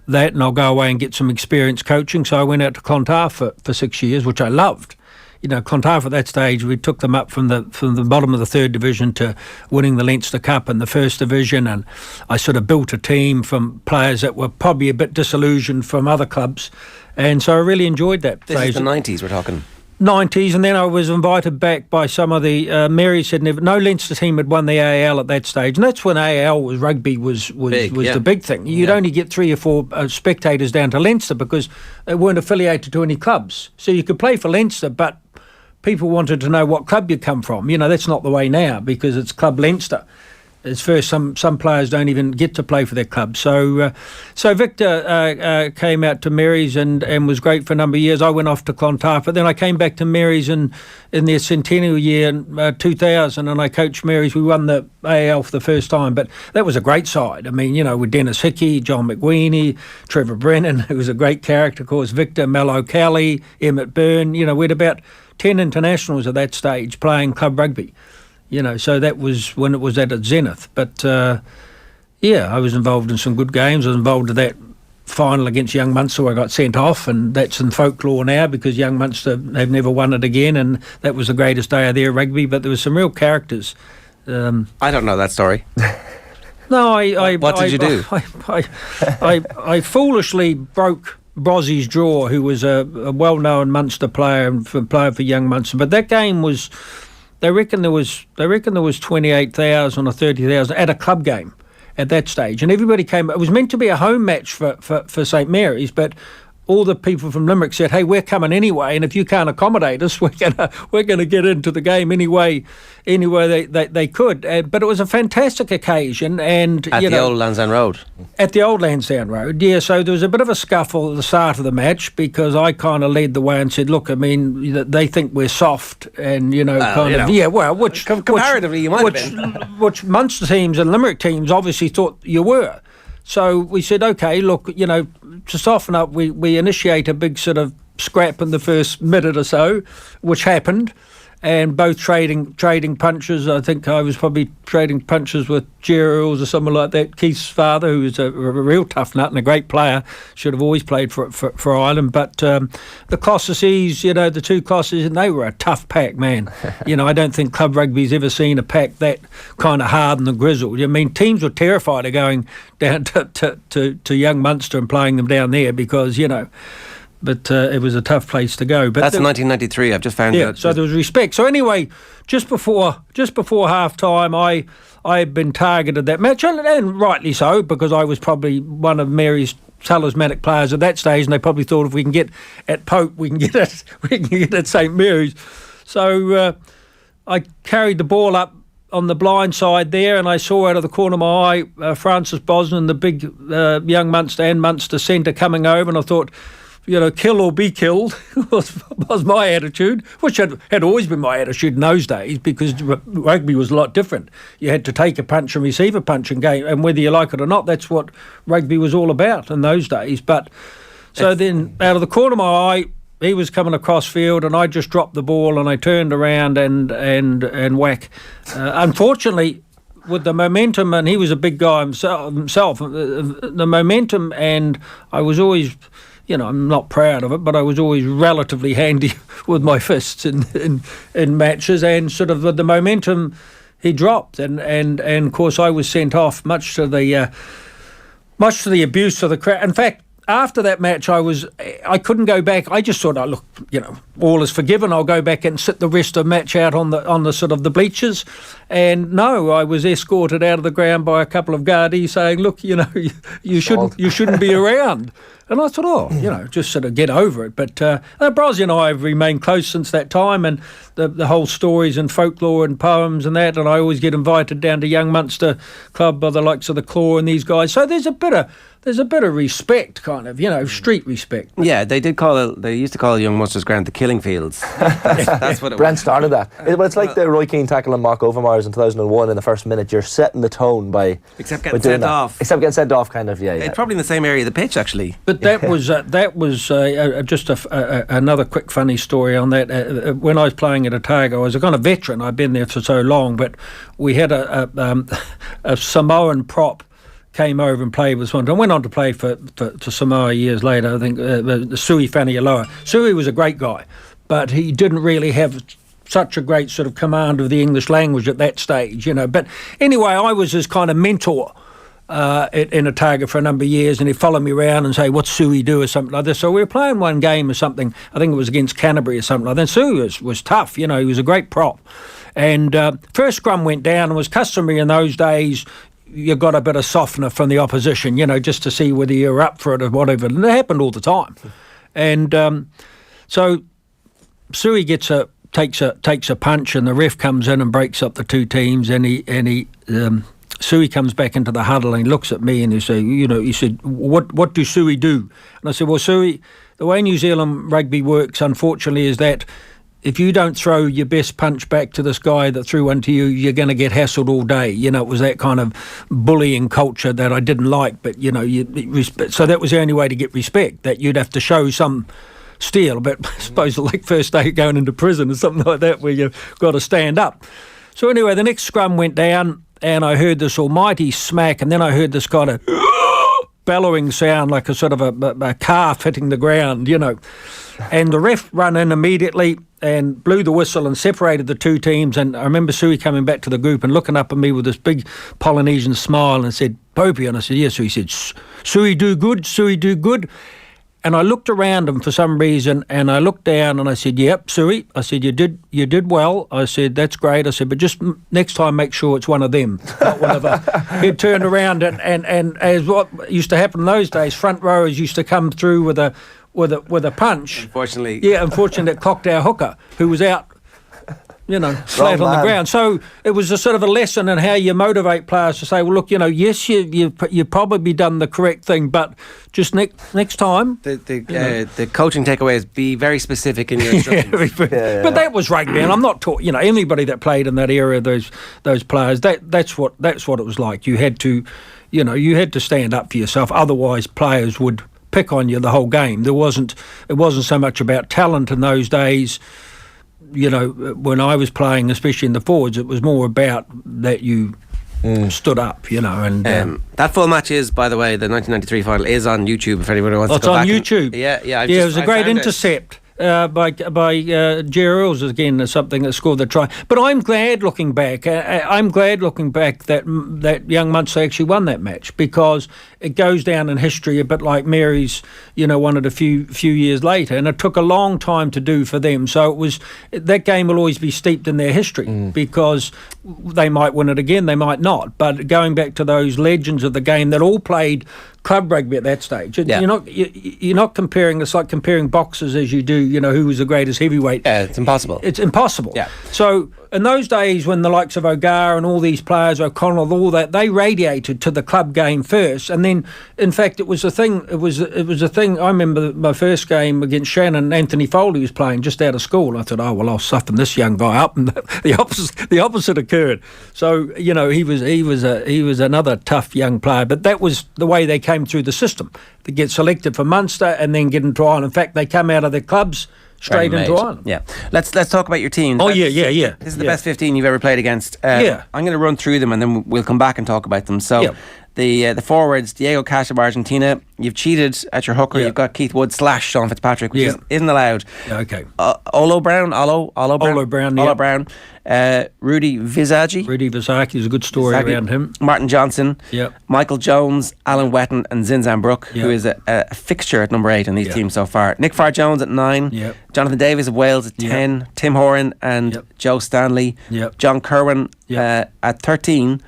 that and I'll go away and get some experience coaching. So I went out to Clontarf for 6 years, which I loved. You know, Clontarf at that stage, we took them up from the bottom of the 3rd division to winning the Leinster Cup in the 1st division, and I sort of built a team from players that were probably a bit disillusioned from other clubs, and so I really enjoyed that phase. This is the 90s we're talking. 90s, and then I was invited back by some of the Marys had no Leinster team had won the AAL at that stage, and that's when AAL was rugby was big, the big thing. You'd only get 3 or 4 spectators down to Leinster because they weren't affiliated to any clubs, so you could play for Leinster, but people wanted to know what club you come from. You know, that's not the way now because it's Club Leinster. It's first, some players don't even get to play for their club. So Victor came out to Mary's and was great for a number of years. I went off to Clontarf, but then I came back to Mary's in their centennial year in 2000, and I coached Mary's. We won the AAL for the first time, but that was a great side. I mean, you know, with Dennis Hickey, John McWeeny, Trevor Brennan, who was a great character, of course, Victor, Mel O'Kelly, Emmett Byrne. You know, we had about 10 internationals at that stage playing club rugby. You know, so that was when it was at its zenith. But, I was involved in some good games. I was involved in that final against Young Munster where I got sent off, and that's in folklore now because Young Munster have never won it again, and that was the greatest day of their rugby. But there were some real characters. I don't know that story. No, What did you do? I foolishly broke Brozzie's jaw, who was a well-known Munster player and player for Young Munster. But that game was... They reckon there was 28,000 or 30,000 at a club game at that stage, and everybody came. It was meant to be a home match for St Mary's, but all the people from Limerick said, "Hey, we're coming anyway, and if you can't accommodate us, we're gonna get into the game anyway they could." But it was a fantastic occasion, and at the old Lansdowne Road. At the old Lansdowne Road, yeah. So there was a bit of a scuffle at the start of the match because I kind of led the way and said, "Look, I mean, they think we're soft, and which comparatively you might have been. Which Munster teams and Limerick teams obviously thought you were." So we said, okay, look, you know, to soften up, we initiate a big sort of scrap in the first minute or so, which happened, and both trading punches. I think I was probably trading punches with Ger or something like that. Keith's father, who was a real tough nut and a great player, should have always played for Ireland. But the Clossices, you know, the two Clossices, and they were a tough pack, man. You know, I don't think club rugby's ever seen a pack that kind of hardened and grizzled. I mean, teams were terrified of going down to Young Munster and playing them down there because, you know, but it was a tough place to go. But that's 1993. I've just found it. So there was respect. So anyway, just before half time, I had been targeted that match, and rightly so, because I was probably one of Mary's talismanic players at that stage, and they probably thought if we can get at Pope, we can get at St Mary's. So I carried the ball up on the blind side there, and I saw out of the corner of my eye Francis Bosnan, the big Young Munster and Munster centre, coming over, and I thought, you know, kill or be killed was my attitude, which had always been my attitude in those days because rugby was a lot different. You had to take a punch and receive a punch in game, and whether you like it or not, that's what rugby was all about in those days. But so then out of the corner of my eye, he was coming across field, and I just dropped the ball and I turned around and whack. Unfortunately, with the momentum, and he was a big guy himself, the momentum, and I was always, you know, I'm not proud of it, but I was always relatively handy with my fists in matches, and sort of with the momentum, he dropped, and of course I was sent off, much to the abuse of the crowd. In fact, after that match, I couldn't go back. I just thought, oh, look, you know, all is forgiven. I'll go back and sit the rest of the match out on the sort of the bleachers. And no, I was escorted out of the ground by a couple of guardies saying, look, you know, you shouldn't be around. And I thought, just sort of get over it. But Bros and I have remained close since that time, and the whole stories and folklore and poems and that. And I always get invited down to Young Munster Club by the likes of the Claw and these guys. So there's a bit of respect, kind of, street respect. Yeah, they used to call Young Munsters Ground the Killing Fields. That's what it Brent was. started that. It's like the Roy Keane tackle on Mark Overmars in 2001 in the first minute. You're setting the tone by Except getting sent off. Except getting sent off, kind of, yeah. It's probably in the same area of the pitch, actually. But that was just another quick funny story on that. When I was playing at Otago, I was a kind of veteran. I'd been there for so long, but we had a Samoan prop came over and played with us. I went on to play for Samoa years later. I think Sui Fanialoa. Sui was a great guy, but he didn't really have such a great sort of command of the English language at that stage, But anyway, I was his kind of mentor in Otago for a number of years, and he'd follow me around and say, "What's Sui do?" or something like this. So we were playing one game or something. I think it was against Canterbury or something like that. Sui was tough, he was a great prop. And first scrum went down, and was customary in those days. You got a bit of softener from the opposition, just to see whether you're up for it or whatever. And it happened all the time. And so Sui takes a punch, and the ref comes in and breaks up the two teams. And Sui comes back into the huddle, and he looks at me and he said, "What do Sui do?" And I said, "Well, Sui, the way New Zealand rugby works, unfortunately, is that if you don't throw your best punch back to this guy that threw one to you, you're going to get hassled all day." It was that kind of bullying culture that I didn't like. But, so that was the only way to get respect, that you'd have to show some steel. But I suppose like first day going into prison or something like that, where you've got to stand up. So anyway, the next scrum went down, and I heard this almighty smack, and then I heard this kind of bellowing sound, like a sort of a calf hitting the ground, And the ref run in immediately and blew the whistle and separated the two teams. And I remember Sui coming back to the group and looking up at me with this big Polynesian smile and said, "Popey," and I said, "Yes." So he said, "Sui do good, Sui do good." And I looked around him for some reason, and I looked down and I said, "Yep, Sui." I said, "You did well." I said, "That's great." I said, "But just next time make sure it's one of them, not one of us." He turned around and as what used to happen in those days, front rowers used to come through with a punch. Unfortunately, it cocked our hooker, who was out, flat on the ground. So it was a sort of a lesson in how you motivate players to say, "Well, look, yes, you've probably done the correct thing, but just next time." The coaching takeaway is be very specific in your instructions. But that was rugby, and I'm not talking. Anybody that played in that era, those players, that's what it was like. You had to, you had to stand up for yourself. Otherwise, players would pick on you the whole game. It wasn't so much about talent in those days. When I was playing, especially in the forwards, it was more about that you stood up, and that full match is, by the way, the 1993 final is on YouTube. If anyone wants to go back. It's on YouTube. It was a great intercept. By Ger Shane again, something that scored the try. But I'm glad looking back. that Young Munster actually won that match, because it goes down in history a bit like Mary's, won it a few years later, and it took a long time to do for them. So that game will always be steeped in their history, because they might win it again, they might not. But going back to those legends of the game that all played club rugby at that stage, you're not comparing. It's like comparing boxers as you do, who was the greatest heavyweight. It's impossible. It's impossible. Yeah. So in those days, when the likes of O'Gara and all these players, O'Connell, all that, they radiated to the club game first, and then, in fact, it was a thing. It was a thing. I remember my first game against Shannon. Anthony Foley was playing just out of school. I thought, "Oh well, I'll soften this young guy up," and the opposite occurred. So he was another tough young player. But that was the way they came through the system. They get selected for Munster and then get into Ireland. In fact, they come out of their clubs straight into Ireland. Yeah. Let's talk about your team. Yeah. This is the best 15 you've ever played against. I'm going to run through them and then we'll come back and talk about them. So the forwards, Diego Cash of Argentina. You've cheated at your hooker. You've got Keith Wood / Sean Fitzpatrick, which isn't allowed. Okay. Olo Brown. Rudy Visagi. There's a good story around him. Martin Johnson. Michael Jones, Alan Wetton and Zinzan Brook, who is a fixture at number 8 in these teams so far. Nick Farr-Jones at 9. Jonathan Davies of Wales at 10. Tim Horan and Joe Stanley. John Kerwin at 13.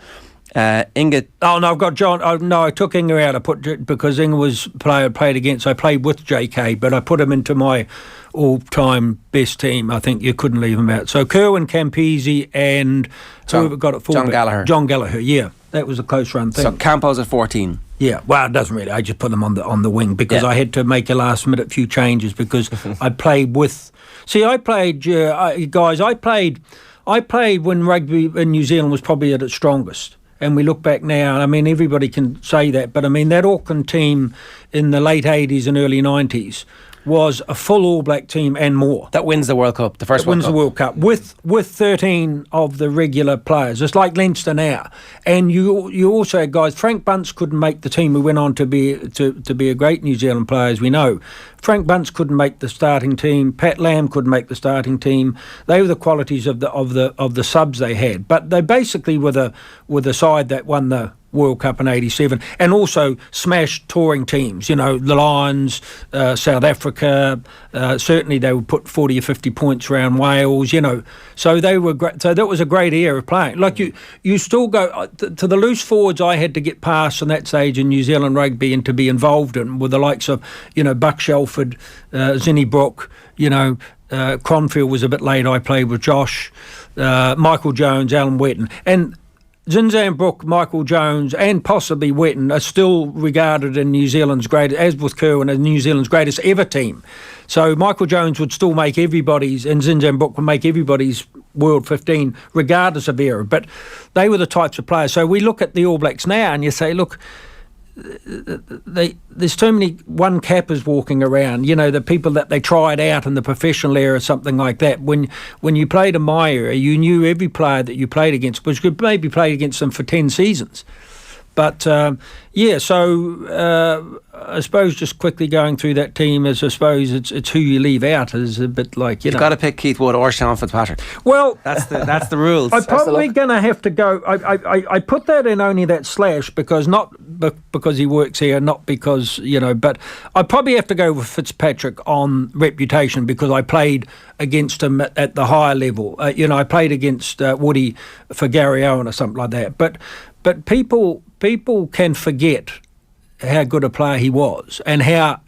Inga. Oh no, I've got John. Oh, no, I took Inga out. I put because Inga was player I played against. I played with JK, but I put him into my all-time best team. I think you couldn't leave him out. So Kerwin, Campese, and whoever got it for John Gallagher. John Gallagher. Yeah, that was a close run thing. So Campos at 14. Yeah, well, it doesn't really. I just put them on the wing because I had to make a last minute few changes because I played with. See, I played guys. I played when rugby in New Zealand was probably at its strongest. And we look back now, I mean, everybody can say that, but I mean, that Auckland team in the late 80s and early 90s was a full All Black team and more. That wins the World Cup, the first World Cup. Wins the World Cup with 13 of the regular players. It's like Leinster now. And you also had guys, Frank Bunce couldn't make the team, who went on to be a great New Zealand player, as we know. Frank Bunce couldn't make the starting team. Pat Lamb couldn't make the starting team. They were the qualities of the subs they had. But they basically were the side that won the World Cup in '87, and also smashed touring teams. You know, the Lions, South Africa. Certainly, they would put 40 or 50 points around Wales. You know, so they were great. So that was a great era of playing. Like you still go to the loose forwards. I had to get past in that stage in New Zealand rugby and to be involved in with the likes of Buck Shelford, Zinnie Brooke. Cronfield was a bit late. I played with Josh, Michael Jones, Alan Wetton, and Zinzan Brooke, Michael Jones, and possibly Wetton are still regarded in New Zealand's greatest, as with Kerwin, as New Zealand's greatest ever team. So Michael Jones would still make everybody's, and Zinzan Brooke would make everybody's World 15, regardless of era. But they were the types of players. So we look at the All Blacks now, and you say, look, there's too many one cappers walking around. The people that they tried out in the professional era, something like that. When you played in my era, you knew every player that you played against, which could maybe play against them for 10 seasons. But I suppose just quickly going through that team, as I suppose it's who you leave out is a bit like you've got to pick Keith Wood or Sean Fitzpatrick. Well, that's the rules. I'm probably going to have to go. I put that in only that slash because he works here, not because But I probably have to go with Fitzpatrick on reputation because I played against him at the higher level. I played against Woody for Gary Owen or something like that. But people can forget how good a player he was and how,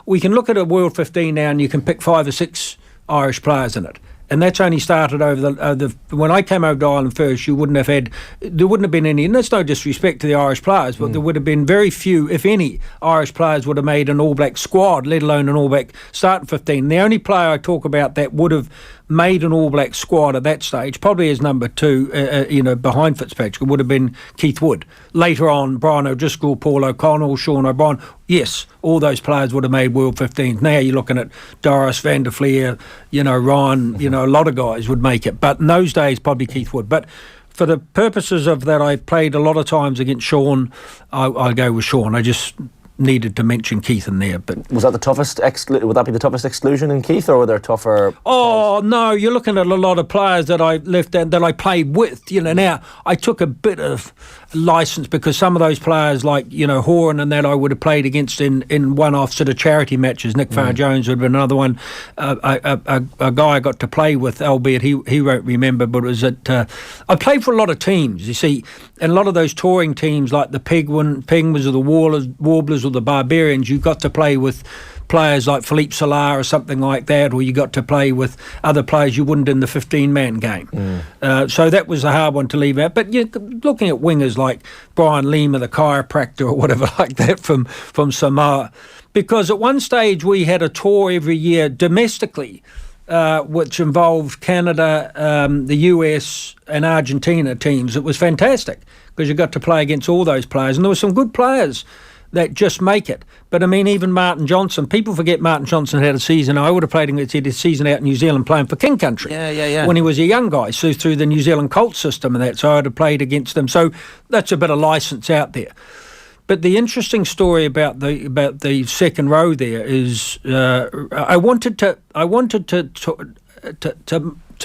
we can look at a World 15 now and you can pick 5 or 6 Irish players in it. And that's only started over the when I came over to Ireland first, there wouldn't have been any, and that's no disrespect to the Irish players, but there would have been very few, if any, Irish players would have made an All Black squad, let alone an All Black starting 15. The only player I talk about that would have made an All Black squad at that stage, probably as number 2, behind Fitzpatrick, would have been Keith Wood. Later on, Brian O'Driscoll, Paul O'Connell, Sean O'Brien. Yes, all those players would have made World 15s. Now you're looking at Doris van der Fleer, Ryan, a lot of guys would make it. But in those days, probably Keith Wood. But for the purposes of that, I played a lot of times against Sean. I'll go with Sean. I just needed to mention Keith in there. But was that the toughest would that be the toughest exclusion in Keith, or were there tougher? Oh no, you're looking at a lot of players that I left and that I played with. Now I took a bit of license because some of those players like Horan and that I would have played against in one-off sort of charity matches. Nick Farr-Jones would have been another one. A guy I got to play with, albeit he won't remember, but it was I played for a lot of teams, you see, and a lot of those touring teams like the Penguins or the Warblers or the Barbarians, you got to play with players like Philippe Solar or something like that, or you got to play with other players you wouldn't in the 15-man game. So that was a hard one to leave out. But looking at wingers like Brian Lima, the chiropractor or whatever like that from Samoa, because at one stage we had a tour every year domestically, which involved Canada, the US and Argentina teams. It was fantastic because you got to play against all those players, and there were some good players that just make it. But I mean, even Martin Johnson, people forget Martin Johnson had a season. I would have played against his season out in New Zealand playing for King Country. Yeah. When he was a young guy, so through the New Zealand Colt system and that, so I would have played against them. So that's a bit of license out there. But the interesting story about the second row there is I wanted to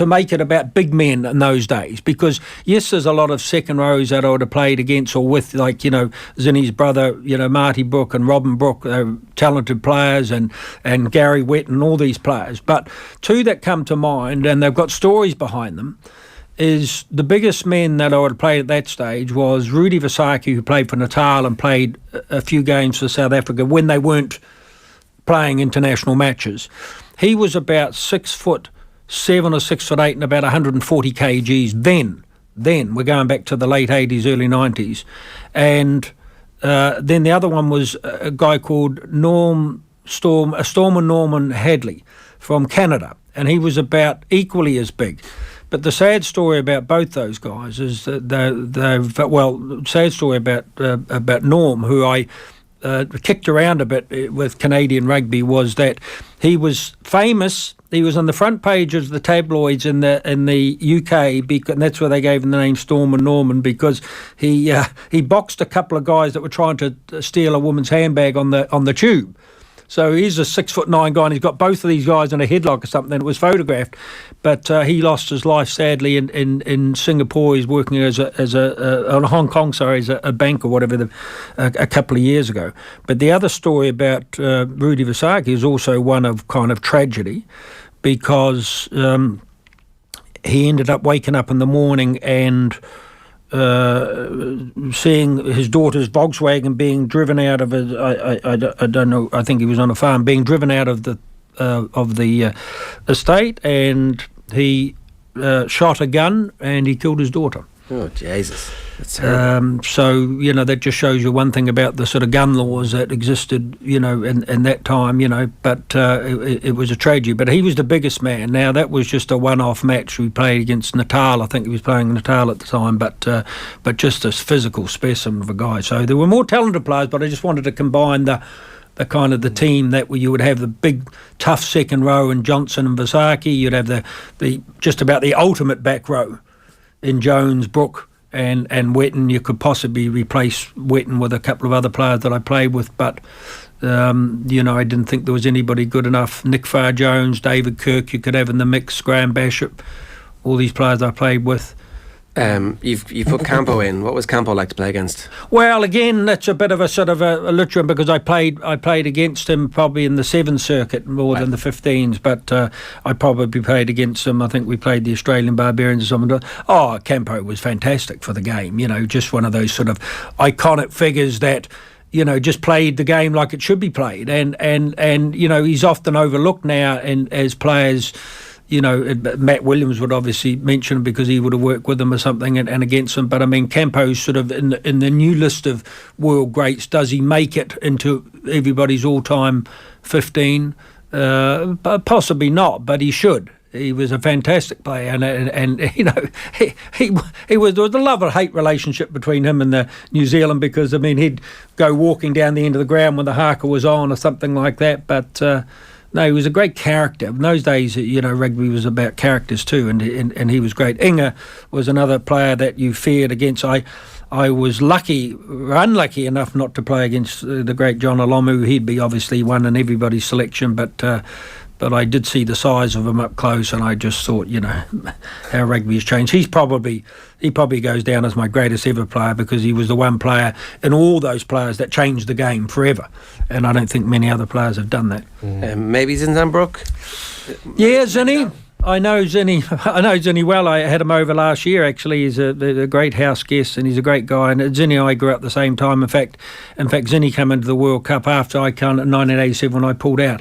make it about big men in those days, because yes, there's a lot of second rows that I would have played against or with, like Zinnie's brother, Marty Brooke and Robin Brooke, they're talented players, and Gary Wetton and all these players. But two that come to mind, and they've got stories behind them, is the biggest men that I would have played at that stage was Rudi Visaki, who played for Natal and played a few games for South Africa when they weren't playing international matches. He was about 6'7" or 6'8" and about 140 kgs then. We're going back to the late 80s, early 90s. And then the other one was a guy called Stormer Norman Hadley from Canada, and he was about equally as big. But the sad story about both those guys is that sad story about Norm, who I kicked around a bit with Canadian rugby, was that he was famous. He was on the front page of the tabloids in the UK, and that's where they gave him the name Stormer Norman, because he boxed a couple of guys that were trying to steal a woman's handbag on the tube. So he's a 6'9" guy, and he's got both of these guys in a headlock or something. It was photographed, but he lost his life sadly in Singapore. He's working as on Hong Kong, as a bank or whatever, a couple of years ago. But the other story about Rudi Visaki is also one of kind of tragedy, because he ended up waking up in the morning and seeing his daughter's Volkswagen being driven out of I don't know, I think he was on a farm, being driven out of the estate, and he shot a gun and he killed his daughter. Oh, Jesus. That's terrible. So, that just shows you one thing about the sort of gun laws that existed, in that time, but it was a tragedy. But he was the biggest man. Now, that was just a one-off match. We played against Natal. I think he was playing Natal at the time, but just a physical specimen of a guy. So there were more talented players, but I just wanted to combine the kind of the team that you would have the big, tough second row in Johnson and Visaki. You'd have the just about the ultimate back row in Jones, Brook and Wetton. You could possibly replace Wetton with a couple of other players that I played with, but I didn't think there was anybody good enough. Nick Farr-Jones, David Kirk, you could have in the mix, Graham Bishop, all these players I played with. You put Campo in. What was Campo like to play against? Well, again, that's a bit of a sort of a literal, because I played against him probably in the 7 circuit more than the 15s, but I probably played against him. I think we played the Australian Barbarians or something. Oh, Campo was fantastic for the game. Just one of those sort of iconic figures that just played the game like it should be played, and he's often overlooked now, and as players. Matt Williams would obviously mention him because he would have worked with him or something and against him. But I mean, Campo's sort of in the new list of world greats. Does he make it into everybody's all-time 15? Possibly not, but he should. He was a fantastic player, and he was. There was a love or hate relationship between him and the New Zealand, because I mean he'd go walking down the end of the ground when the haka was on or something like that, but. No, he was a great character. In those days, rugby was about characters too, and he was great. Inga was another player that you feared against. I was unlucky enough not to play against the great John Olomu. He'd be obviously one in everybody's selection, but I did see the size of him up close, and I just thought, how rugby has changed. He probably goes down as my greatest ever player, because he was the one player in all those players that changed the game forever, and I don't think many other players have done that. Maybe Zinzan Brook? Yeah, Zinny. I know Zinny well. I had him over last year, actually. He's a great house guest, and he's a great guy. And Zinny and I grew up at the same time. In fact, Zinny came into the World Cup after I came in 1987 when I pulled out.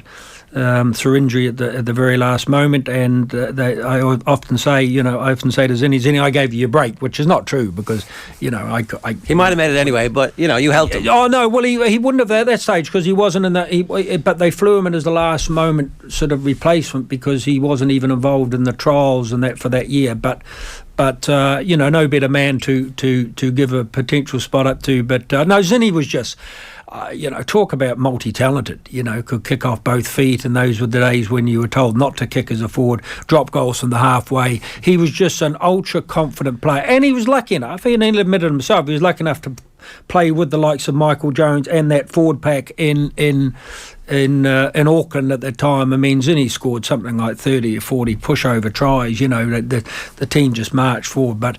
Through injury at the very last moment, and I often say to Zinny, I gave you a break, which is not true, because he might have made it anyway, but you helped him. Oh no, well he wouldn't have at that stage, because he wasn't in that. But they flew him in as the last moment sort of replacement, because he wasn't even involved in the trials and that for that year. But no better man to give a potential spot up to. But no, Zinny was just. Talk about multi-talented, could kick off both feet, and those were the days when you were told not to kick as a forward, drop goals from the halfway. He was just an ultra-confident player, and he was lucky enough, he admitted himself, he was lucky enough to play with the likes of Michael Jones and that forward pack in Auckland at that time. I mean, Zinny scored something like 30 or 40 pushover tries, the team just marched forward, but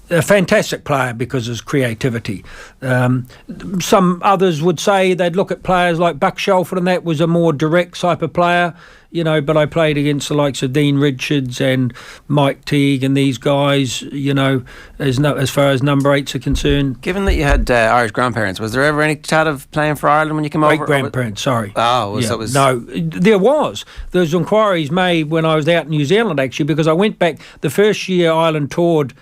a fantastic player because of his creativity. Some others would say they'd look at players like Buck Shelford, and that was a more direct type of player, you know, but I played against the likes of Dean Richards and Mike Teague and these guys, you know, as far as number 8s are concerned. Given that you had Irish grandparents, was there ever any chat of playing for Ireland when you came over? Great-grandparents, sorry. Oh, yeah, so it was... No, there was inquiries made when I was out in New Zealand, actually, because I went back the first year Ireland toured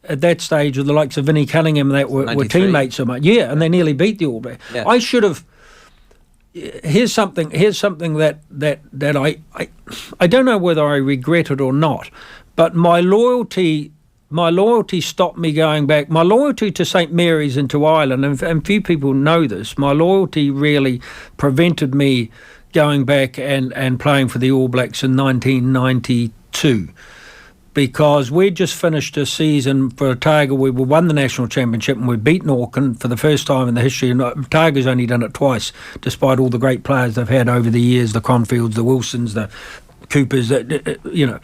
at that stage with the likes of Vinnie Cunningham that were teammates of mine. Yeah, and they nearly beat the All Blacks. Yeah. I should have... Here's something that I don't know whether I regret it or not, but my loyalty stopped me going back. My loyalty to St Mary's and to Ireland, and few people know this, my loyalty really prevented me going back and playing for the All Blacks in 1992. Because we'd just finished a season for Otago. We won the national championship and we'd beaten Auckland for the first time in the history. And Otago's only done it twice, despite all the great players they've had over the years, the Confields, the Wilsons, the Coopers, you know.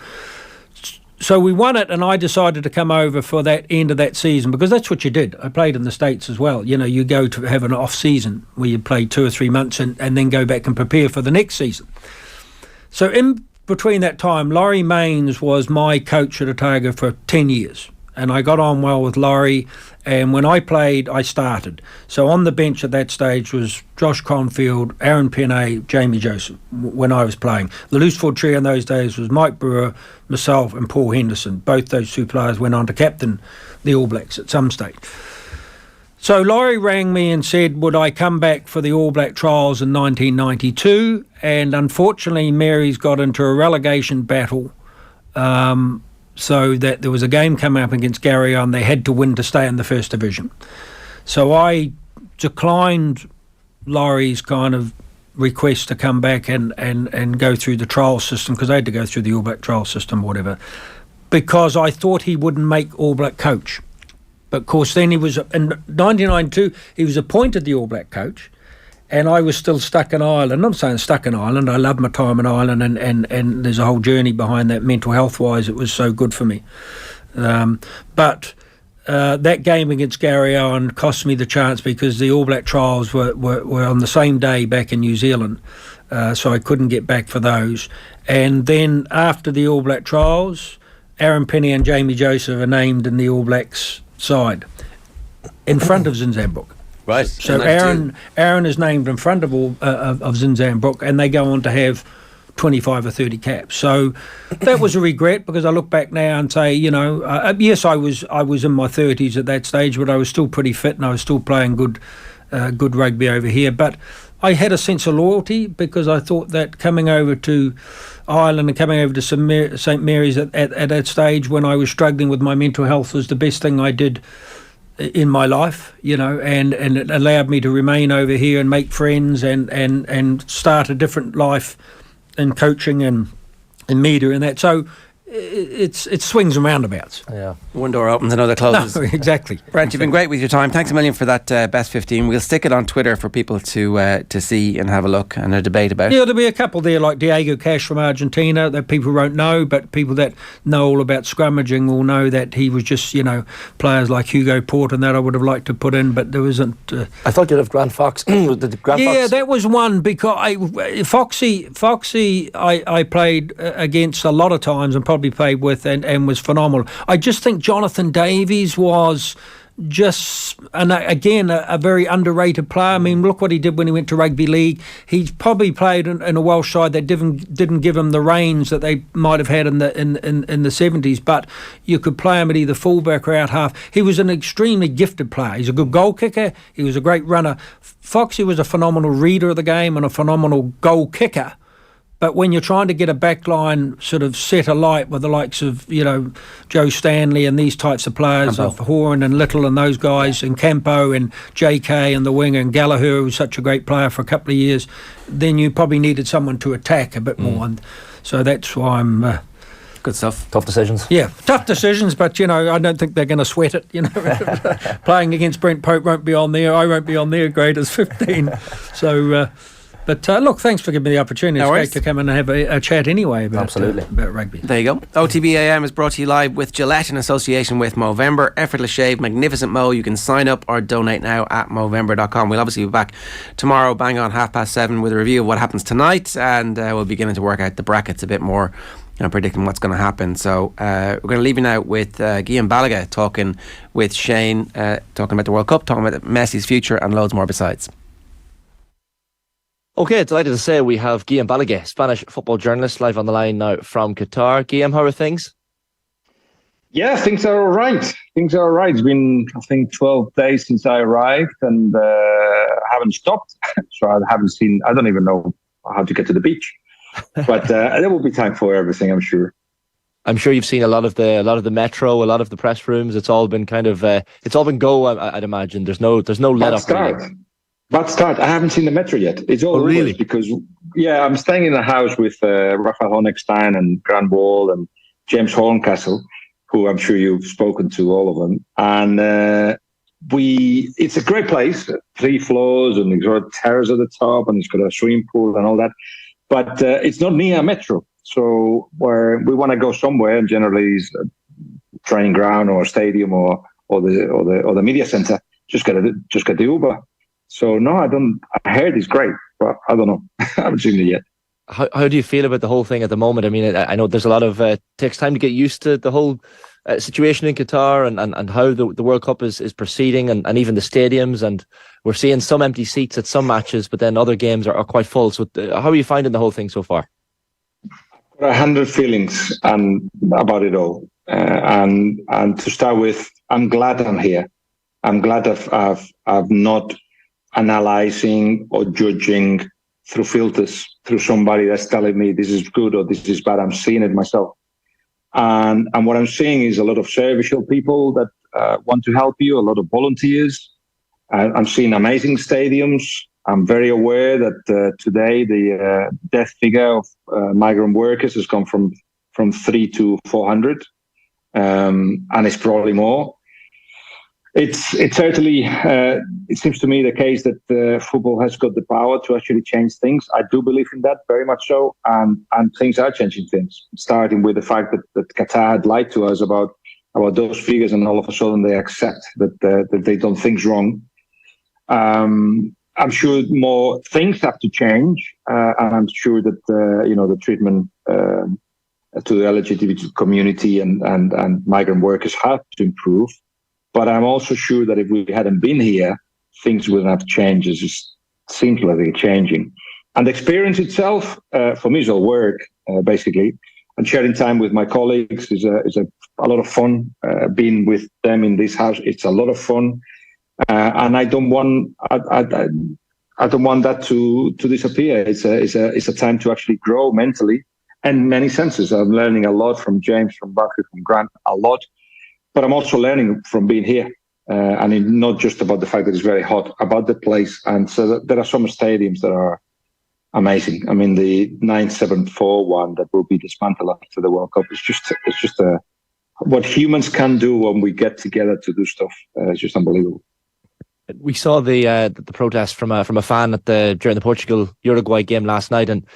So we won it, and I decided to come over for that end of that season, because that's what you did. I played in the States as well. You know, you go to have an off-season where you play 2 or 3 months and then go back and prepare for the next season. So in between that time, Laurie Mains was my coach at Otago for 10 years. And I got on well with Laurie. And when I played, I started. So on the bench at that stage was Josh Confield, Aaron Penne, Jamie Joseph, when I was playing. The loose forward trio in those days was Mike Brewer, myself, and Paul Henderson. Both those two players went on to captain the All Blacks at some stage. So Laurie rang me and said, would I come back for the All Black trials in 1992? And unfortunately, Mary's got into a relegation battle, so that there was a game coming up against Gary and they had to win to stay in the First Division. So I declined Laurie's kind of request to come back and go through the trial system, because I had to go through the All Black trial system or whatever, because I thought he wouldn't make All Black coach. But of course, then he was, in 1992, he was appointed the All Black coach, and I was still stuck in Ireland. I'm saying stuck in Ireland. I love my time in Ireland, and there's a whole journey behind that mental health-wise. It was so good for me. But that game against Gary Owen cost me the chance, because the All Black trials were on the same day back in New Zealand, so I couldn't get back for those. And then after the All Black trials, Aaron Penne and Jamie Joseph are named in the All Blacks side in front of Zinzambrook. Right. So Aaron is named in front of Zinzambrook, and they go on to have 25 or 30 caps. So that was a regret, because I look back now and say, you know, yes, I was in my 30s at that stage, but I was still pretty fit and I was still playing good rugby over here. But I had a sense of loyalty, because I thought that coming over to Ireland and coming over to St Mary's at that stage when I was struggling with my mental health was the best thing I did in my life, you know, and it allowed me to remain over here and make friends and start a different life in coaching and in media and that. So it swings and roundabouts. Yeah. One door opens, another closes. No, exactly. Brent, you've been great with your time. Thanks a million for that best 15. We'll stick it on Twitter for people to see and have a look and a debate about. Yeah, there'll be a couple there like Diego Cash from Argentina that people won't know, but people that know all about scrummaging will know that he was just, you know, players like Hugo Port and that I would have liked to put in, but there wasn't. I thought you'd have Grant Fox. Fox? That was one, because Foxy I played against a lot of times and probably played with and was phenomenal. I just think Jonathan Davies was just, and again, a very underrated player. I mean, look what he did when he went to rugby league. He probably played in a Welsh side that didn't give him the range that they might have had in the 70s, but you could play him at either fullback or out half. He was an extremely gifted player. He's a good goal kicker. He was a great runner. Foxy was a phenomenal reader of the game and a phenomenal goal kicker. But when you're trying to get a backline sort of set alight with the likes of, you know, Joe Stanley and these types of players, of Horan and Little and those guys, and Campo and JK and the winger and Gallagher, who was such a great player for a couple of years, then you probably needed someone to attack a bit more. And so that's why I'm... Good stuff. Tough decisions. Yeah, tough decisions, but, you know, I don't think they're going to sweat it, you know. Playing against Brent Pope won't be on there. I won't be on their grade as 15. So... But look, thanks for giving me the opportunity. No It's worries. great to come and have a chat anyway about rugby. There you go. OTB AM is brought to you live with Gillette in association with Movember. Effortless shave, magnificent mo. You can sign up or donate now at Movember.com. We'll obviously be back tomorrow, bang on 7:30, with a review of what happens tonight, and we'll be beginning to work out the brackets a bit more and predicting what's going to happen. So we're going to leave you now with Guillem Balague talking with Shane, talking about the World Cup, talking about Messi's future, and loads more besides. Okay, delighted to say we have Guillem Balague, Spanish football journalist, live on the line now from Qatar. Guillem, how are things? Yeah, things are all right. Things are all right. It's been, I think, 12 days since I arrived, and I haven't stopped. So I don't even know how to get to the beach. But there will be time for everything, I'm sure. I'm sure you've seen a lot of the metro, a lot of the press rooms. It's all been kind of, it's all been go. I'd imagine there's no let up. Really. Bad start. I haven't seen the metro yet. It's all really because I'm staying in a house with Rafael Honigstein and Grant Wall and James Horncastle, who I'm sure you've spoken to, all of them. And it's a great place, 3 floors, and it's got a terrace at the top, and it's got a swimming pool and all that. But it's not near a metro. So where we want to go somewhere, and generally is a training ground or a stadium or the media center, just get the Uber. So no, I heard it's great, but I don't know. I haven't seen it yet. How do you feel about the whole thing at the moment? I mean, I know there's a lot of takes time to get used to the whole situation in Qatar and how the World Cup is proceeding and even the stadiums, and we're seeing some empty seats at some matches, but then other games are quite full. So how are you finding the whole thing so far? 100 feelings about it all, and to start with, I'm glad I'm here. I'm glad I've not analyzing or judging through filters, through somebody that's telling me this is good or this is bad. I'm seeing it myself. And what I'm seeing is a lot of servicial people that want to help you, a lot of volunteers. I'm seeing amazing stadiums. I'm very aware that today the death figure of migrant workers has gone from 3 to 400, and it's probably more. It's certainly, it seems to me, the case that football has got the power to actually change things. I do believe in that, very much so. And things are changing things, starting with the fact that Qatar had lied to us about those figures, and all of a sudden they accept that they done things wrong. I'm sure more things have to change, and I'm sure that the treatment to the LGBT community and migrant workers have to improve. But I'm also sure that if we hadn't been here, things wouldn't have changed. It just seems like they're changing. And the experience itself, for me, is all work, basically. And sharing time with my colleagues is a lot of fun. Being with them in this house, it's a lot of fun. And I don't want that to disappear. It's a time to actually grow mentally in many senses. I'm learning a lot from James, from Bucky, from Grant, a lot. But I'm also learning from being here, and not just about the fact that it's very hot, about the place. And so there are some stadiums that are amazing. I mean, the 974 one that will be dismantled after the World Cup is just what humans can do when we get together to do stuff. It's just unbelievable. We saw the protest from a fan during the Portugal-Uruguay game last night, and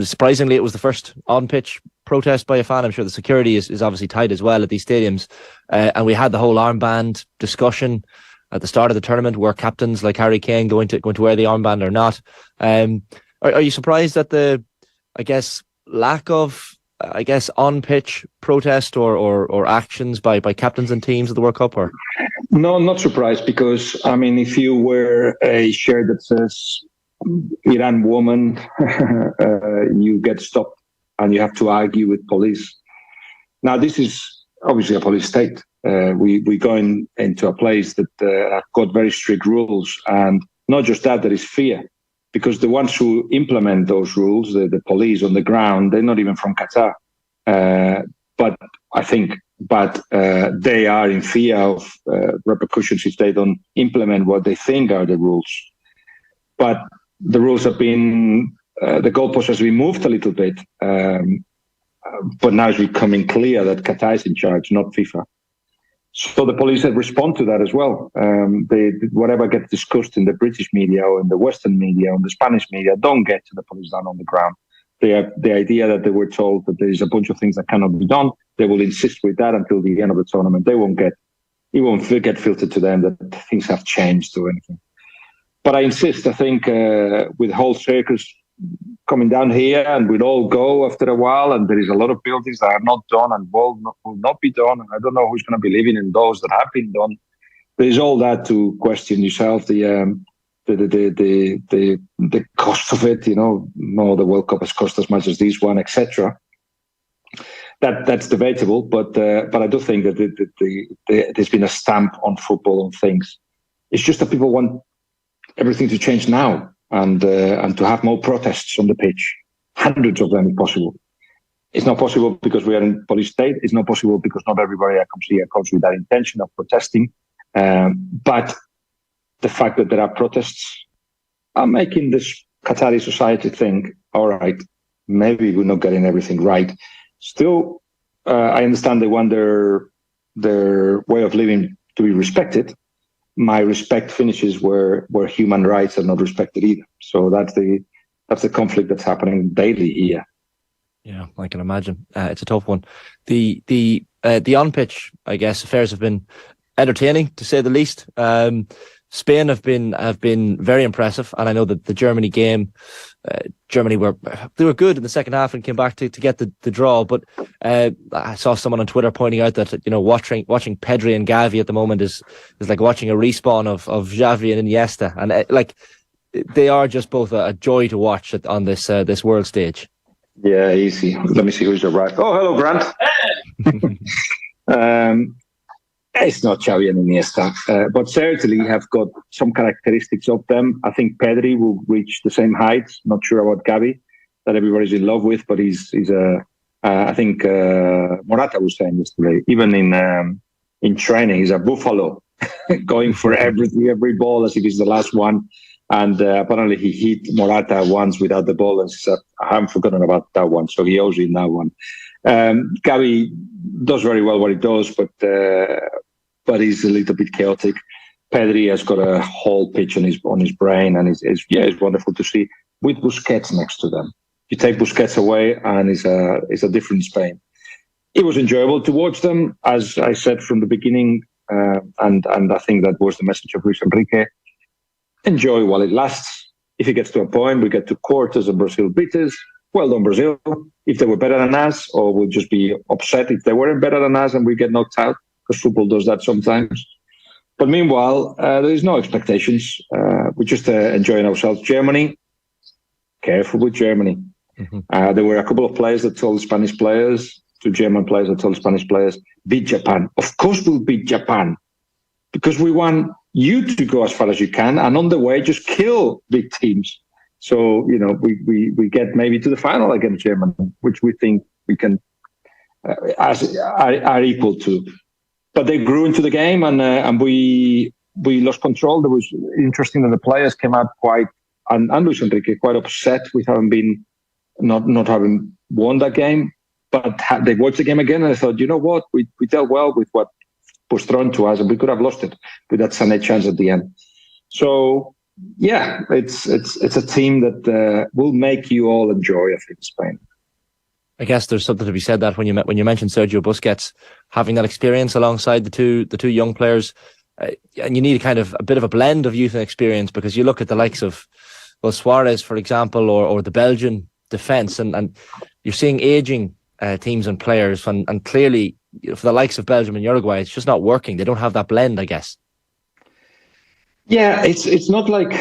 surprisingly, it was the first on-pitch protest by a fan. I'm sure the security is obviously tight as well at these stadiums, and we had the whole armband discussion at the start of the tournament, where captains like Harry Kane going to wear the armband or not. Are you surprised at the, lack of on-pitch protest or actions by captains and teams of the World Cup? Or no, I'm not surprised, because I mean, if you wear a shirt that says Iran woman, you get stopped and you have to argue with police. Now, this is obviously a police state. We're going into a place that have got very strict rules, and not just that, there is fear. Because the ones who implement those rules, the police on the ground, they're not even from Qatar. But they are in fear of repercussions if they don't implement what they think are the rules. But the rules have been, the goalpost has been moved a little bit. But now it's becoming clear that Qatar is in charge, not FIFA. So the police have respond to that as well. Whatever gets discussed in the British media or in the Western media or in the Spanish media don't get to the police down on the ground. The idea that they were told that there is a bunch of things that cannot be done, they will insist with that until the end of the tournament. It won't get filtered to them that things have changed or anything. But I insist, I think with whole circus coming down here and we'll all go after a while, and there is a lot of buildings that are not done and will not be done, and I don't know who's going to be living in those that have been done. There is all that to question yourself, the cost of it, no, the World Cup has cost as much as this one, etc. That's debatable, but I do think that there's been a stamp on football on things. It's just that people want everything to change now and to have more protests on the pitch, hundreds of them if possible. It's not possible because we are in police state. It's not possible because not everybody that comes here comes with that intention of protesting. But the fact that there are protests are making this Qatari society think, all right, maybe we're not getting everything right. Still, I understand they want their way of living to be respected. My respect finishes where human rights are not respected either. So that's the conflict that's happening daily here. Yeah, I can imagine. It's a tough one. The on pitch, I guess, affairs have been entertaining to say the least. Spain have been very impressive, and I know that the Germany game, Germany were good in the second half and came back to get the draw. But I saw someone on Twitter pointing out that watching Pedri and Gavi at the moment is like watching a respawn of Xavi and Iniesta, and they are just both a joy to watch on this world stage. Yeah, easy. Let me see who's arrived. Oh, hello, Grant. It's not Xavi and Iniesta, but certainly have got some characteristics of them. I think Pedri will reach the same heights. Not sure about Gavi, that everybody's in love with, but he's I think Morata was saying yesterday, even in training, he's a buffalo, going for every ball as if it's the last one. And apparently he hit Morata once without the ball and said, I haven't forgotten about that one, so he owes him that one. Gavi does very well what he does, but he's a little bit chaotic. Pedri has got a whole pitch on his brain, and it's wonderful to see with Busquets next to them. You take Busquets away, and it's a different Spain. It was enjoyable to watch them, as I said from the beginning, and I think that was the message of Luis Enrique. Enjoy while it lasts. If it gets to a point, we get to quarters and Brazil beat us. Well done, Brazil. If they were better than us, or we'll just be upset if they weren't better than us and we get knocked out, because football does that sometimes. But meanwhile, there is no expectations. We're just enjoying ourselves. Germany, careful with Germany. Mm-hmm. There were a couple of players that told Spanish players, two German players that told Spanish players, beat Japan. Of course we'll beat Japan, because we want you to go as far as you can, and on the way, just kill big teams. So, we get maybe to the final against Germany, which we think we can are equal to. But they grew into the game, and we lost control. There was interesting that the players came out and Luis Enrique quite upset with having not having won that game. But they watched the game again and they thought, you know what, we dealt well with what was thrown to us, and we could have lost it with that Sané chance at the end. So yeah, it's a team that will make you all enjoy, I think, Spain. I guess there's something to be said that when you mentioned Sergio Busquets having that experience alongside the two young players, and you need a bit of a blend of youth and experience, because you look at the likes of Suarez, for example, or the Belgian defence, and you're seeing ageing teams and players, and clearly for the likes of Belgium and Uruguay, it's just not working. They don't have that blend, I guess. Yeah, it's not like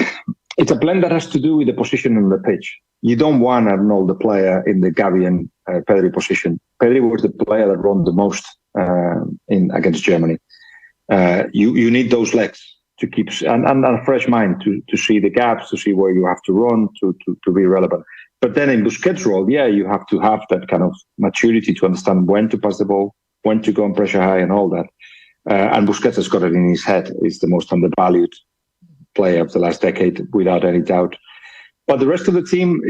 it's a blend that has to do with the position on the pitch. You don't want an older player in the Gavi and Pedri position. Pedri was the player that run the most against Germany. You need those legs to keep and a fresh mind to see the gaps, to see where you have to run to be relevant. But then in Busquets' role, you have to have that kind of maturity to understand when to pass the ball, when to go on pressure high, and all that. And Busquets has got it in his head. He's the most undervalued player of the last decade, without any doubt. But the rest of the team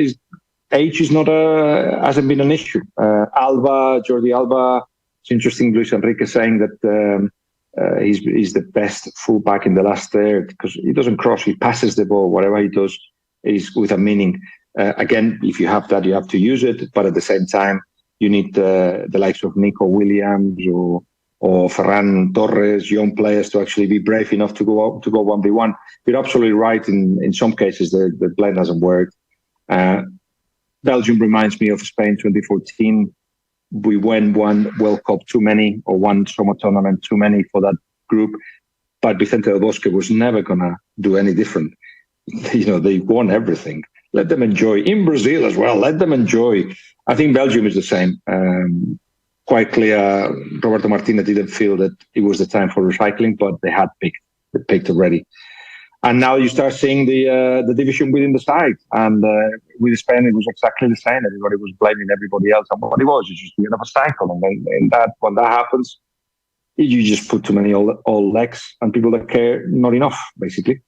age hasn't been an issue. Jordi Alba. It's interesting, Luis Enrique saying that he's the best fullback in the last third because he doesn't cross, he passes the ball. Whatever he does is with a meaning. Again, if you have that, you have to use it. But at the same time, you need the likes of Nico Williams or Ferran Torres, young players, to actually be brave enough to go 1v1. You're absolutely right. In some cases, the blend doesn't work. Belgium reminds me of Spain 2014. We won one World Cup too many, or one summer tournament too many for that group. But Vicente del Bosque was never going to do any different. They won everything. Let them enjoy. In Brazil as well, let them enjoy. I think Belgium is the same. Quite clear, Roberto Martinez didn't feel that it was the time for recycling, but they had picked already. And now you start seeing the division within the side. And with Spain, it was exactly the same. Everybody was blaming everybody else. And what it was, it's just the end of a cycle. And when that happens, you just put too many old legs and people that care not enough, basically.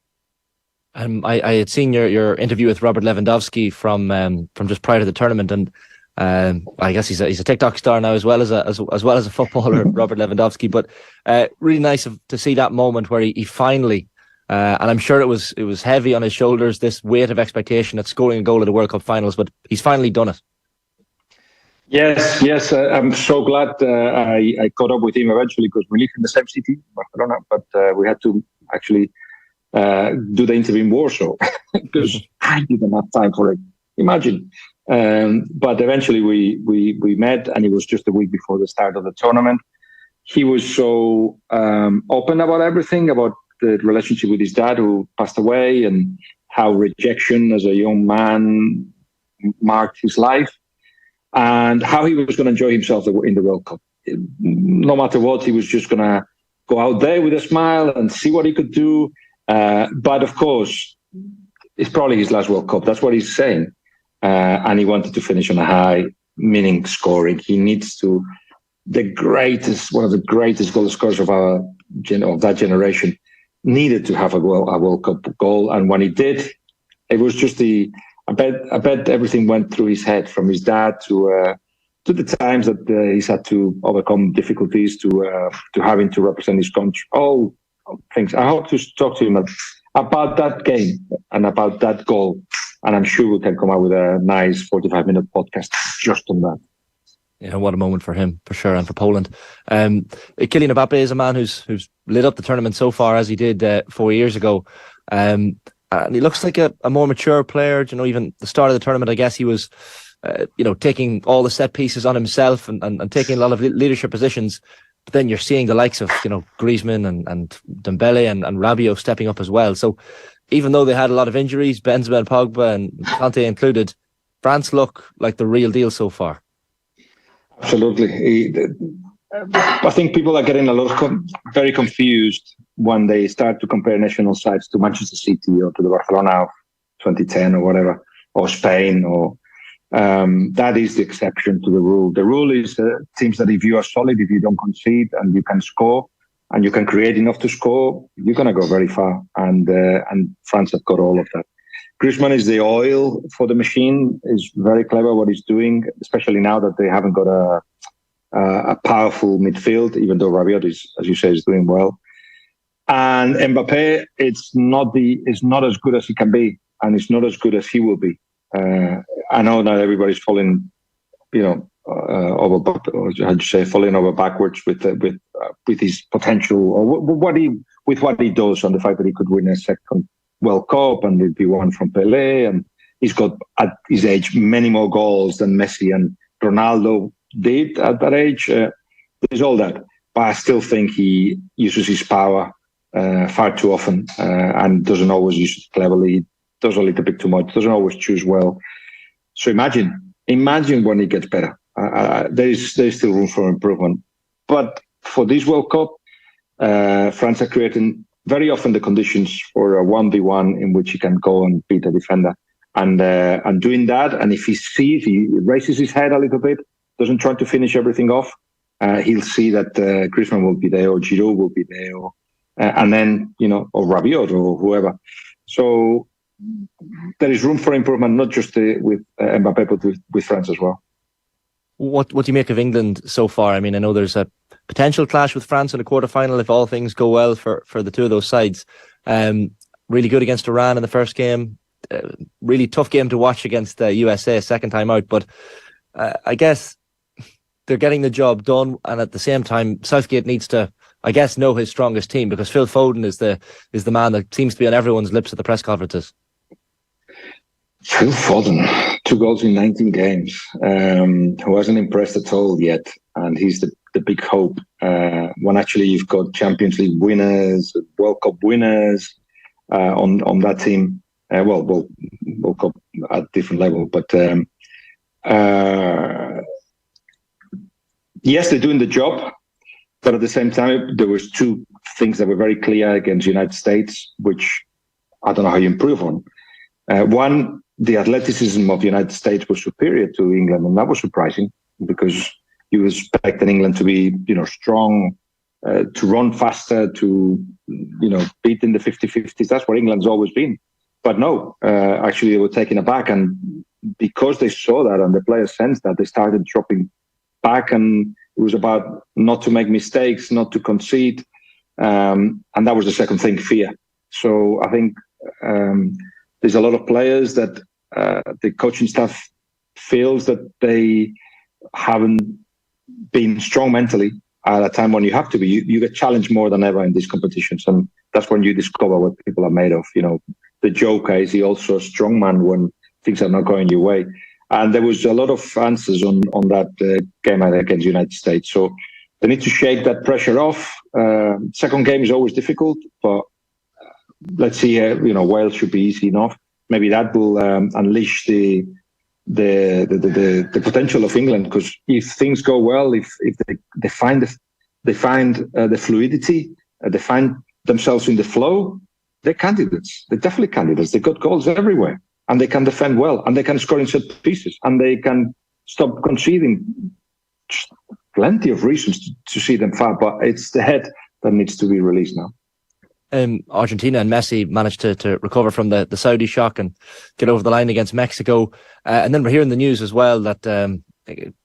I had seen your interview with Robert Lewandowski from just prior to the tournament, and I guess he's a TikTok star now as well as a footballer, Robert Lewandowski. But really nice to see that moment where he finally, and I'm sure it was heavy on his shoulders, this weight of expectation at scoring a goal at the World Cup finals, but he's finally done it. Yes. I'm so glad I caught up with him eventually because we live in the same city, Barcelona, but we had to actually do the interview in Warsaw because I didn't have time for it. Imagine. But eventually we met, and it was just a week before the start of the tournament. He was so open about everything, about the relationship with his dad who passed away, and how rejection as a young man marked his life, and how he was going to enjoy himself in the World Cup. No matter what, he was just going to go out there with a smile and see what he could do. But of course, it's probably his last World Cup. That's what he's saying. And he wanted to finish on a high, meaning scoring. He needs to, one of the greatest goal scorers of that generation, needed to have a World Cup goal. And when he did, it was just I bet everything went through his head, from his dad to the times that he's had to overcome difficulties, to having to represent his country. All things. I hope to talk to him about that game and about that goal. And I'm sure we can come out with a nice 45-minute podcast just on that. Yeah, what a moment for him, for sure, and for Poland. Kylian Mbappe is a man who's lit up the tournament so far, as he did 4 years ago. And he looks like a more mature player. Even the start of the tournament, I guess he was, taking all the set pieces on himself and taking a lot of leadership positions. But then you're seeing the likes of, Griezmann and Dembele and Rabiot stepping up as well. So even though they had a lot of injuries, Benzema and Pogba and Kanté included, France look like the real deal so far. Absolutely. I think people are getting very confused when they start to compare national sides to Manchester City or to the Barcelona of 2010 or whatever, or Spain, or that is the exception to the rule. The rule is teams that if you are solid, if you don't concede and you can score and you can create enough to score, you're going to go very far. And France have got all of that. Griezmann is the oil for the machine. Is very clever what he's doing, especially now that they haven't got a powerful midfield, even though Rabiot is, as you say, is doing well. And Mbappe, it's not as good as he can be, and it's not as good as he will be. I know not everybody's falling, falling over backwards with his potential, or what he does, on the fact that he could win a second World Cup and it'd be one from Pelé, and he's got at his age many more goals than Messi and Ronaldo did at that age. There's all that, but I still think he uses his power far too often and doesn't always use it cleverly. Does a little bit too much. Doesn't always choose well. So imagine when he gets better. There's still room for improvement. But for this World Cup, France are creating very often the conditions for a 1v1 in which he can go and beat a defender. And doing that, and if he raises his head a little bit, doesn't try to finish everything off, he'll see that Griezmann will be there, or Giroud will be there, and then, or Rabiot or whoever. So there is room for improvement, not just with Mbappe, but with France as well. What do you make of England so far? I mean, I know there's a potential clash with France in a quarter-final if all things go well for the two of those sides. Really good against Iran in the first game. Really tough game to watch against the USA second time out. But I guess they're getting the job done. And at the same time, Southgate needs to, I guess, know his strongest team, because Phil Foden is the man that seems to be on everyone's lips at the press conferences. Phil Foden, 2 goals in 19 games, who hasn't impressed at all yet. And he's the big hope. When actually you've got Champions League winners, World Cup winners on that team. World Cup at different level. But yes, they're doing the job. But at the same time, there was 2 things that were very clear against the United States, which I don't know how you improve on. One, the athleticism of the United States was superior to England, and that was surprising because you expect England to be, strong, to run faster, to, beat in the 50-50s. That's what England's always been. But no, actually they were taken aback, and because they saw that and the players sensed that, they started dropping back, and it was about not to make mistakes, not to concede, and that was the second thing, fear. So I think there's a lot of players that the coaching staff feels that they haven't been strong mentally at a time when you have to be. You get challenged more than ever in these competitions, and that's when you discover what people are made of. The joker, is he also a strong man when things are not going your way? And there was a lot of answers on that game against the United States. So they need to shake that pressure off. Second game is always difficult, but let's see. Wales should be easy enough. Maybe that will unleash the potential of England. Because if things go well, if they find the fluidity, they find themselves in the flow, they're candidates. They're definitely candidates. They've got goals everywhere, and they can defend well, and they can score in set pieces, and they can stop conceding. Just plenty of reasons to see them far, but it's the head that needs to be released now. Argentina and Messi managed to recover from the Saudi shock and get over the line against Mexico. And then we're hearing the news as well that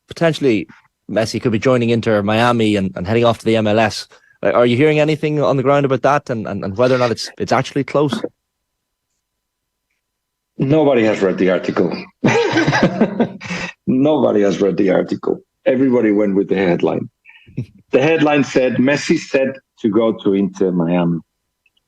potentially Messi could be joining Inter Miami and heading off to the MLS. Are you hearing anything on the ground about that and whether or not it's actually close? Nobody has read the article. Nobody has read the article. Everybody went with the headline. The headline said, Messi said to go to Inter Miami.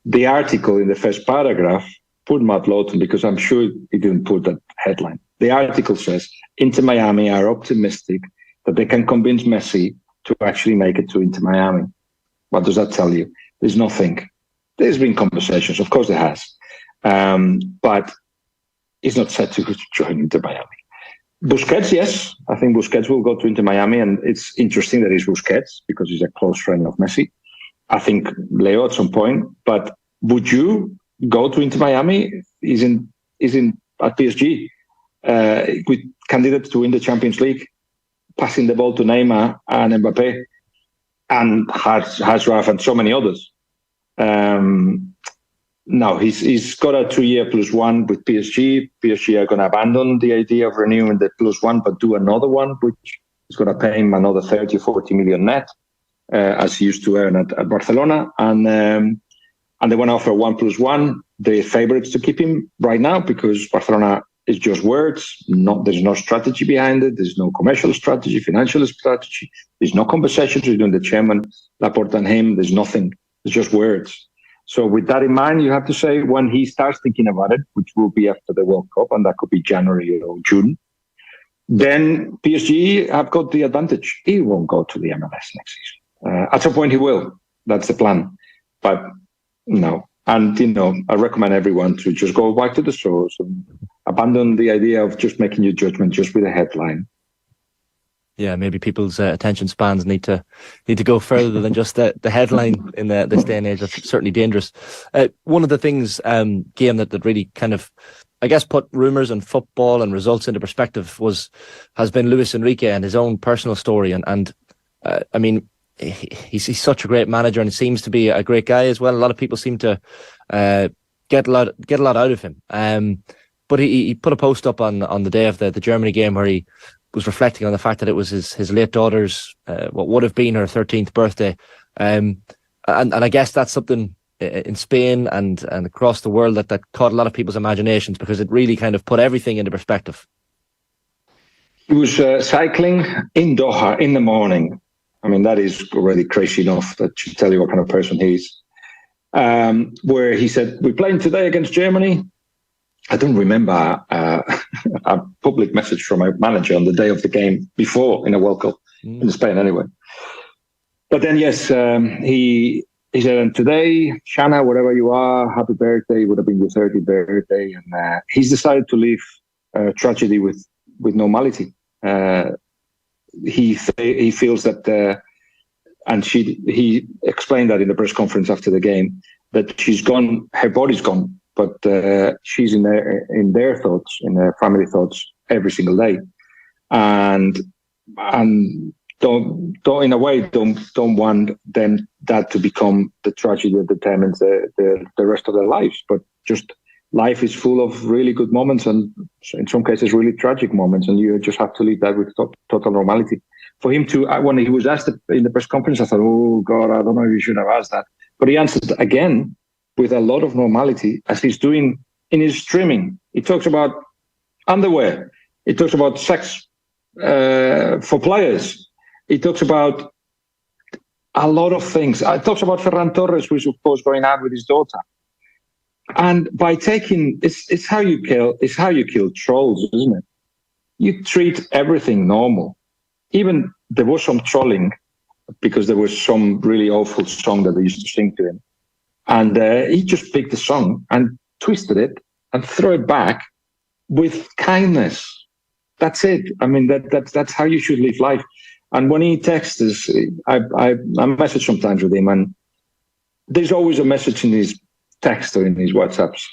The article in the first paragraph put Matt Lawton, because I'm sure he didn't put that headline. The article says, Inter Miami are optimistic that they can convince Messi to actually make it to Inter Miami. What does that tell you? There's nothing. There's been conversations. Of course there has. But he's not set to join Inter Miami. Busquets, yes. I think Busquets will go to Inter Miami, and it's interesting that he's Busquets because he's a close friend of Messi. I think Leo at some point. But would you go to Inter Miami? He's in at PSG with candidates to win the Champions League, passing the ball to Neymar and Mbappe and Hazard and so many others. No, he's got a 2-year +1 with PSG. PSG are going to abandon the idea of renewing the +1, but do another one, which is going to pay him another 30 or 40 million net, as he used to earn at Barcelona. And they want to offer 1+1. They're favourites to keep him right now because Barcelona is just words. There's no strategy behind it. There's no commercial strategy, financial strategy. There's no conversations between the chairman, Laporta, and him. There's nothing. It's just words. So with that in mind, you have to say when he starts thinking about it, which will be after the World Cup, and that could be January or June, then PSG have got the advantage. He won't go to the MLS next season. At some point he will. That's the plan. But no. And, I recommend everyone to just go back to the source and abandon the idea of just making your judgment just with a headline. Yeah, maybe people's attention spans need to go further than just the headline in this day and age. That's certainly dangerous. One of the things, Guillem, that really kind of, I guess, put rumours and football and results into perspective has been Luis Enrique and his own personal story. And I mean, he's such a great manager and he seems to be a great guy as well. A lot of people seem to get a lot out of him. But he put a post up on the day of the Germany game where he was reflecting on the fact that it was his late daughter's what would have been her 13th birthday, and I guess that's something in Spain and across the world that caught a lot of people's imaginations, because it really kind of put everything into perspective. He was cycling in Doha in the morning. I mean, that is already crazy enough. That should tell you what kind of person he is. Where he said, "We're playing today against Germany." I don't remember a public message from my manager on the day of the game before in a World Cup in Spain anyway. But then, yes, he said, "And today, Shanna, whatever you are, happy birthday." It would have been your 30th birthday. And he's decided to live tragedy with normality. He feels that, and he explained that in the press conference after the game, that she's gone, her body's gone, but she's in their thoughts, in their family thoughts every single day, and don't in a way don't want them that to become the tragedy that determines the rest of their lives. But just life is full of really good moments and in some cases really tragic moments, and you just have to leave that with total normality. For him to, when he was asked in the press conference, I thought, oh God, I don't know if you should have asked that. But he answered again with a lot of normality, as he's doing in his streaming. He talks about underwear. He talks about sex for players. He talks about a lot of things. He talks about Ferran Torres, who is of course going out with his daughter. And by taking, it's how you kill trolls, isn't it? You treat everything normal. Even there was some trolling because there was some really awful song that they used to sing to him, and he just picked the song and twisted it and threw it back with kindness. That's it. I mean, that's how you should live life. And when he texts us, I message sometimes with him, and there's always a message in his text or in his WhatsApps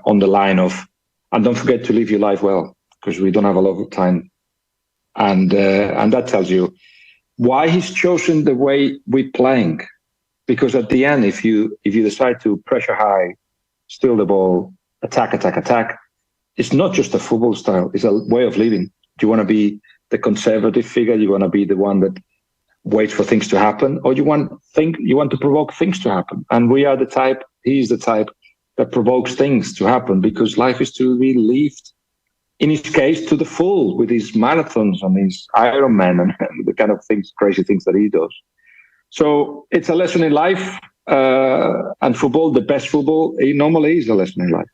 on the line of, "And don't forget to live your life well, because we don't have a lot of time." And that tells you why he's chosen the way we're playing. Because at the end, if you decide to pressure high, steal the ball, attack, it's not just a football style, it's a way of living. Do you want to be the conservative figure? You want to be the one that waits for things to happen? Or you want to provoke things to happen? And we are the type, he's the type that provokes things to happen, because life is to be lived, in his case, to the full, with his marathons and his Ironman and the kind of things, crazy things that he does. So it's a lesson in life, and football, the best football, it normally is a lesson in life.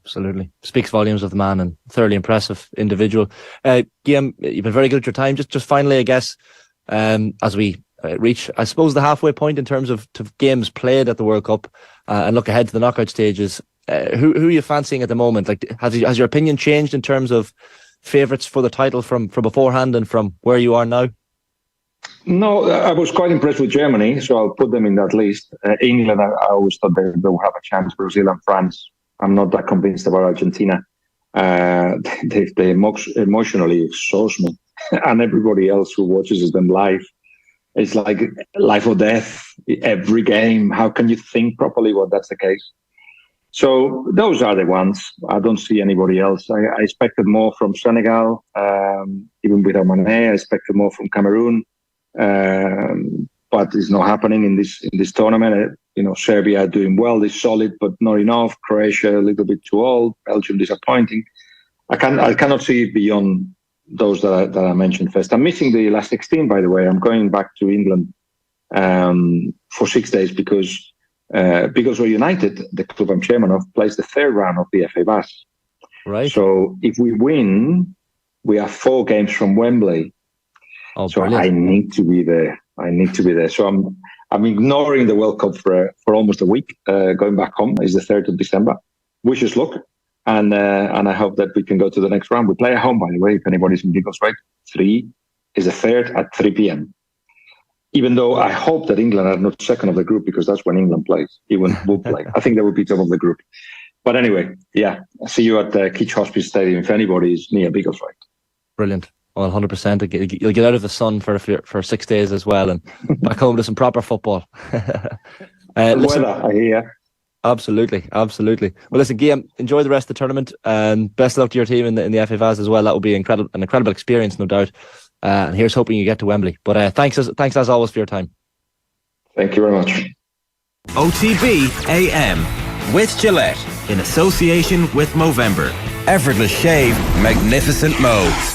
Absolutely. Speaks volumes of the man, and thoroughly impressive individual. Guillem, you've been very good at your time. Just finally, I guess, as we reach, I suppose, the halfway point in terms of games played at the World Cup, and look ahead to the knockout stages, who are you fancying at the moment? Like, has your opinion changed in terms of favourites for the title from beforehand and from where you are now? No, I was quite impressed with Germany, so I'll put them in that list. England, I always thought they would have a chance. Brazil and France, I'm not that convinced about Argentina. They emotionally exhaust me, and everybody else who watches them live. It's like life or death every game. How can you think properly when that's the case? So those are the ones. I don't see anybody else. I expected more from Senegal, even without Mane. I expected more from Cameroon, but it's not happening in this tournament. Serbia are doing well. They're solid, but not enough. Croatia a little bit too old. Belgium disappointing. I cannot see beyond those that I mentioned first. I'm missing the last 16, by the way. I'm going back to England for 6 days because we're United, the club I'm chairman of, plays the third round of the FA Bass. Right. So if we win, we are 4 games from Wembley. Oh, so brilliant. I need to be there. So I'm ignoring the World Cup for almost a week. Going back home is the 3rd of December. Wish us luck, and I hope that we can go to the next round. We play at home, by the way. If anybody's in Gilroy, 3 is the 3rd at 3 p.m. Even though I hope that England are not second of the group, because that's when England plays. Even will play. I think they will be top of the group. But anyway, yeah, I'll see you at Kitch Hospice Stadium if anybody is near Biggleswade. Brilliant. Well, 100%. You'll get out of the sun for 6 days as well, and back home to some proper football. Weather, I hear. Absolutely. Well, listen, Guillem, enjoy the rest of the tournament, and best of luck to your team in the FA Vase as well. That will be an incredible experience, no doubt. And here's hoping you get to Wembley. But thanks as always for your time. Thank you very much. OTB AM with Gillette in association with Movember. Effortless shave, magnificent modes.